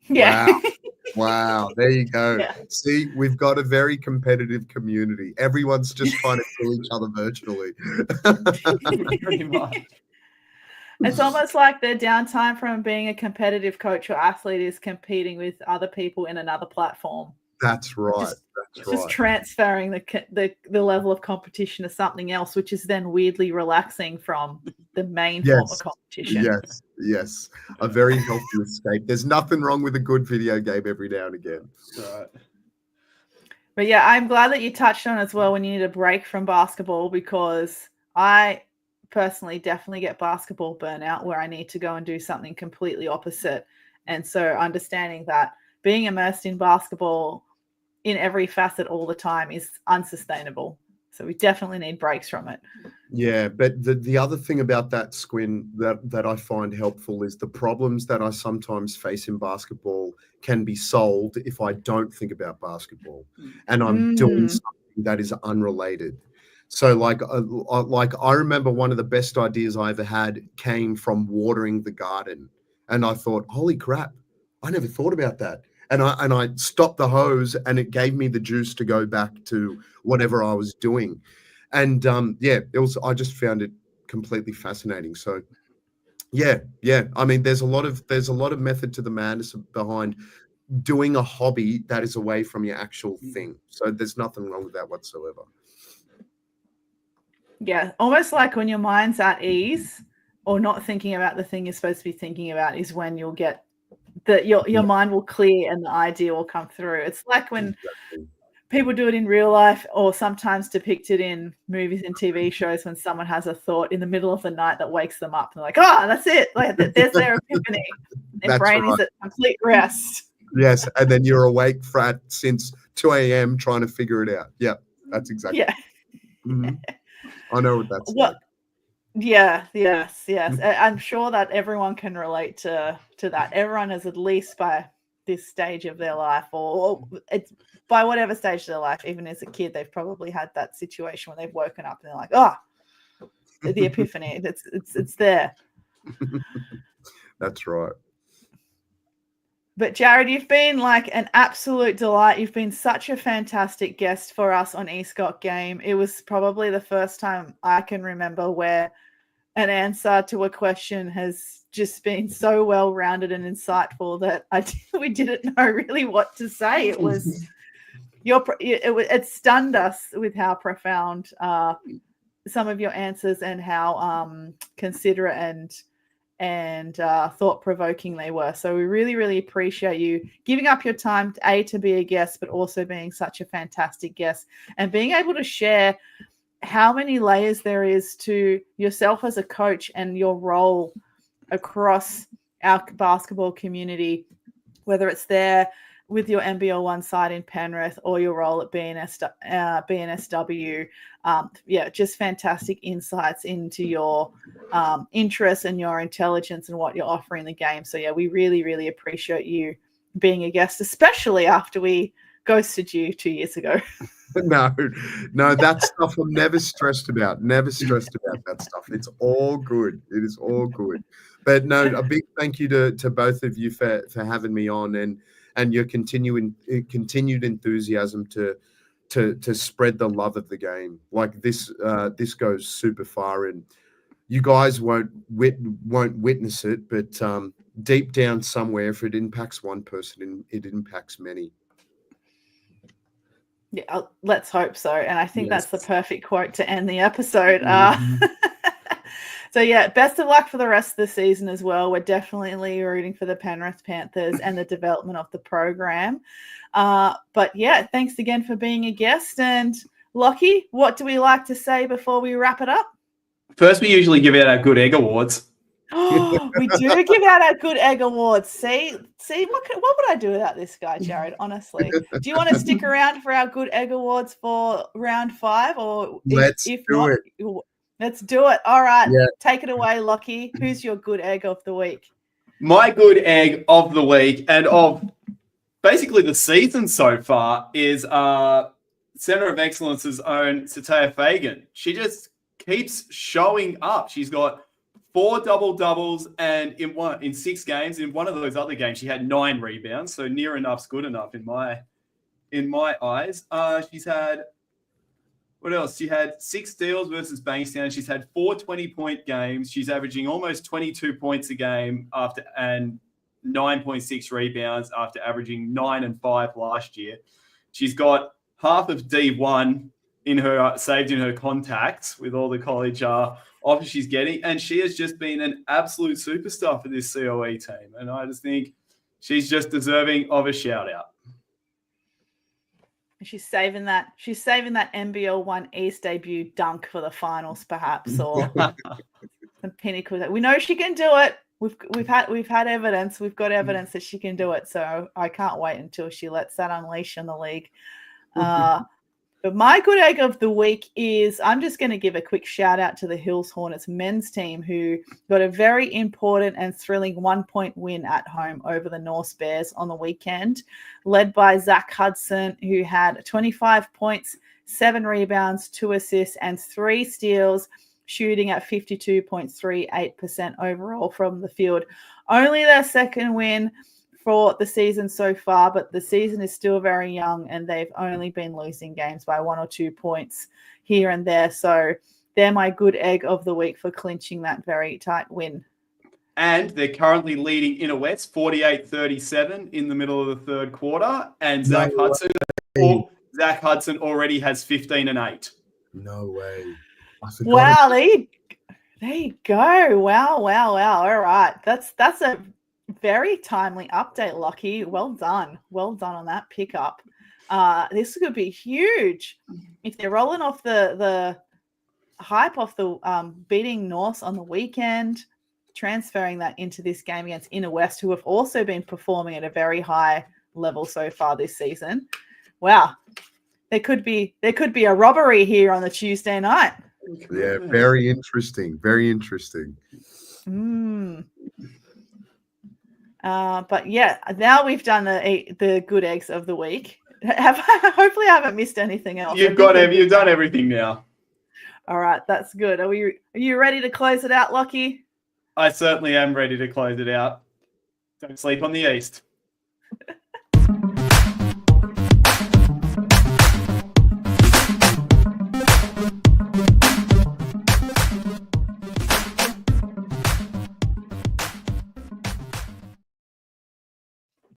Yeah. Wow. Wow, there you go. Yeah. See, we've got a very competitive community. Everyone's just trying to kill each other virtually. Pretty much. It's almost like their downtime from being a competitive coach or athlete is competing with other people in another platform. That's right. Just transferring the level of competition to something else, which is then weirdly relaxing from the main form of competition. Yes. A very healthy escape. There's nothing wrong with a good video game every now and again. Right. But yeah, I'm glad that you touched on as well when you need a break from basketball, because I personally definitely get basketball burnout where I need to go and do something completely opposite. And so understanding that being immersed in basketball in every facet all the time is unsustainable. So we definitely need breaks from it. Yeah, but the other thing about that, Squin, that I find helpful is the problems that I sometimes face in basketball can be solved if I don't think about basketball and I'm doing something that is unrelated. So like I remember one of the best ideas I ever had came from watering the garden. And I thought, holy crap, I never thought about that. And I stopped the hose and it gave me the juice to go back to whatever I was doing. And I just found it completely fascinating. So yeah. I mean, there's a lot of method to the madness behind doing a hobby that is away from your actual thing. So there's nothing wrong with that whatsoever. Yeah, almost like when your mind's at ease or not thinking about the thing you're supposed to be thinking about is when you'll get that your mind will clear and the idea will come through. It's like when people do it in real life or sometimes depicted in movies and TV shows when someone has a thought in the middle of the night that wakes them up and they're like, oh, that's it. Like there's their epiphany. Their brain is at complete rest. Yes, and then you're awake since 2 a.m. trying to figure it out. Yeah, that's exactly. Yeah. Mm-hmm. I know what that's like. Yeah, yes. I'm sure that everyone can relate to that. Everyone is at least by this stage of their life, or it's by whatever stage of their life, even as a kid, they've probably had that situation where they've woken up and they're like, oh, the epiphany. It's there. That's right. But Jarrod, you've been like an absolute delight. You've been such a fantastic guest for us on eScot Game. It was probably the first time I can remember where an answer to a question has just been so well-rounded and insightful that we didn't know really what to say. It was it stunned us with how profound some of your answers and how considerate and thought-provoking they were. So we really, really appreciate you giving up your time to be a guest, but also being such a fantastic guest and being able to share how many layers there is to yourself as a coach and your role across our basketball community, whether it's there with your NBL1 side in Penrith or your role at BNSW. Just fantastic insights into your interests and your intelligence and what you're offering the game. So, we really, really appreciate you being a guest, especially after we ghosted you 2 years ago. No, that stuff I'm never stressed about. Never stressed about that stuff. It's all good. It is all good. But no, a big thank you to both of you for having me on and your continued enthusiasm to spread the love of the game. Like this goes super far, and you guys won't witness it, but deep down somewhere, if it impacts one person, it impacts many. Yeah, let's hope so. And I think that's the perfect quote to end the episode. So, best of luck for the rest of the season as well. We're definitely rooting for the Penrith Panthers and the development of the program. But thanks again for being a guest. And Lockie, what do we like to say before we wrap it up? First, we usually give out our Good Egg Awards. We do give out our Good Egg Awards. See, what would I do without this guy, Jarrod? Honestly, do you want to stick around for our Good Egg Awards for round 5, or let's do it? Let's do it. All right, take it away, Lockie. Who's your Good Egg of the week? My Good Egg of the week and of basically the season so far is Center of Excellence's own Sataya Fagan. She just keeps showing up. She's got 4 double-doubles, and in 6 games, in one of those other games, she had 9 rebounds. So near enough's good enough in my eyes. She's had, what else? She had 6 steals versus Bankstown. She's had 4 20-point games. She's averaging almost 22 points a game and 9.6 rebounds after averaging 9 and 5 last year. She's got half of D1 saved in her contacts with all the college offers she's getting, and she has just been an absolute superstar for this COE team. And I just think she's just deserving of a shout out. She's saving that NBL 1 East debut dunk for the finals, perhaps, or some pinnacle. We know she can do it. We've had evidence. We've got evidence that she can do it. So I can't wait until she lets that unleash in the league. But my good egg of the week is, I'm just going to give a quick shout out to the Hills Hornets men's team, who got a very important and thrilling 1-point win at home over the North Bears on the weekend, led by Zach Hudson, who had 25 points, 7 rebounds, 2 assists, and 3 steals, shooting at 52.38% overall from the field. Only their second win for the season so far, but the season is still very young and they've only been losing games by 1 or 2 points here and there. So they're my good egg of the week for clinching that very tight win. And they're currently leading Inner West 48-37 in the middle of the third quarter. And Zach Hudson already has 15 and 8. No way. Wow, there you go. Wow. All right. That's a very timely update, Lockie. Well done on that pickup. This could be huge if they're rolling off the hype off the beating North on the weekend, transferring that into this game against Inner West, who have also been performing at a very high level so far this season. Wow, there could be a robbery here on the Tuesday night. Yeah, very interesting. Very interesting. But yeah, now we've done the good eggs of the week. Hopefully, I haven't missed anything else. You've done everything now. All right, that's good. Are you ready to close it out, Lockie? I certainly am ready to close it out. Don't sleep on the East.